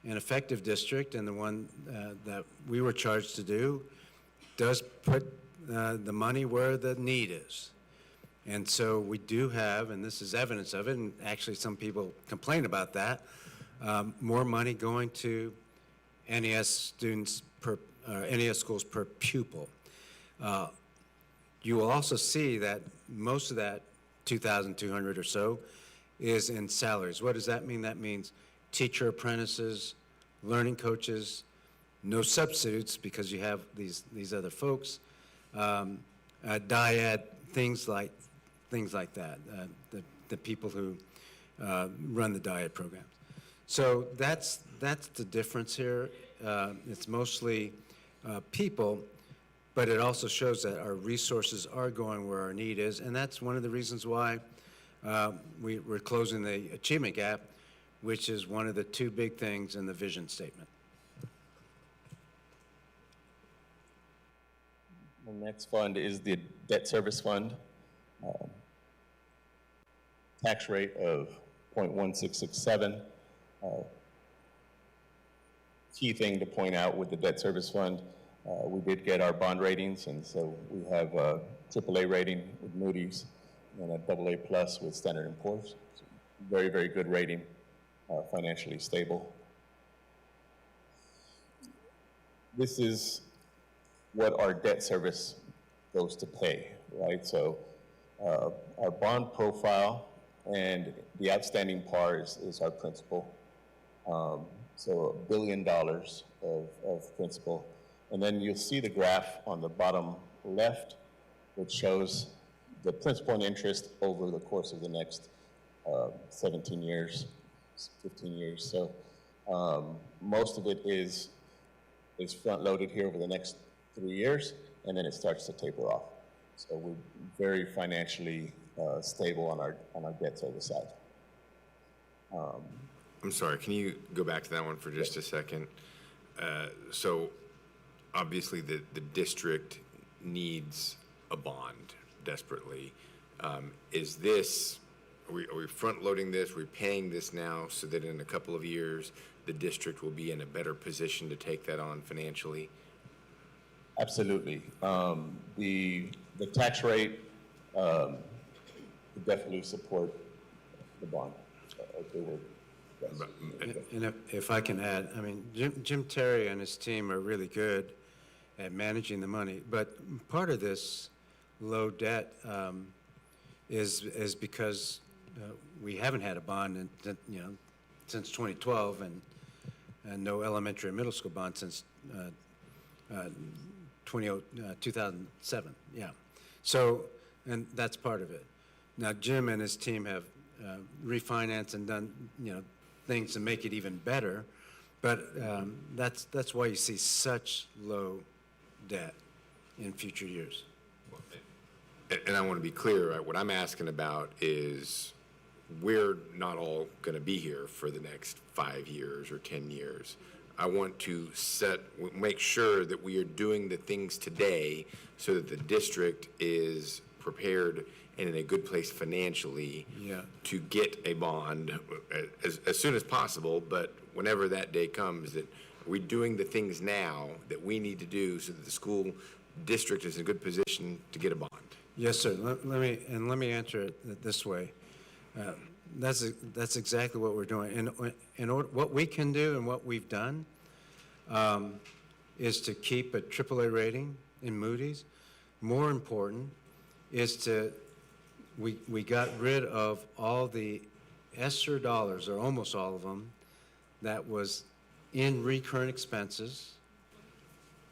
an effective district, and the one that we were charged to do, does put the money where the need is. And so we do have, and this is evidence of it, and actually some people complain about that, more money going to NES students NES schools per pupil. You will also see that most of that 2,200 or so is in salaries. What does that mean? That means teacher apprentices, learning coaches, no substitutes because you have these other folks, dyad, things like that, the people who run the dyad programs. So that's the difference here. It's mostly people, but it also shows that our resources are going where our need is, and that's one of the reasons why we're closing the achievement gap, which is one of the two big things in the vision statement. The next fund is the debt service fund. Tax rate of 0.1667. Key thing to point out with the debt service fund, we did get our bond ratings, and so we have a AAA rating with Moody's and a AA plus with Standard & Poor's. So very, very good rating, financially stable. This is what our debt service goes to pay, right? So our bond profile and the outstanding par is our principal. So $1 billion of principal. And then you'll see the graph on the bottom left, which shows the principal and interest over the course of the next 17 years, 15 years. So most of it is front-loaded here over the next 3 years, and then it starts to taper off. So we're very financially stable on our debt service side. I'm sorry, can you go back to that one for just a second? So obviously the district needs a bond desperately. Is this, are we front loading this? Are we paying this now so that in a couple of years the district will be in a better position to take that on financially? Absolutely. The tax rate would definitely support the bond. And if I can add, I mean, Jim Terry and his team are really good at managing the money, but part of this low debt is because we haven't had a bond in, since 2012, and no elementary and middle school bond since 2007. Yeah. So, and that's part of it. Now, Jim and his team have refinanced and done, things to make it even better, but that's why you see such low debt in future years. And I want to be clear, what I'm asking about is we're not all going to be here for the next 5 years or 10 years. I want to make sure that we are doing the things today so that the district is prepared and in a good place financially to get a bond as soon as possible, but whenever that day comes, that we're doing the things now that we need to do so that the school district is in a good position to get a bond. Yes, sir. Let me answer it this way. That's exactly what we're doing. What we can do and what we've done is to keep a AAA rating in Moody's. More important is we got rid of all the ESSER dollars, or almost all of them, that was in recurrent expenses,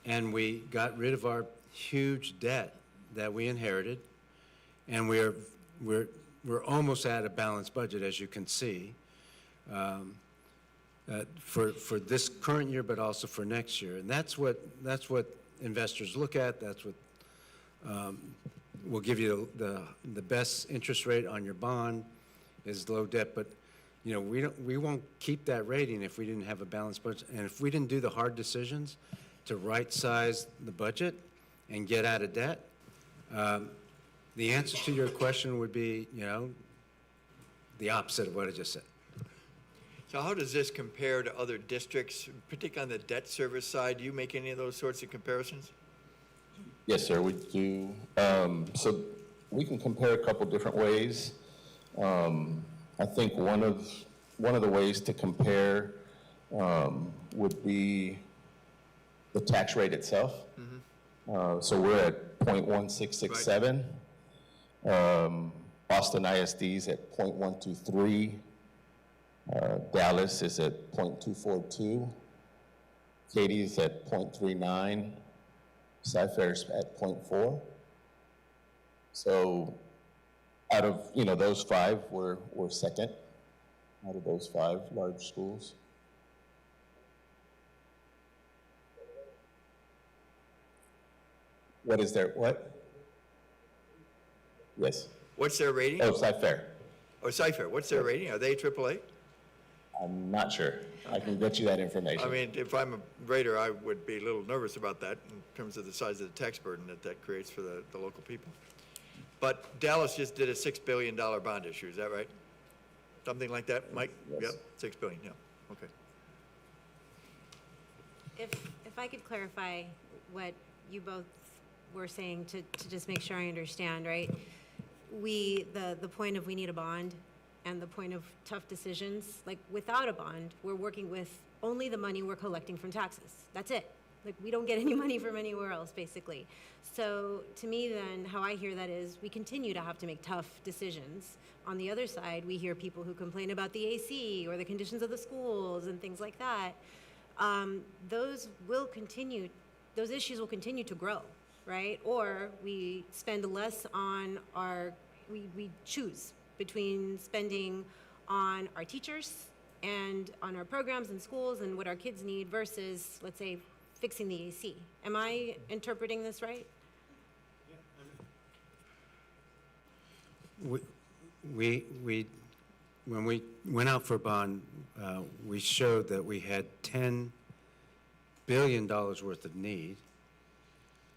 and we got rid of our huge debt that we inherited, and we're almost at a balanced budget, as you can see, for this current year, but also for next year. And that's what investors look at. That's what will give you the best interest rate on your bond is low debt. But we won't keep that rating if we didn't have a balanced budget, and if we didn't do the hard decisions to right-size the budget and get out of debt. The answer to your question would be, the opposite of what I just said. So how does this compare to other districts, particularly on the debt service side? Do you make any of those sorts of comparisons? Yes, sir, we do. So we can compare a couple different ways. I think one of the ways to compare would be the tax rate itself. Mm-hmm. So we're at 0.1667. Right. Boston ISD is at 0.123. Dallas is at 0.242. Katy is at 0.39. Cy-Fair's at 0.4. So out of those five, we're second out of those 5 large schools. What is their what? Yes. What's their rating? Oh, Cy-Fair. Oh, Cy-Fair. What's their rating? Are they AAA? I'm not sure. I can get you that information. I mean, if I'm a grader, I would be a little nervous about that in terms of the size of the tax burden that creates for the local people. But Dallas just did a $6 billion bond issue. Is that right? Something like that, Mike? Yes. Yep, $6 billion. Yeah. Okay. If I could clarify what you both were saying to just make sure I understand, right? The point of we need a bond and the point of tough decisions, like without a bond, we're working with only the money we're collecting from taxes. That's it. Like we don't get any money from anywhere else, basically. So to me then, how I hear that is we continue to have to make tough decisions. On the other side, we hear people who complain about the AC or the conditions of the schools and things like that. Those issues will continue to grow, right? Or we spend less on we choose between spending on our teachers and on our programs in schools and what our kids need versus, let's say, fixing the AC. Am I interpreting this right? When we went out for a bond, we showed that we had 10 billion worth of need,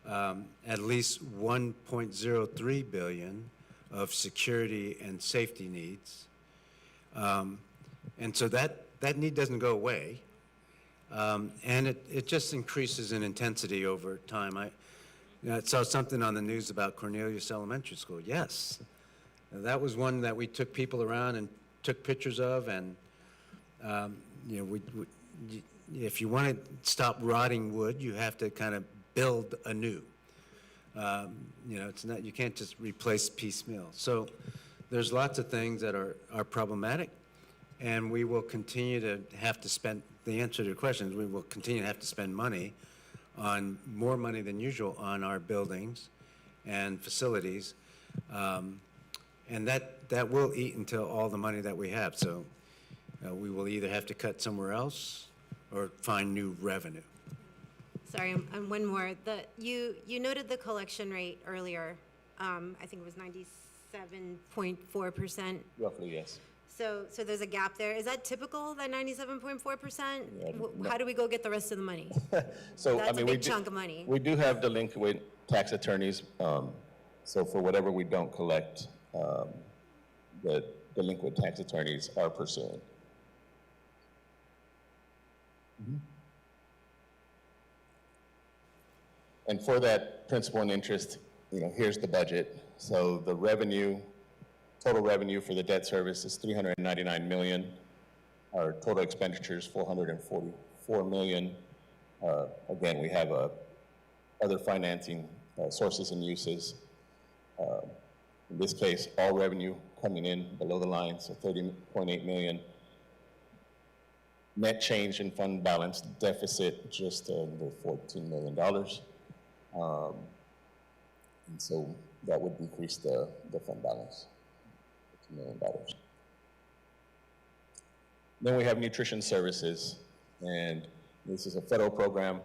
at least $1.03 billion of security and safety needs. And so that need doesn't go away. And it just increases in intensity over time. I saw something on the news about Cornelius Elementary School. Yes, that was one that we took people around and took pictures of, and if you want to stop rotting wood, you have to kind of build anew. It's not, you can't just replace piecemeal. So there's lots of things that are problematic, and we will continue to have to spend, the answer to your question is we will continue to have to spend money on, more money than usual, on our buildings and facilities. And that will eat into all the money that we have. So we will either have to cut somewhere else or find new revenue. Sorry, one more. You noted the collection rate earlier. I think it was 97.4%. Roughly, yes. So there's a gap there. Is that typical, that 97.4%? Yeah, How do we go get the rest of the money? So, That's a big we chunk of money. We do have delinquent tax attorneys. So for whatever we don't collect, the delinquent tax attorneys are pursuing. Mm-hmm. And for that principal and interest, here's the budget. So the revenue, total revenue for the debt service is $399 million. Our total expenditures, $444 million. Again, we have other financing sources and uses. In this case, all revenue coming in below the line, so $30.8 million. Net change in fund balance deficit, just under $14 million. And so that would decrease the fund balance, $2 million. Then we have nutrition services, and this is a federal program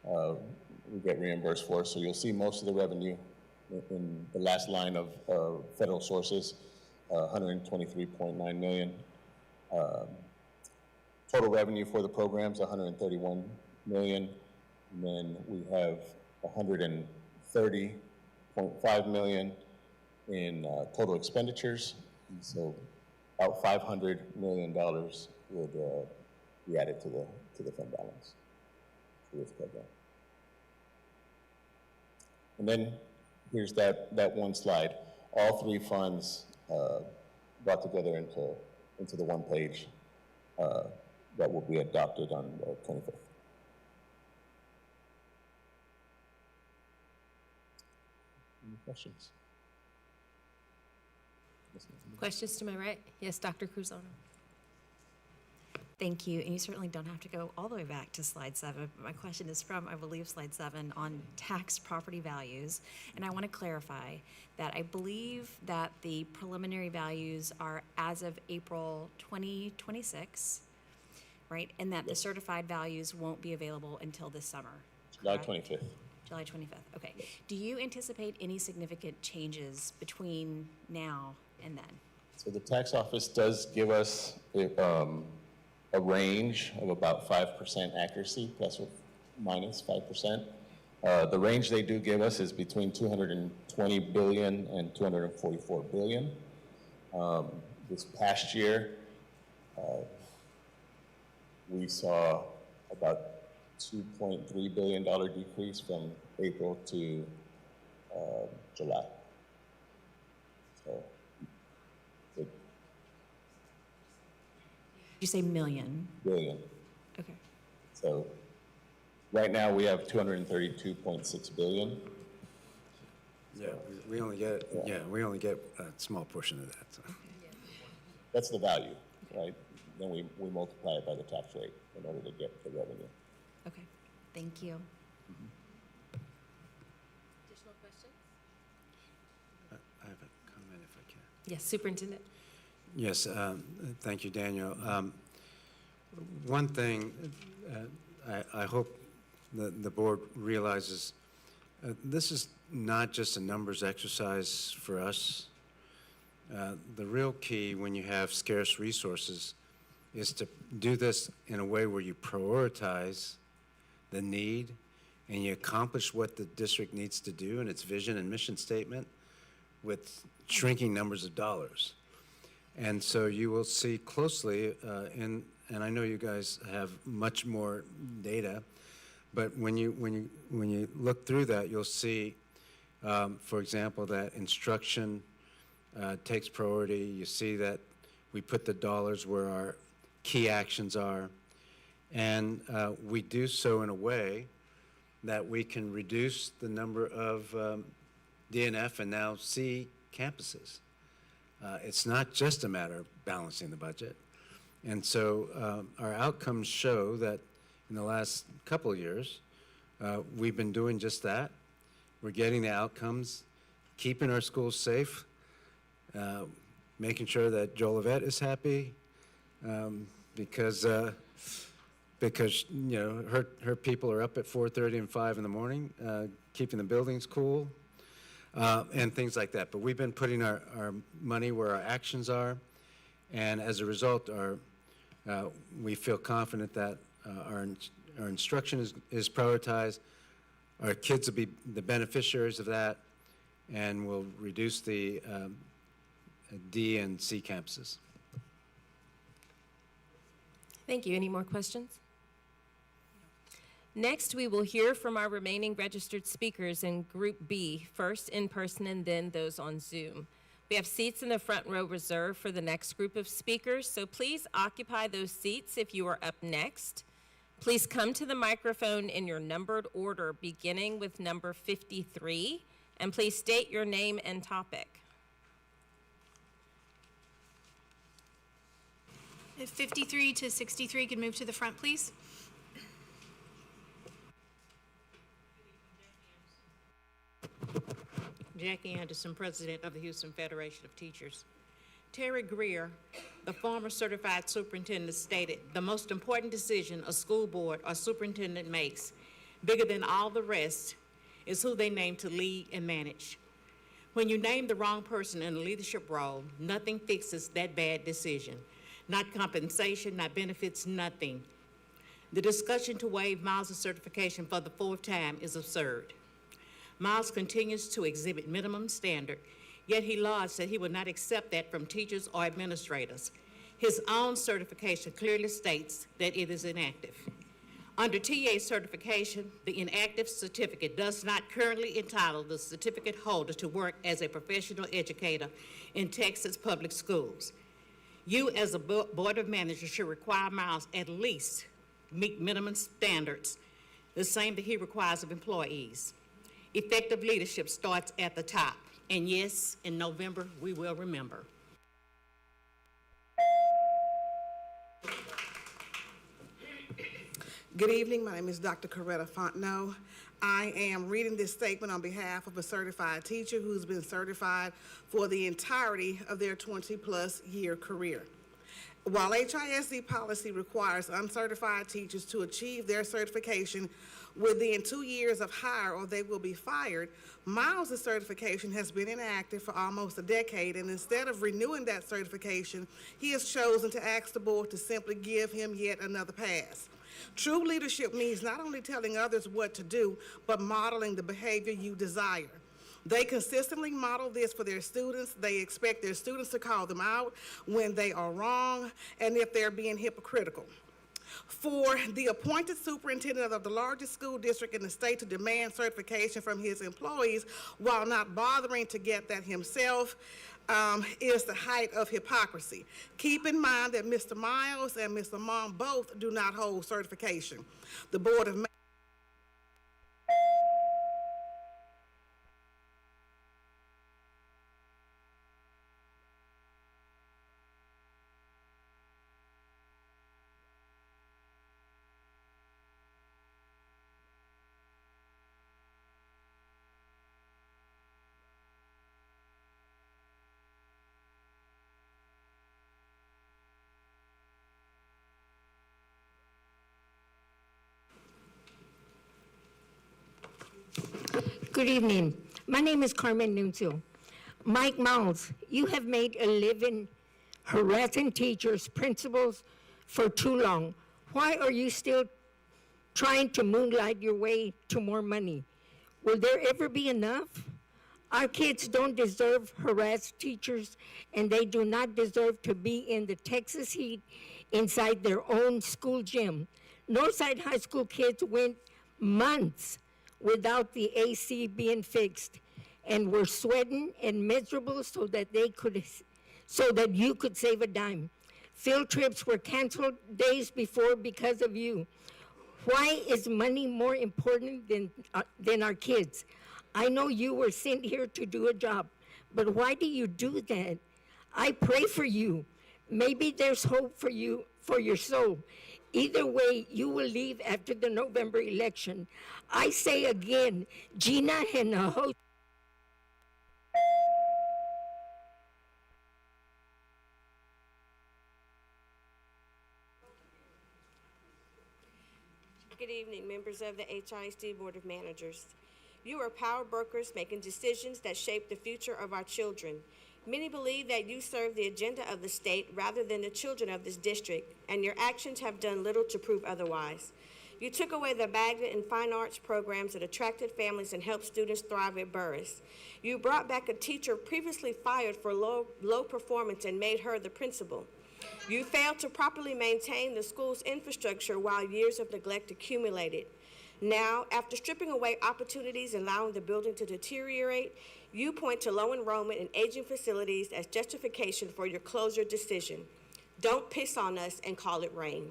we get reimbursed for, so you'll see most of the revenue in the last line of federal sources, $123.9 million. Total revenue for the program is $131 million, and then we have $130.5 million in total expenditures, and so about $500 million would be added to the fund balance for this program. And then here's that one slide. All three funds brought together into the one page that will be adopted on the 25th. Any questions? Questions to my right? Yes, Dr. Cruzano. Thank you, and you certainly don't have to go all the way back to slide 7. My question is from, I believe, slide 7 on tax property values, and I want to clarify that I believe that the preliminary values are as of April 2026, right? And that the certified values won't be available until this summer. July 25th. July 25th, okay. Do you anticipate any significant changes between now and then? So the tax office does give us a range of about 5% accuracy, plus or minus 5%. The range they do give us is between 220 billion and 244 billion. This past year, we saw about $2.3 billion decrease from April to July. So, did you say million? Billion. Okay. So right now we have 232.6 billion. Yeah, we only get we only get a small portion of that. So. That's the value, right? Then we multiply it by the tax rate in order to get the revenue. Okay, thank you. Additional questions? I have a comment if I can. Yes, Superintendent. Yes, thank you, Daniel. One thing I hope the board realizes, this is not just a numbers exercise for us. The real key when you have scarce resources is to do this in a way where you prioritize the need, and you accomplish what the district needs to do in its vision and mission statement with shrinking numbers of dollars. And so you will see closely, and I know you guys have much more data, but when you look through that, you'll see, for example, that instruction takes priority. You see that we put the dollars where our key actions are, and we do so in a way that we can reduce the number of DNF and now C campuses. It's not just a matter of balancing the budget. And so our outcomes show that in the last couple of years, we've been doing just that. We're getting the outcomes, keeping our schools safe, making sure that Joel Yvette is happy, because you know her people are up at 4:30 and 5 in the morning, keeping the buildings cool, and things like that. But we've been putting our money where our actions are, and as a result, we feel confident that our instruction is prioritized. Our kids will be the beneficiaries of that, and will reduce the D and C campuses. Thank you. Any more questions? Next, we will hear from our remaining registered speakers in Group B, first in person and then those on Zoom. We have seats in the front row reserved for the next group of speakers, so please occupy those seats if you are up next. Please come to the microphone in your numbered order, beginning with number 53, and please state your name and topic. If 53 to 63 could move to the front, please. Jackie Anderson, President of the Houston Federation of Teachers. Terry Greer, the former certified superintendent, stated, "The most important decision a school board or superintendent makes, bigger than all the rest, is who they name to lead and manage. When you name the wrong person in a leadership role, nothing fixes that bad decision. Not compensation, not benefits, nothing. The discussion to waive Miles' certification for the 4th time is absurd. Miles continues to exhibit minimum standard, yet he lodged that he would not accept that from teachers or administrators. His own certification clearly states that it is inactive. Under TA certification, the inactive certificate does not currently entitle the certificate holder to work as a professional educator in Texas public schools. You, as a board of managers, should require Miles at least meet minimum standards, the same that he requires of employees. Effective leadership starts at the top. And yes, in November, we will remember." Good evening. My name is Dr. Coretta Fontenot. I am reading this statement on behalf of a certified teacher who's been certified for the entirety of their 20-plus year career. While HISD policy requires uncertified teachers to achieve their certification within 2 years of hire or they will be fired, Miles' certification has been inactive for almost a decade, and instead of renewing that certification, he has chosen to ask the board to simply give him yet another pass. True leadership means not only telling others what to do, but modeling the behavior you desire. They consistently model this for their students. They expect their students to call them out when they are wrong and if they're being hypocritical. For the appointed superintendent of the largest school district in the state to demand certification from his employees while not bothering to get that himself is the height of hypocrisy. Keep in mind that Mr. Miles and Mr. Mom both do not hold certification. The Board of Good evening. My name is Carmen Nuncio. Mike Miles, you have made a living harassing teachers, principals for too long. Why are you still trying to moonlight your way to more money. Will there ever be enough? Our kids don't deserve harassed teachers, and they do not deserve to be in the Texas heat inside their own school gym. Northside High School kids went months without the AC being fixed and were sweating and miserable so that you could save a dime. Field trips were canceled days before because of you. Why is money more important than our kids? I know you were sent here to do a job, but why do you do that? I pray for you. Maybe there's hope for you, for your soul. Either way, you will leave after the November election. I say again, Gina Hinojosa. Good evening, members of the HISD Board of Managers. You are power brokers making decisions that shape the future of our children. Many believe that you serve the agenda of the state rather than the children of this district, and your actions have done little to prove otherwise. You took away the magnet and fine arts programs that attracted families and helped students thrive at Burris. You brought back a teacher previously fired for low performance and made her the principal. You failed to properly maintain the school's infrastructure while years of neglect accumulated. Now, after stripping away opportunities and allowing the building to deteriorate, you point to low enrollment and aging facilities as justification for your closure decision. Don't piss on us and call it rain.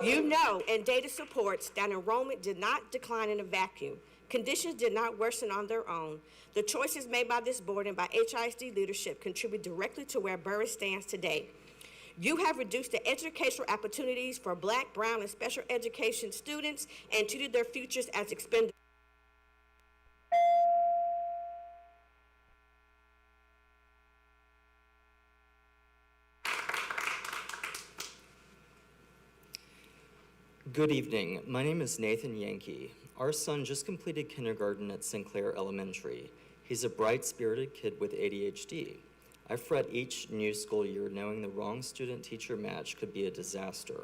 You know, and data supports, that enrollment did not decline in a vacuum. Conditions did not worsen on their own. The choices made by this board and by HISD leadership contribute directly to where Burris stands today. You have reduced the educational opportunities for Black, brown, and special education students and treated their futures as expendable. Good evening. My name is Nathan Yankee. Our son just completed kindergarten at Sinclair Elementary. He's a bright-spirited kid with ADHD. I fret each new school year knowing the wrong student-teacher match could be a disaster.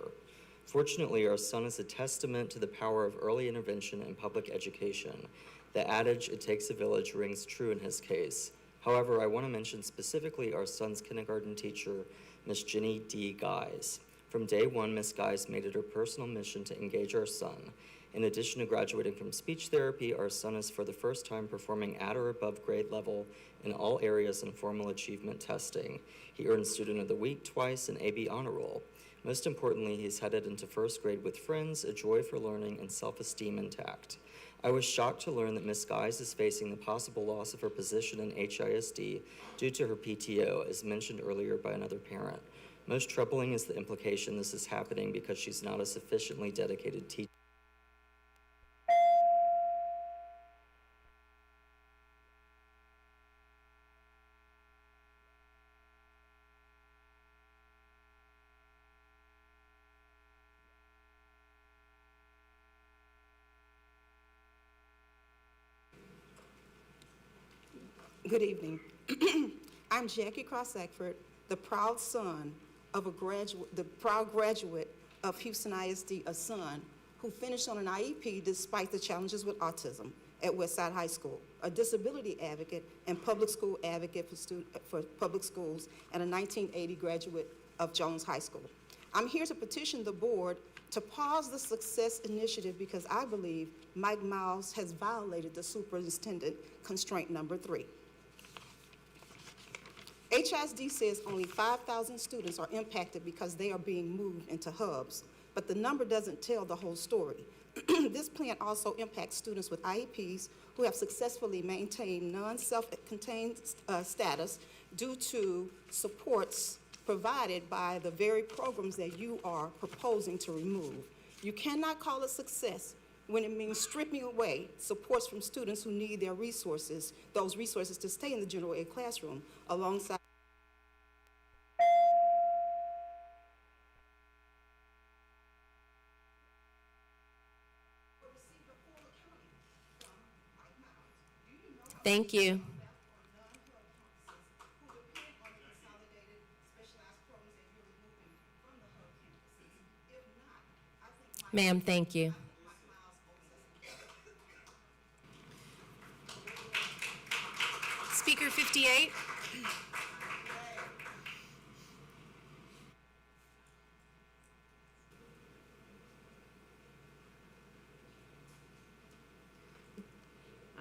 Fortunately, our son is a testament to the power of early intervention in public education. The adage, "it takes a village," rings true in his case. However, I want to mention specifically our son's kindergarten teacher, Miss Jenny D. Guys. From day one, Miss Guys made it her personal mission to engage our son. In addition to graduating from speech therapy, our son is for the first time performing at or above grade level in all areas in formal achievement testing. He earned Student of the Week twice and AB Honor Roll. Most importantly, he's headed into first grade with friends, a joy for learning, and self-esteem intact. I was shocked to learn that Ms. Guys is facing the possible loss of her position in HISD due to her PTO, as mentioned earlier by another parent. Most troubling is the implication this is happening because she's not a sufficiently dedicated teacher. Good evening. I'm Jackie Cross-Eckford, the proud son of the proud graduate of Houston ISD, a son who finished on an IEP despite the challenges with autism at Westside High School, a disability advocate and public school advocate for public schools, and a 1980 graduate of Jones High School. I'm here to petition the board to pause the Success Initiative because I believe Mike Miles has violated the superintendent constraint number 3. HISD says only 5,000 students are impacted because they are being moved into hubs, but the number doesn't tell the whole story. This plan also impacts students with IEPs who have successfully maintained non-self-contained status due to supports provided by the very programs that you are proposing to remove. You cannot call it success when it means stripping away supports from students who need their resources, those resources to stay in the general ed classroom alongside. Thank you. Ma'am, thank you.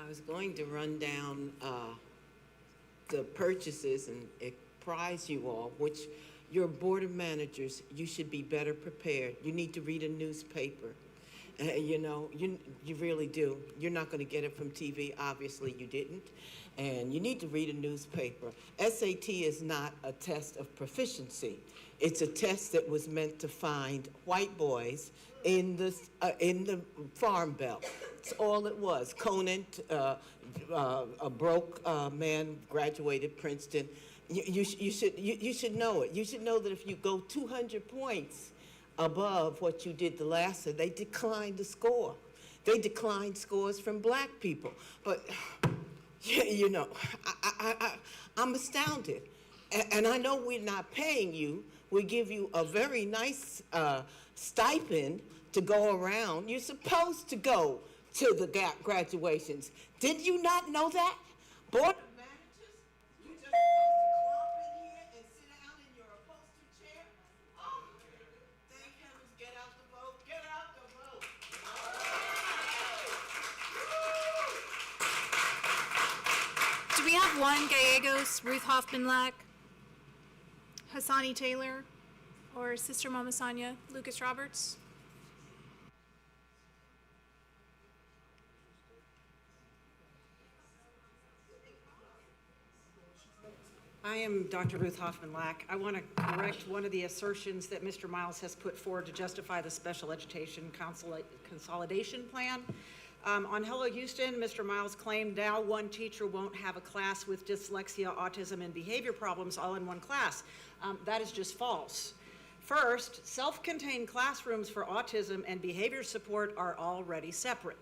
was going to run down the purchases and apprise you all, which your board of managers, you should be better prepared. You need to read a newspaper. You know, you really do. You're not going to get it from TV. Obviously, you didn't. And you need to read a newspaper. SAT is not a test of proficiency. It's a test that was meant to find white boys in the Farm Belt. That's all it was. Conant, a broke man, graduated Princeton. You should know it. You should know that if you go 200 points above what you did the last time, they declined the score. They declined scores from black people. But, you know, I'm astounded. And I know we're not paying you. We give you a very nice stipend to go around. You're supposed to go to the graduations. Did you not know that? Board of managers, you're just supposed to clump in here and sit down in your upholstered chair? Oh, thank heavens, get out the vote, get out the vote. Do we have one Gallegos, Ruth Hoffman-Lack, Hassani Taylor, or Sister Mama Sonia, Lucas Roberts? I am Dr. Ruth Hoffman-Lack. I want to correct one of the assertions that Mr. Miles has put forward to justify the Special Education Consolidation Plan. On Hello Houston, Mr. Miles claimed now one teacher won't have a class with dyslexia, autism, and behavior problems all in one class. That is just false. First, self-contained classrooms for autism and behavior support are already separate.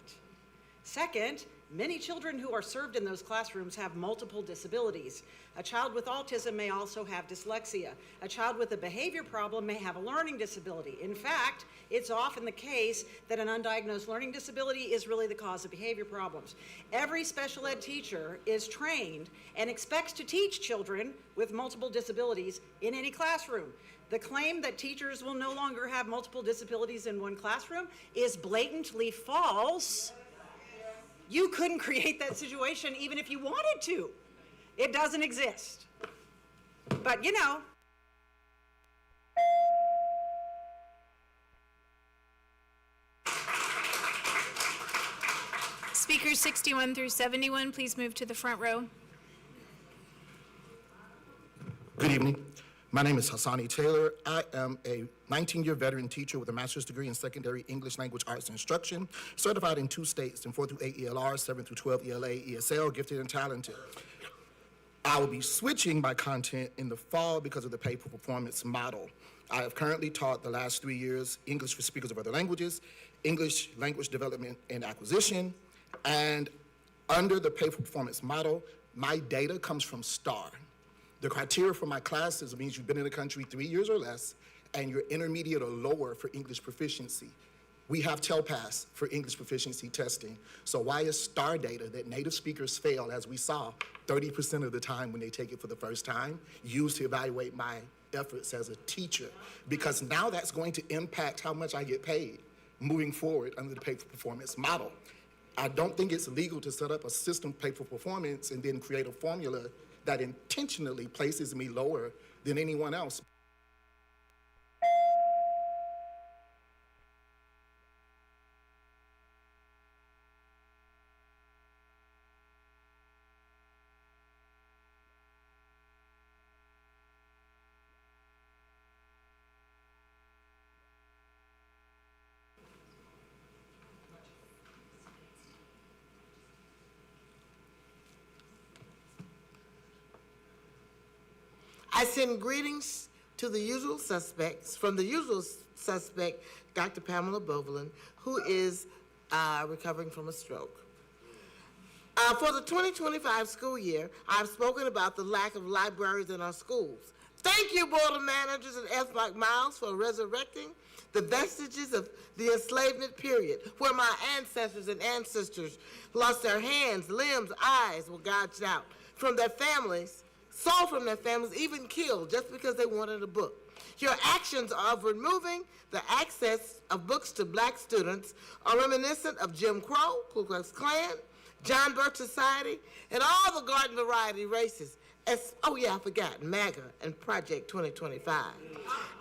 Second, many children who are served in those classrooms have multiple disabilities. A child with autism may also have dyslexia. A child with a behavior problem may have a learning disability. In fact, it's often the case that an undiagnosed learning disability is really the cause of behavior problems. Every special ed teacher is trained and expects to teach children with multiple disabilities in any classroom. The claim that teachers will no longer have multiple disabilities in one classroom is blatantly false. You couldn't create that situation even if you wanted to. It doesn't exist. But you know. Speakers 61 through 71, please move to the front row. Good evening. My name is Hassani Taylor. I am a 19-year veteran teacher with a master's degree in secondary English language arts instruction, certified in 2 states in 4 through 8 ELR, 7 through 12 ELA, ESL, gifted and talented. I will be switching my content in the fall because of the pay for performance model. I have currently taught the last 3 years English for speakers of other languages, English language development and acquisition, and under the pay for performance model, my data comes from STAR. The criteria for my classes means you've been in the country 3 years or less, and you're intermediate or lower for English proficiency. We have TELPAS for English proficiency testing. So why is STAR data that native speakers fail, as we saw, 30% of the time when they take it for the first time, used to evaluate my efforts as a teacher? Because now that's going to impact how much I get paid moving forward under the pay for performance model. I don't think it's legal to set up a system pay for performance and then create a formula that intentionally places me lower than anyone else. I send greetings to the usual suspects. From the usual suspect, Dr. Pamela Bovelin, who is recovering from a stroke. For the 2025 school year, I've spoken about the lack of libraries in our schools. Thank you, Board of Managers and F. Mike Miles, for resurrecting the vestiges of the enslavement period, where my ancestors and ancestors lost their hands, limbs, eyes, were gouged out from their families, sold from their families, even killed just because they wanted a book. Your actions of removing the access of books to black students are reminiscent of Jim Crow, Ku Klux Klan, John Birch Society, and all the garden variety races. Oh yeah, I forgot, MAGA and Project 2025.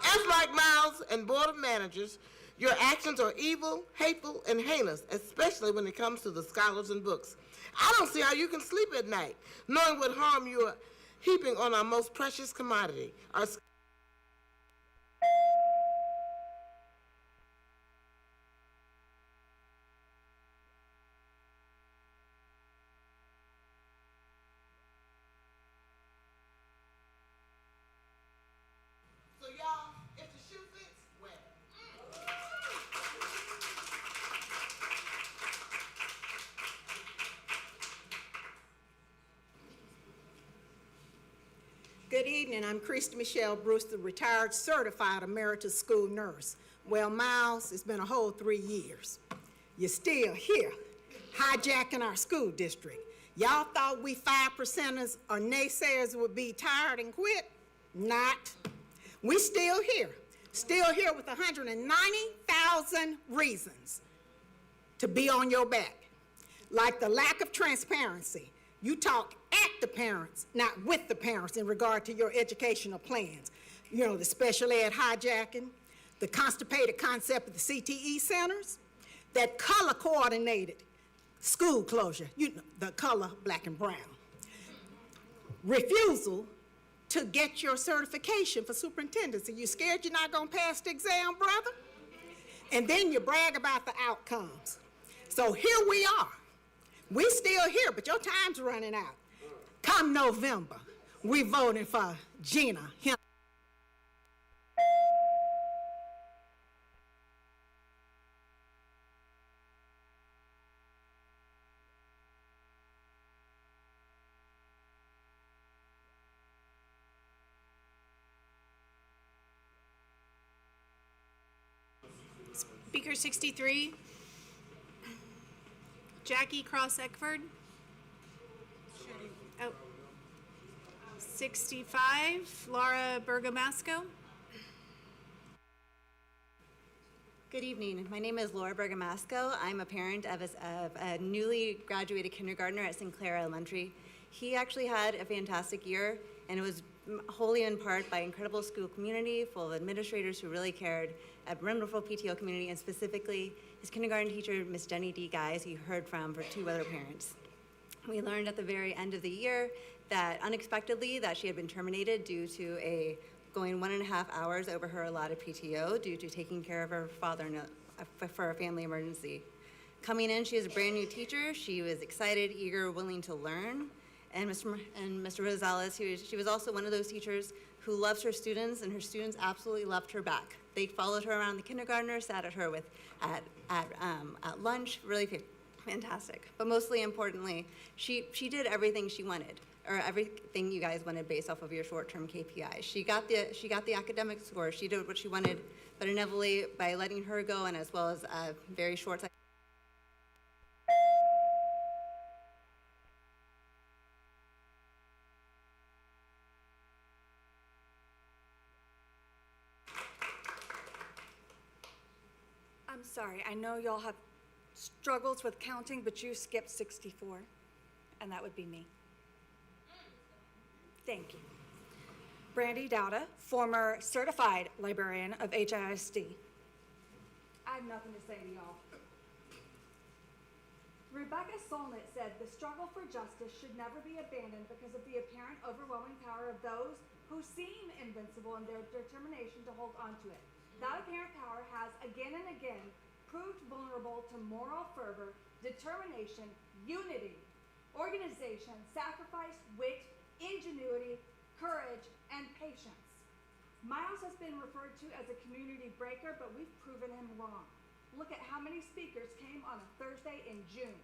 As like Miles and Board of Managers, your actions are evil, hateful, and heinous, especially when it comes to the scholars and books. I don't see how you can sleep at night, knowing what harm you are heaping on our most precious commodity, our So y'all, if the shoe fits, wear it. Good evening. I'm Christy Michelle Bruce, the retired certified emeritus school nurse. Well, Miles, it's been a whole 3 years. You're still here, hijacking our school district. Y'all thought we 5%ers or naysayers would be tired and quit? Not. We still here with 190,000 reasons to be on your back. Like the lack of transparency. You talk at the parents, not with the parents in regard to your educational plans. You know, the special ed hijacking, the constipated concept of the CTE centers, that color coordinated school closure, you know, the color black and brown. Refusal to get your certification for superintendency. You scared you're not gonna pass the exam, brother? And then you brag about the outcomes. So here we are. We still here, but your time's running out. Come November, we voting for Gina. Speaker 63, Jackie Cross Eckford. Oh. 65, Laura Bergamasco. Good evening. My name is Laura Bergamasco. I'm a parent of a newly graduated kindergartner at Sinclair Elementary. He actually had a fantastic year, and it was wholly in part by incredible school community full of administrators who really cared, a wonderful PTO community, and specifically his kindergarten teacher, Miss Jenny D. Guys, who you heard from for 2 other parents. We learned at the very end of the year that unexpectedly that she had been terminated due to going 1.5 hours over her allotted PTO due to taking care of her father for a family emergency. Coming in, she is a brand new teacher. She was excited, eager, willing to learn. And Mr. Rosales, she was also one of those teachers who loves her students, and her students absolutely loved her back. They followed her around the kindergartner, sat at her at lunch, really fantastic. But mostly importantly, she did everything she wanted, or everything you guys wanted based off of your short-term KPIs. She got the academic score. She did what she wanted, but inevitably by letting her go, and as well as a very short. I'm sorry, I know y'all have struggles with counting, but you skipped 64, and that would be me. Thank you. Brandy Dowda, former certified librarian of HISD. I have nothing to say to y'all. Rebecca Solnit said the struggle for justice should never be abandoned because of the apparent overwhelming power of those who seem invincible in their determination to hold on to it. That apparent power has again and again proved vulnerable to moral fervor, determination, unity, organization, sacrifice, wit, ingenuity, courage, and patience. Miles has been referred to as a community breaker, but we've proven him wrong. Look at how many speakers came on a Thursday in June.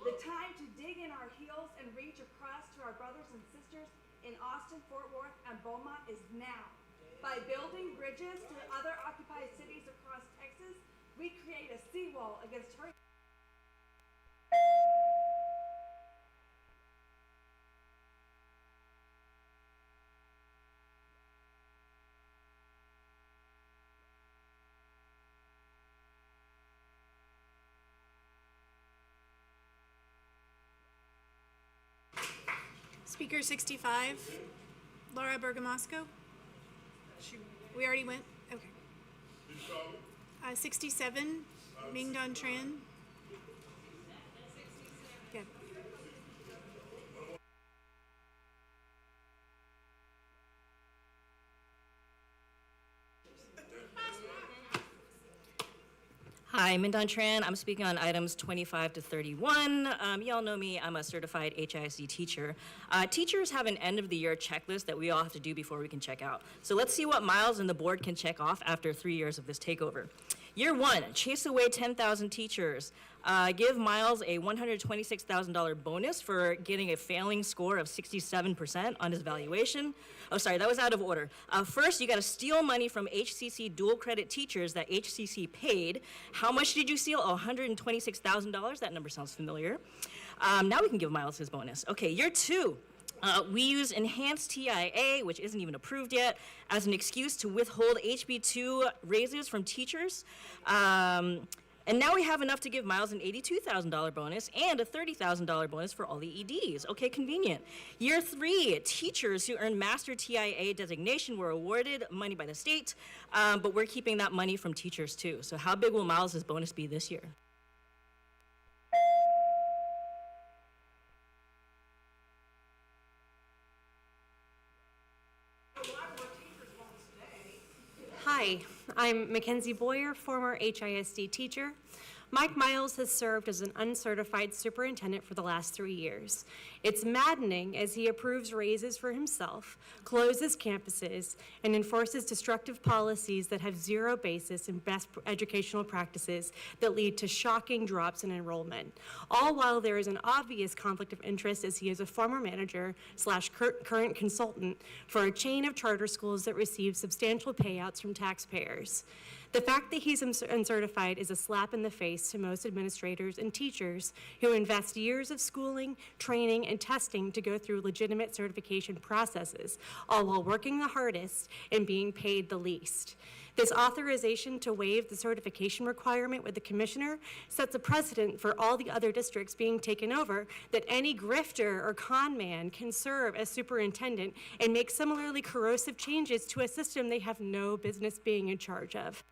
The time to dig in our heels and reach across to our brothers and sisters in Austin, Fort Worth, and Beaumont is now. By building bridges to other occupied cities across Texas, we create a seawall against hurricane. Speaker 65, Laura Bergamasco. We already went? Okay. 67, Ming Don Tran. Okay. Hi, Mindon Tran. I'm speaking on items 25 to 31. Y'all know me, I'm a certified HISD teacher. Teachers have an end of the year checklist that we all have to do before we can check out. So let's see what Miles and the board can check off after 3 years of this takeover. Year 1, chase away 10,000 teachers. Give Miles a $126,000 bonus for getting a failing score of 67% on his valuation. Oh, sorry, that was out of order. First, you got to steal money from HCC dual credit teachers that HCC paid. How much did you steal? Oh, $126,000. That number sounds familiar. Now we can give Miles his bonus. Okay, year 2. We use enhanced TIA, which isn't even approved yet, as an excuse to withhold HB2 raises from teachers. And now we have enough to give Miles an $82,000 bonus and a $30,000 bonus for all the EDs. Okay, convenient. Year 3, teachers who earned master TIA designation were awarded money by the state, but we're keeping that money from teachers too. So how big will Miles' bonus be this year? Hi, I'm Mackenzie Boyer, former HISD teacher. Mike Miles has served as an uncertified superintendent for the last 3 years. It's maddening as he approves raises for himself, closes campuses, and enforces destructive policies that have zero basis in best educational practices that lead to shocking drops in enrollment, all while there is an obvious conflict of interest as he is a former manager / current consultant for a chain of charter schools that receive substantial payouts from taxpayers. The fact that he's uncertified is a slap in the face to most administrators and teachers who invest years of schooling, training, and testing to go through legitimate certification processes, all while working the hardest and being paid the least. This authorization to waive the certification requirement with the commissioner sets a precedent for all the other districts being taken over that any grifter or con man can serve as superintendent and make similarly corrosive changes to a system they have no business being in charge of.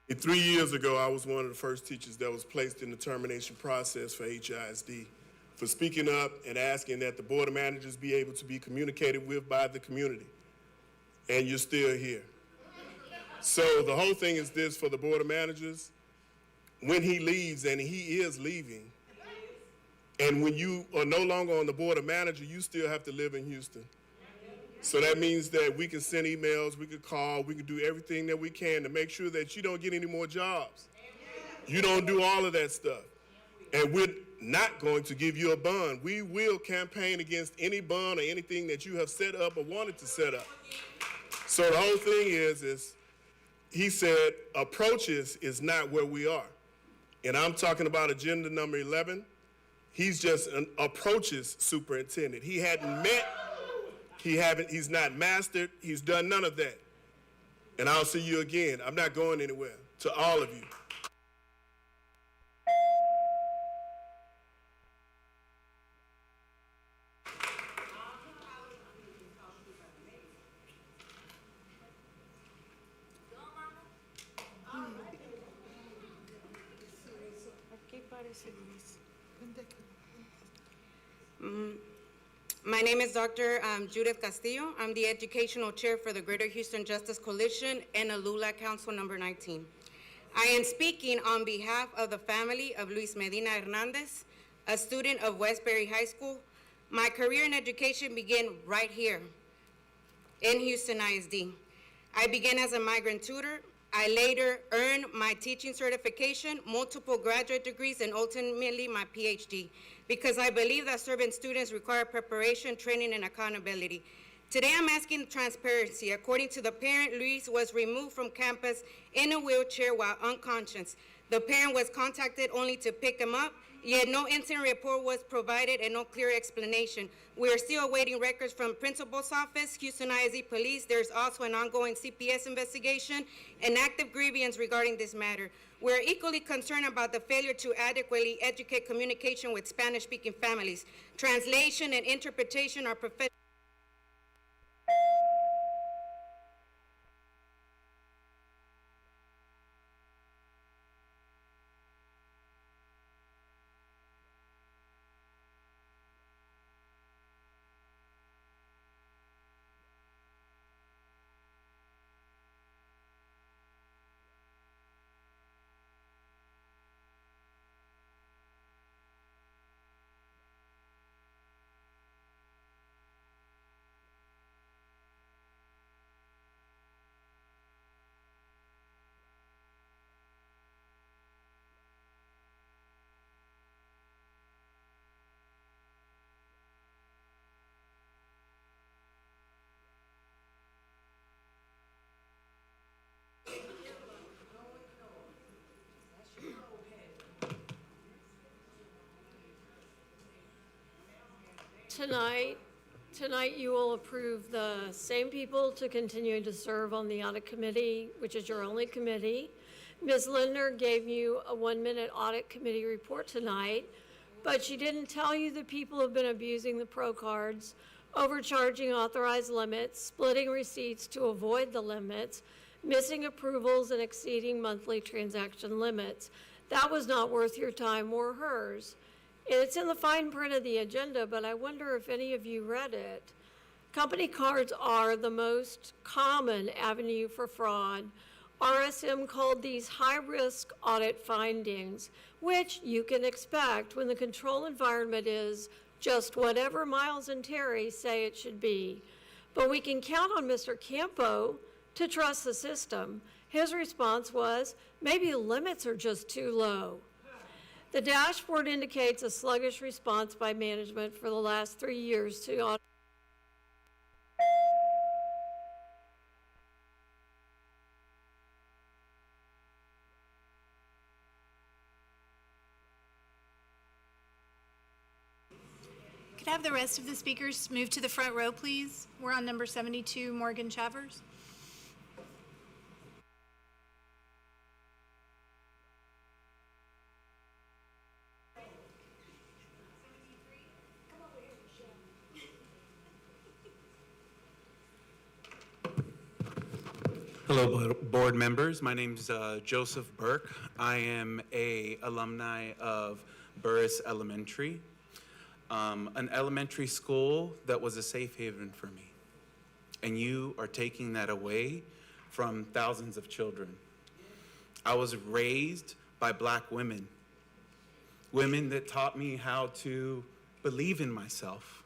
And 3 years ago, I was one of the first teachers that was placed in the termination process for HISD for speaking up and asking that the board of managers be able to be communicated with by the community. And you're still here. So the whole thing is this for the board of managers. When he leaves, and he is leaving, and when you are no longer on the board of managers, you still have to live in Houston. So that means that we can send emails, we can call, we can do everything that we can to make sure that you don't get any more jobs. You don't do all of that stuff. And we're not going to give you a bond. We will campaign against any bond or anything that you have set up or wanted to set up. So the whole thing is he said approaches is not where we are. And I'm talking about agenda number 11. He's just an approaches superintendent. He hadn't met. He's not mastered, he's done none of that. And I'll see you again. I'm not going anywhere. To all of you. My name is Dr. Judith Castillo. I'm the Educational Chair for the Greater Houston Justice Coalition and Alula Council number 19. I am speaking on behalf of the family of Luis Medina Hernandez, a student of Westbury High School. My career in education began right here in Houston ISD. I began as a migrant tutor. I later earned my teaching certification, multiple graduate degrees, and ultimately my PhD, because I believe that serving students require preparation, training, and accountability. Today I'm asking transparency. According to the parent, Luis was removed from campus in a wheelchair while unconscious. The parent was contacted only to pick him up Yet no incident report was provided and no clear explanation. We are still awaiting records from Principal's Office, Houston ISD Police. There's also an ongoing CPS investigation and active grievance regarding this matter. We're equally concerned about the failure to adequately educate communication with Spanish-speaking families. Translation and interpretation are professional. Tonight you will approve the same people to continue to serve on the audit committee, which is your only committee. Ms. Lindner gave you a 1-minute audit committee report tonight, but she didn't tell you that people have been abusing the pro cards, overcharging authorized limits, splitting receipts to avoid the limits, missing approvals, and exceeding monthly transaction limits. That was not worth your time or hers. It's in the fine print of the agenda, but I wonder if any of you read it. Company cards are the most common avenue for fraud. RSM called these high-risk audit findings, which you can expect when the control environment is just whatever Miles and Terry say it should be. But we can count on Mr. Campo to trust the system. His response was, maybe the limits are just too low. The dashboard indicates a sluggish response by management for the last 3 years to audit. Could I have the rest of the speakers move to the front row, please? We're on number 72, Morgan Chavers. Hello, board members. My name's Joseph Burke. I am a alumni of Burris Elementary, an elementary school that was a safe haven for me. And you are taking that away from thousands of children. I was raised by Black women, women that taught me how to believe in myself.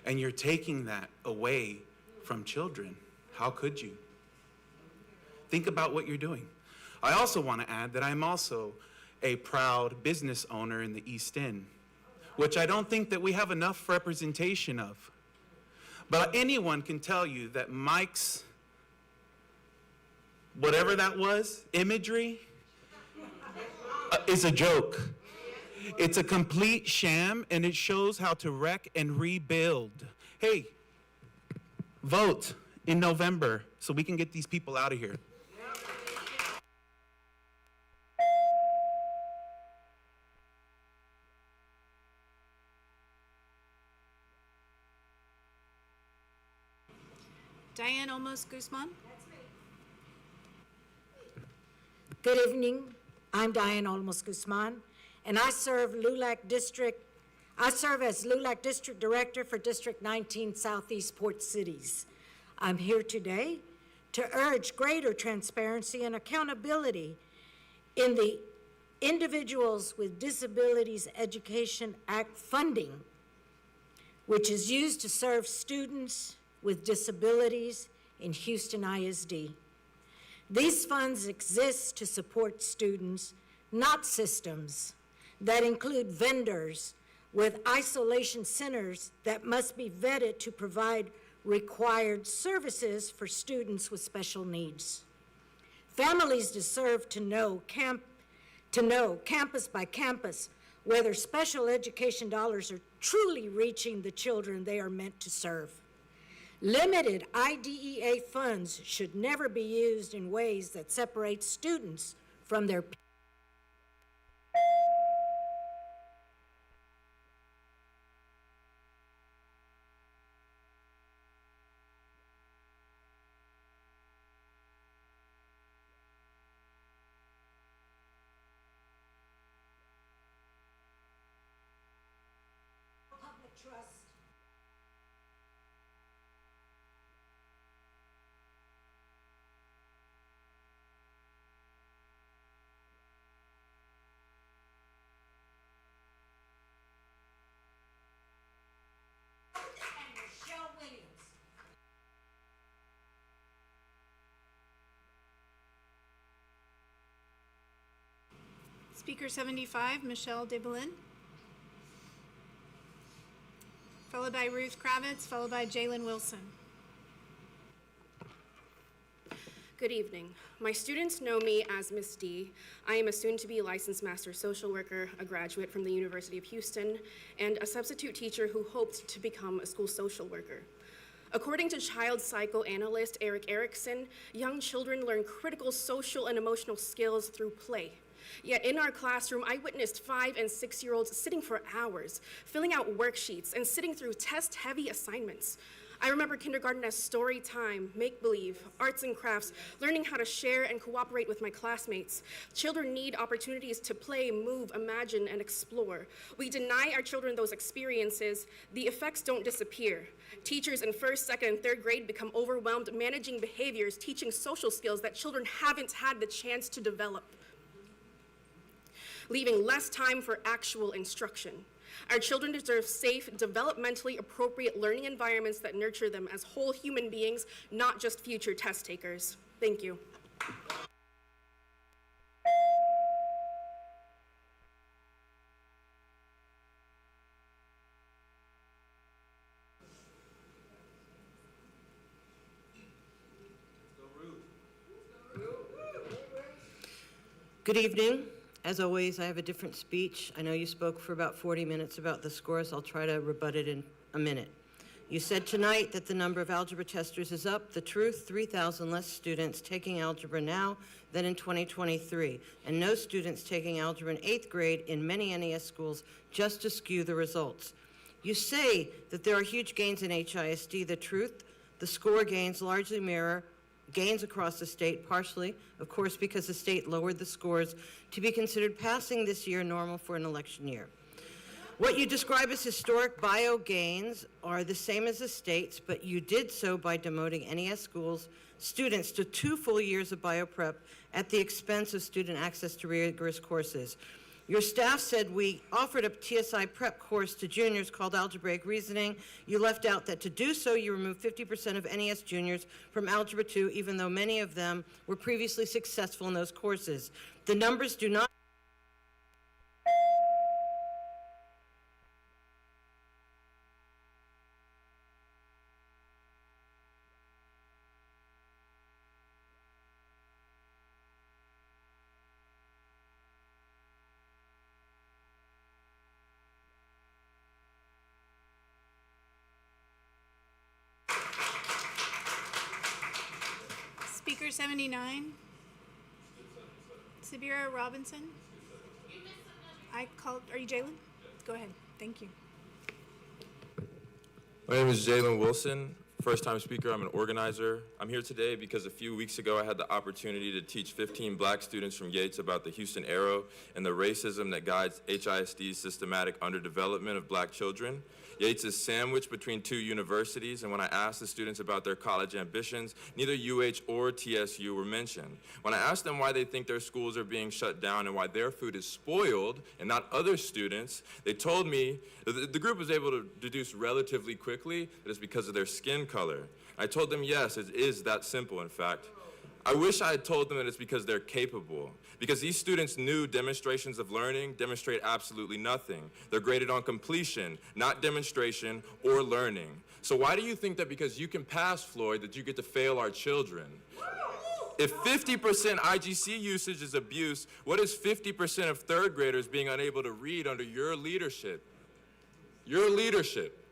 And you're taking that away from children. How could you? Think about what you're doing. I also want to add that I'm also a proud business owner in the East End, which I don't think that we have enough representation of. But anyone can tell you that Mike's, whatever that was, imagery, is a joke. It's a complete sham, and it shows how to wreck and rebuild. Hey, vote in November so we can get these people out of here. Diane Olmos Guzman. Good evening. I'm Diane Olmos Guzman, and I serve as LULAC District Director for District 19 Southeast Port Cities. I'm here today to urge greater transparency and accountability in the Individuals with Disabilities Education Act funding, which is used to serve students with disabilities in Houston ISD. These funds exist to support students, not systems, that include vendors with isolation centers that must be vetted to provide required services for students with special needs. Families deserve to know campus by campus whether special education dollars are truly reaching the children they are meant to serve. Limited IDEA funds should never be used in ways that separate students from their peers. Public trust. And Michelle Williams. Speaker 75, Michelle DeBelin. Followed by Ruth Kravitz, followed by Jalen Wilson. Good evening. My students know me as Miss D. I am a soon-to-be licensed master social worker, a graduate from the University of Houston, and a substitute teacher who hoped to become a school social worker. According to child psychoanalyst Eric Erickson, young children learn critical social and emotional skills through play. Yet in our classroom, I witnessed 5- and 6-year-olds sitting for hours, filling out worksheets, and sitting through test-heavy assignments. I remember kindergarten as story time, make-believe, arts and crafts, learning how to share and cooperate with my classmates. Children need opportunities to play, move, imagine, and explore. We deny our children those experiences, the effects don't disappear. Teachers in 1st, 2nd, and 3rd grade become overwhelmed managing behaviors, teaching social skills that children haven't had the chance to develop, leaving less time for actual instruction. Our children deserve safe, developmentally appropriate learning environments that nurture them as whole human beings, not just future test takers. Thank you. Good evening. As always, I have a different speech. I know you spoke for about 40 minutes about the scores. I'll try to rebut it in a minute. You said tonight that the number of algebra testers is up. The truth, 3,000 less students taking algebra now than in 2023, and no students taking algebra in 8th grade in many NES schools just to skew the results. You say that there are huge gains in HISD. The truth, the score gains largely mirror gains across the state, partially, of course, because the state lowered the scores to be considered passing this year normal for an election year. What you describe as historic bio gains are the same as the state's, but you did so by demoting NES schools students to 2 full years of bio prep at the expense of student access to rigorous courses. Your staff said we offered a TSI prep course to juniors called Algebraic Reasoning. You left out that to do so, you removed 50% of NES juniors from Algebra 2, even though many of them were previously successful in those courses. The numbers do not Speaker 79, Sabira Robinson. I called, are you Jalen? Go ahead, thank you. My name is Jalen Wilson, first-time speaker. I'm an organizer. I'm here today because a few weeks ago I had the opportunity to teach 15 black students from Yates about the Houston Arrow and the racism that guides HISD's systematic underdevelopment of black children. Yates is sandwiched between 2 universities, and when I asked the students about their college ambitions, neither UH or TSU were mentioned. When I asked them why they think their schools are being shut down and why their food is spoiled and not other students, they told me, the group was able to deduce relatively quickly that it's because of their skin color. I told them, yes, it is that simple, in fact. I wish I had told them that it's because they're capable. Because these students knew demonstrations of learning demonstrate absolutely nothing. They're graded on completion, not demonstration or learning. So why do you think that because you can pass, Floyd, that you get to fail our children? If 50% IGC usage is abuse, what is 50% of third graders being unable to read under your leadership? Your leadership.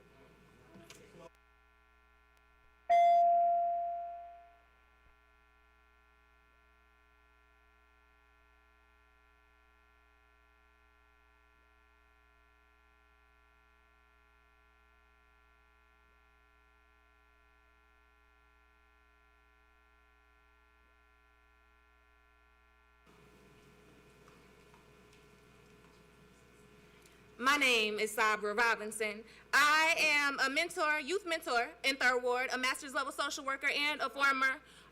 My name is Sabra Robinson. I am a mentor, youth mentor in Third Ward, a master's level social worker, and a former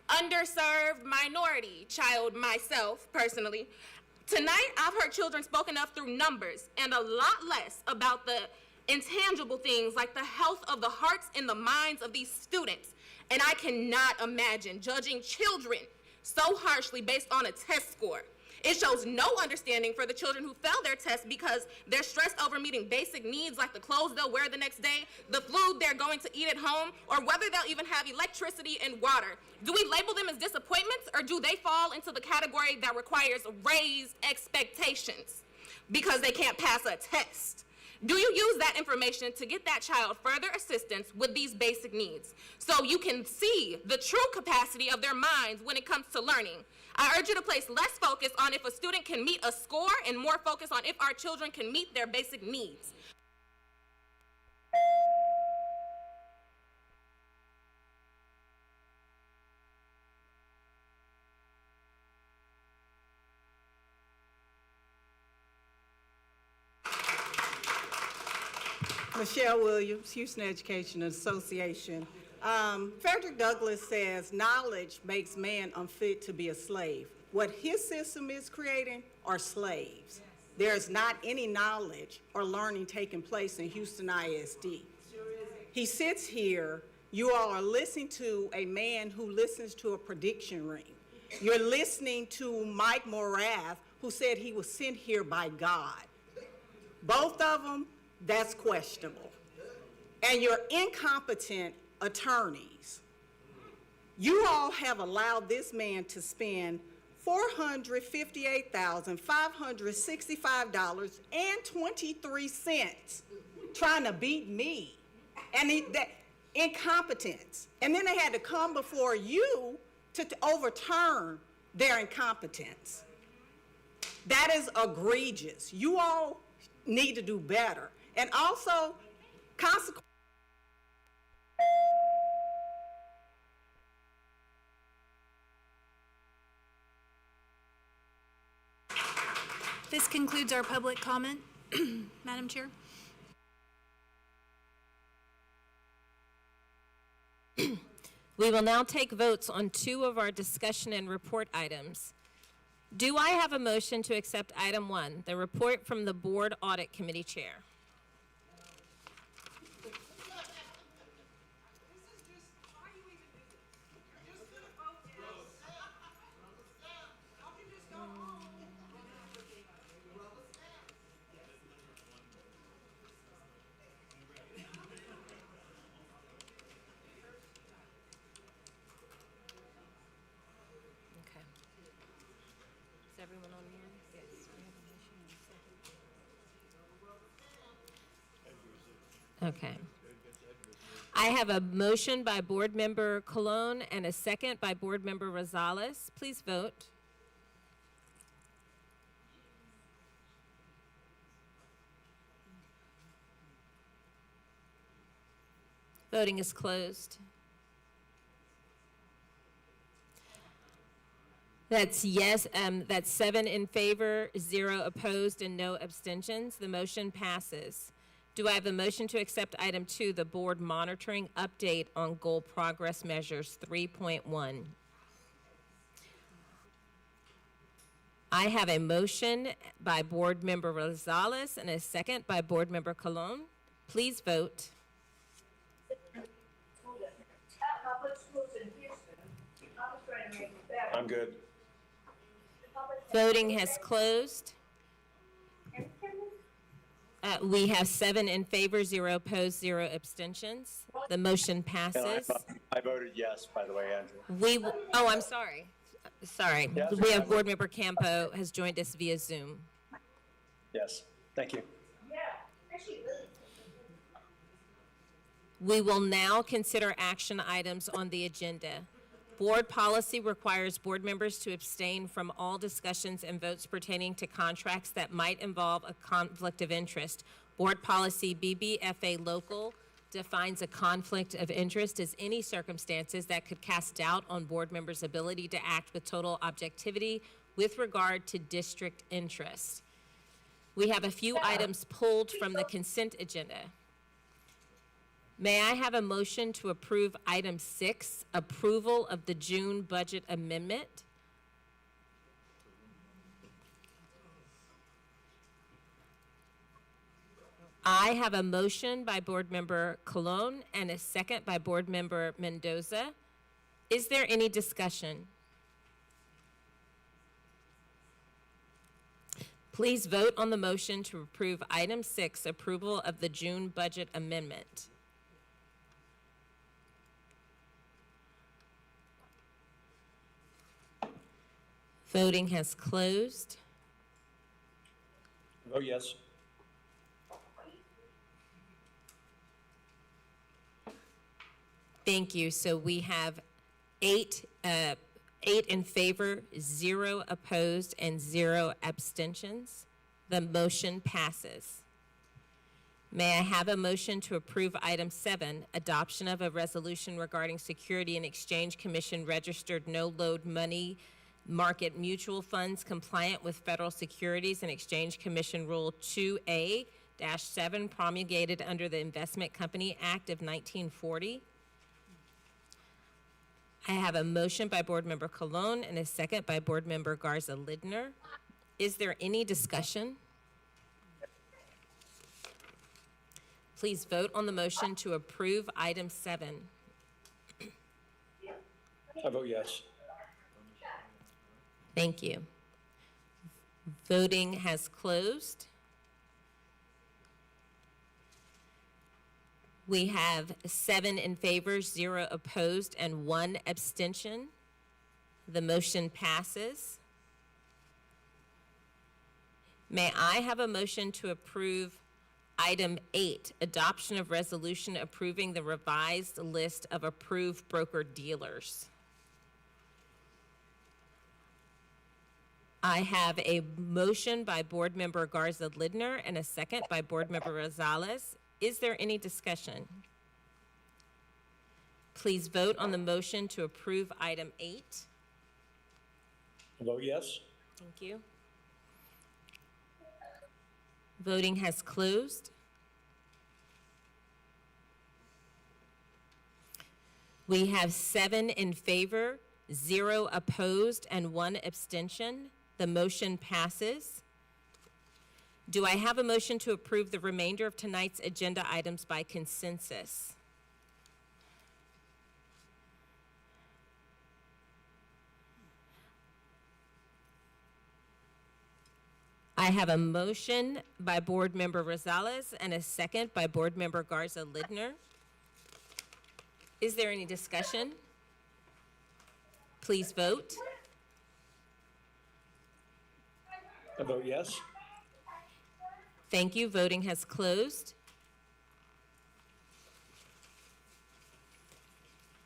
underserved minority child myself, personally. Tonight, I've heard children spoken of through numbers and a lot less about the intangible things like the health of the hearts and the minds of these students. And I cannot imagine judging children so harshly based on a test score. It shows no understanding for the children who fail their tests because they're stressed over meeting basic needs like the clothes they'll wear the next day, the food they're going to eat at home, or whether they'll even have electricity and water. Do we label them as disappointments, or do they fall into the category that requires raised expectations because they can't pass a test? Do you use that information to get that child further assistance with these basic needs so you can see the true capacity of their minds when it comes to learning? I urge you to place less focus on if a student can meet a score and more focus on if our children can meet their basic needs. Michelle Williams, Houston Education Association. Frederick Douglass says knowledge makes man unfit to be a slave. What his system is creating are slaves. There's not any knowledge or learning taking place in Houston ISD. He sits here, you all are listening to a man who listens to a prediction ring. You're listening to Mike Morath, who said he was sent here by God. Both of them, that's questionable. And you're incompetent attorneys. You all have allowed this man to spend $458,565.23 trying to beat me. And that incompetence. And then they had to come before you to overturn their incompetence. That is egregious. You all need to do better. And also, consequences. This concludes our public comment, Madam Chair. We will now take votes on two of our discussion and report items. Do I have a motion to accept item 1, the report from the Board Audit Committee Chair? Everyone on here? Yes. We have a motion and a second. Okay. I have a motion by Board Member Colon and a second by Board Member Rosales. Please vote. Voting is closed. That's yes, that's 7 in favor, 0 opposed, and no abstentions. The motion passes. Do I have a motion to accept item 2, the board monitoring update on goal progress measures 3.1? I have a motion by Board Member Rosales and a second by Board Member Colon. Please vote. I'm good. Voting has closed. We have 7 in favor, 0 opposed, 0 abstentions. The motion passes. I voted yes, by the way, Andrew. Oh, I'm sorry. Sorry, Yes, we have Board Member Campo has joined us via Zoom. Yes, thank you. We will now consider action items on the agenda. Board policy requires board members to abstain from all discussions and votes pertaining to contracts that might involve a conflict of interest. Board policy BBFA local defines a conflict of interest as any circumstances that could cast doubt on board members' ability to act with total objectivity with regard to district interest. We have a few items pulled from the consent agenda. May I have a motion to approve item 6, approval of the June budget amendment? I have a motion by Board Member Colon and a second by Board Member Mendoza. Is there any discussion? Please vote on the motion to approve item 6, approval of the June budget amendment. Voting has closed. Vote yes. Thank you. So we have eight in favor, 0 opposed, and 0 abstentions. The motion passes. May I have a motion to approve item 7, adoption of a resolution regarding Security and Exchange Commission registered no-load money market mutual funds compliant with Federal Securities and Exchange Commission Rule 2A-7 promulgated under the Investment Company Act of 1940. I have a motion by Board Member Colon and a second by Board Member Garza Lidner. Is there any discussion? Please vote on the motion to approve item 7. I vote yes. Thank you. Voting has closed. We have 7 in favor, 0 opposed, and 1 abstention. The motion passes. May I have a motion to approve item 8, adoption of resolution approving the revised list of approved broker-dealers? I have a motion by Board Member Garza Lidner and a second by Board Member Rosales. Is there any discussion? Please vote on the motion to approve item 8. Vote yes. Thank you. Voting has closed. We have 7 in favor, 0 opposed, and 1 abstention. The motion passes. Do I have a motion to approve the remainder of tonight's agenda items by consensus? I have a motion by Board Member Rosales and a second by Board Member Garza Lidner. Is there any discussion? Please vote. I vote yes. Thank you. Voting has closed.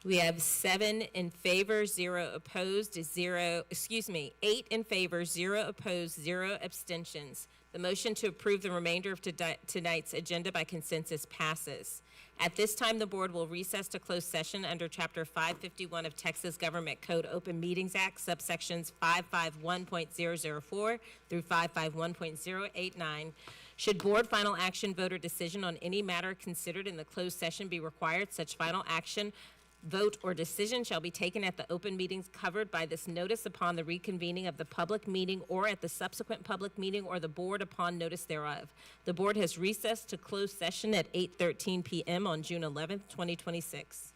We have 7 in favor, 0 opposed, 8 in favor, 0 opposed, 0 abstentions. The motion to approve the remainder of tonight's agenda by consensus passes. At this time, the board will recess to closed session under Chapter 551 of Texas Government Code Open Meetings Act, subsections 551.004 through 551.089. Should board final action, vote, or decision on any matter considered in the closed session be required, such final action, vote, or decision shall be taken at the open meetings covered by this notice upon the reconvening of the public meeting or at the subsequent public meeting or the board upon notice thereof. The board has recessed to closed session at 8:13 p.m. on June 11th, 2026.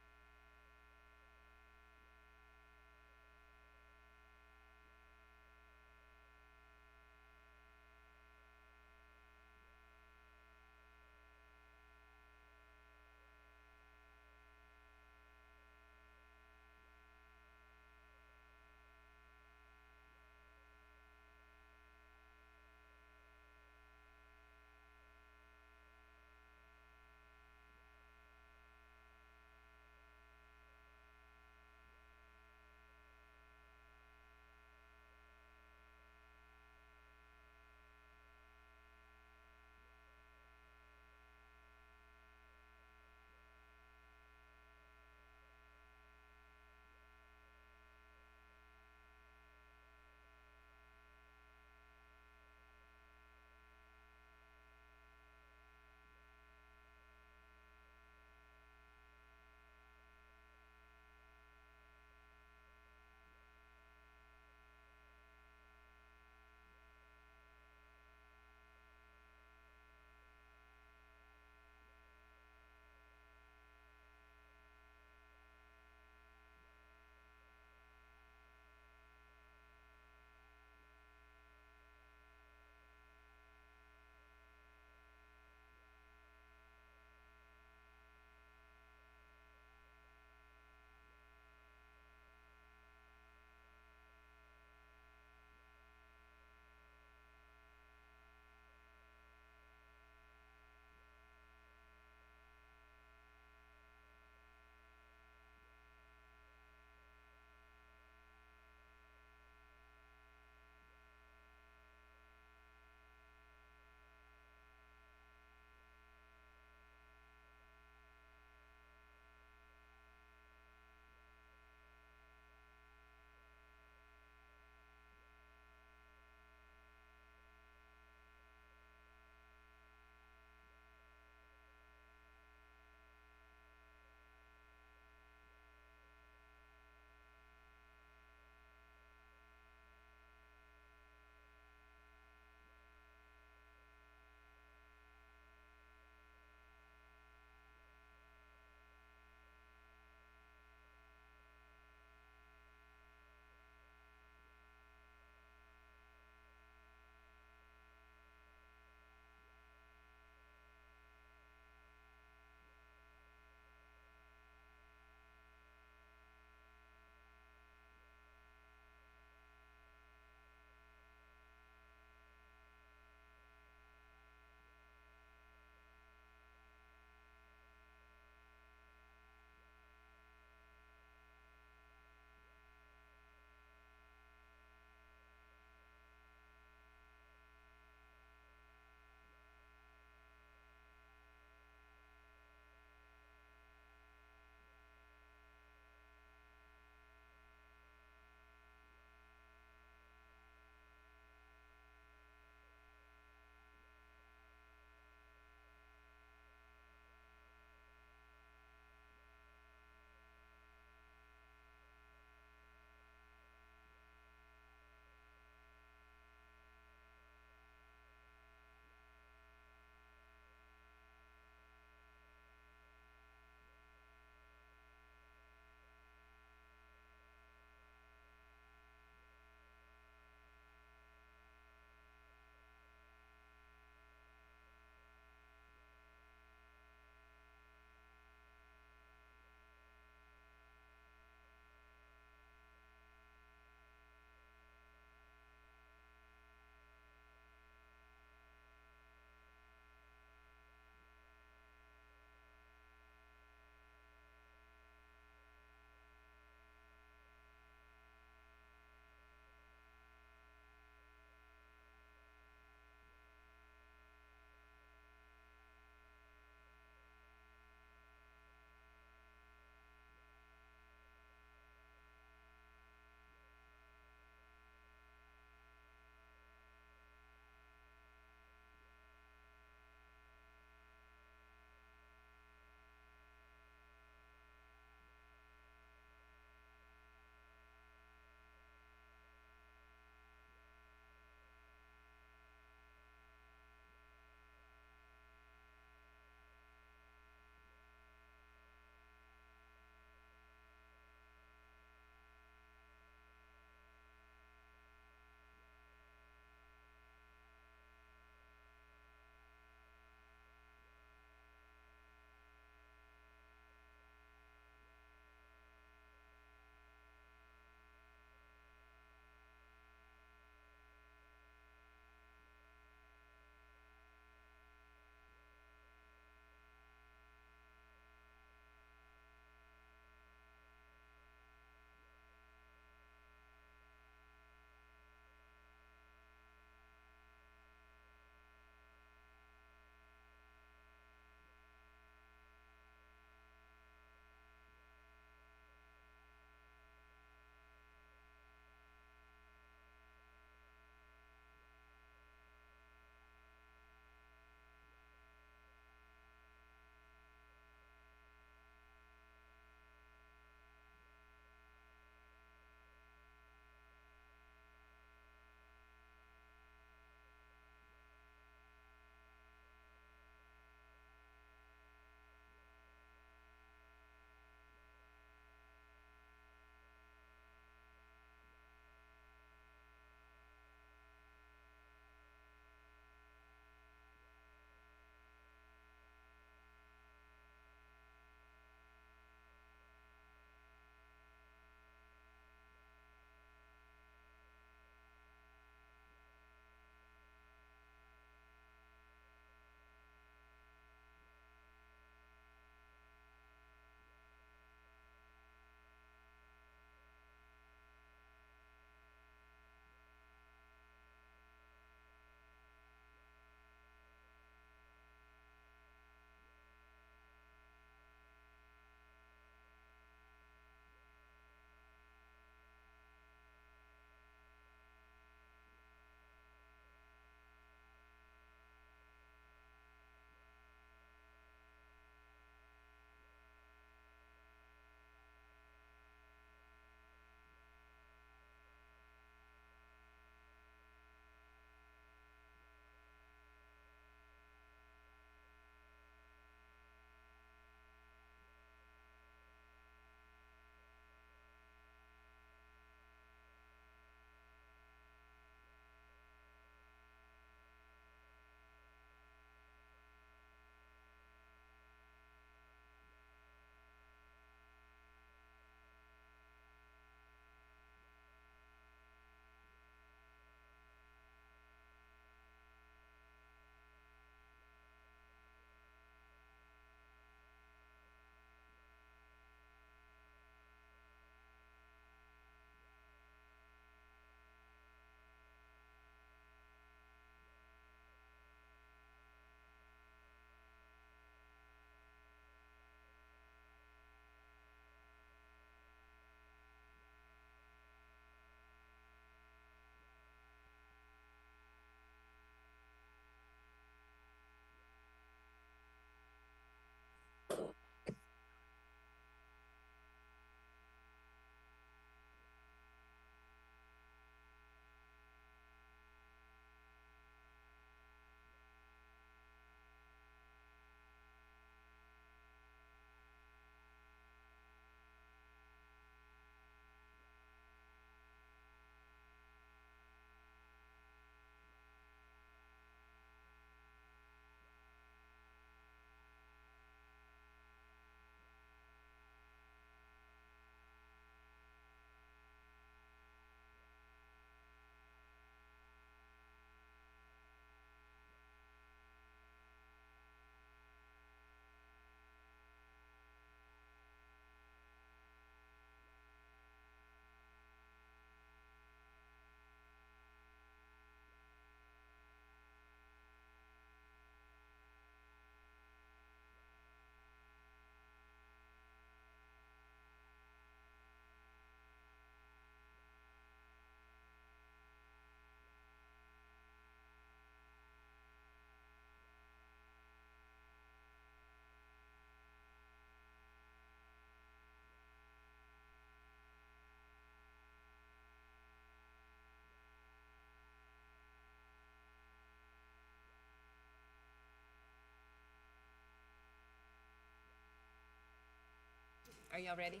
Are y'all ready?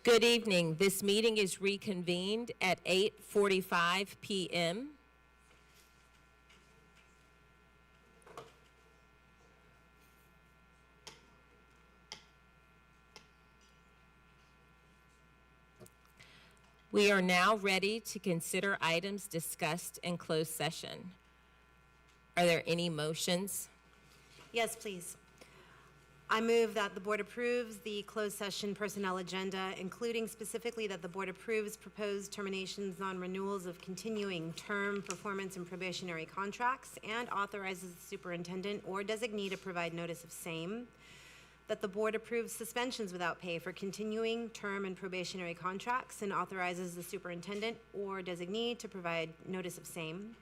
Good evening. This meeting is reconvened at 8:45 p.m. We are now ready to consider items discussed in closed session. Are there any motions? Yes, please. I move that the board approves the closed session personnel agenda, including specifically that the board approves proposed terminations, non-renewals of continuing term, performance, and probationary contracts, and authorizes the superintendent or designee to provide notice of same. That the board approves suspensions without pay for continuing term and probationary contracts and authorizes the superintendent or designee to provide notice of same.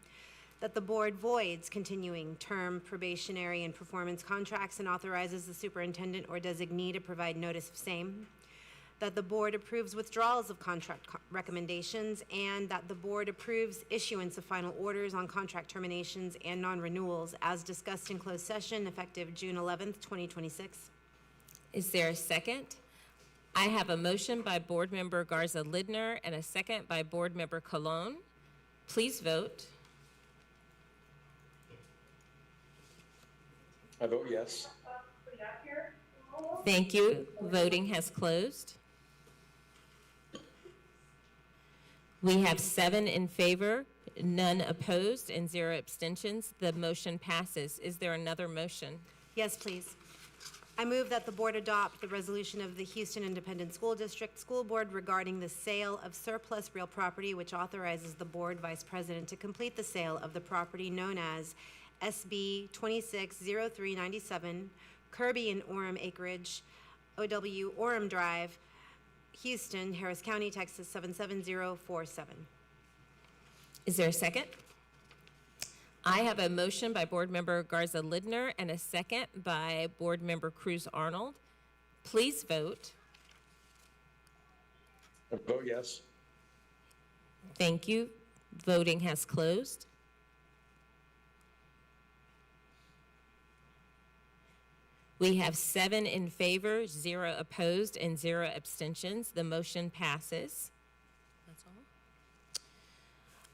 That the board voids continuing term, probationary, and performance contracts and authorizes the superintendent or designee to provide notice of same. That the board approves withdrawals of contract recommendations, and that the board approves issuance of final orders on contract terminations and non-renewals as discussed in closed session effective June 11th, 2026. Is there a second? I have a motion by Board Member Garza Lidner and a second by Board Member Colon. Please vote. I vote yes. Thank you. Voting has closed. We have 7 in favor, none opposed, and 0 abstentions. The motion passes. Is there another motion? Yes, please. I move that the board adopt the resolution of the Houston Independent School District School Board regarding the sale of surplus real property, which authorizes the board vice president to complete the sale of the property known as SB 260397, Kirby and Orem acreage, OW Orem Drive, Houston, Harris County, Texas 77047. Is there a second? I have a motion by Board Member Garza Lidner and a second by Board Member Cruz Arnold. Please vote. I vote yes. Thank you. Voting has closed. We have 7 in favor, 0 opposed, and 0 abstentions. The motion passes. That's all.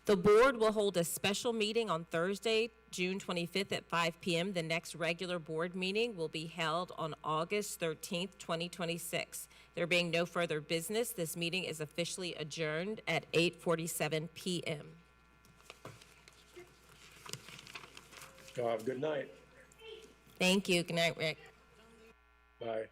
The board will hold a special meeting on Thursday, June 25th at 5 p.m. The next regular board meeting will be held on August 13th, 2026. There being no further business, this meeting is officially adjourned at 8:47 p.m. Y'all have a good night. Thank you. Good night, Rick. Bye.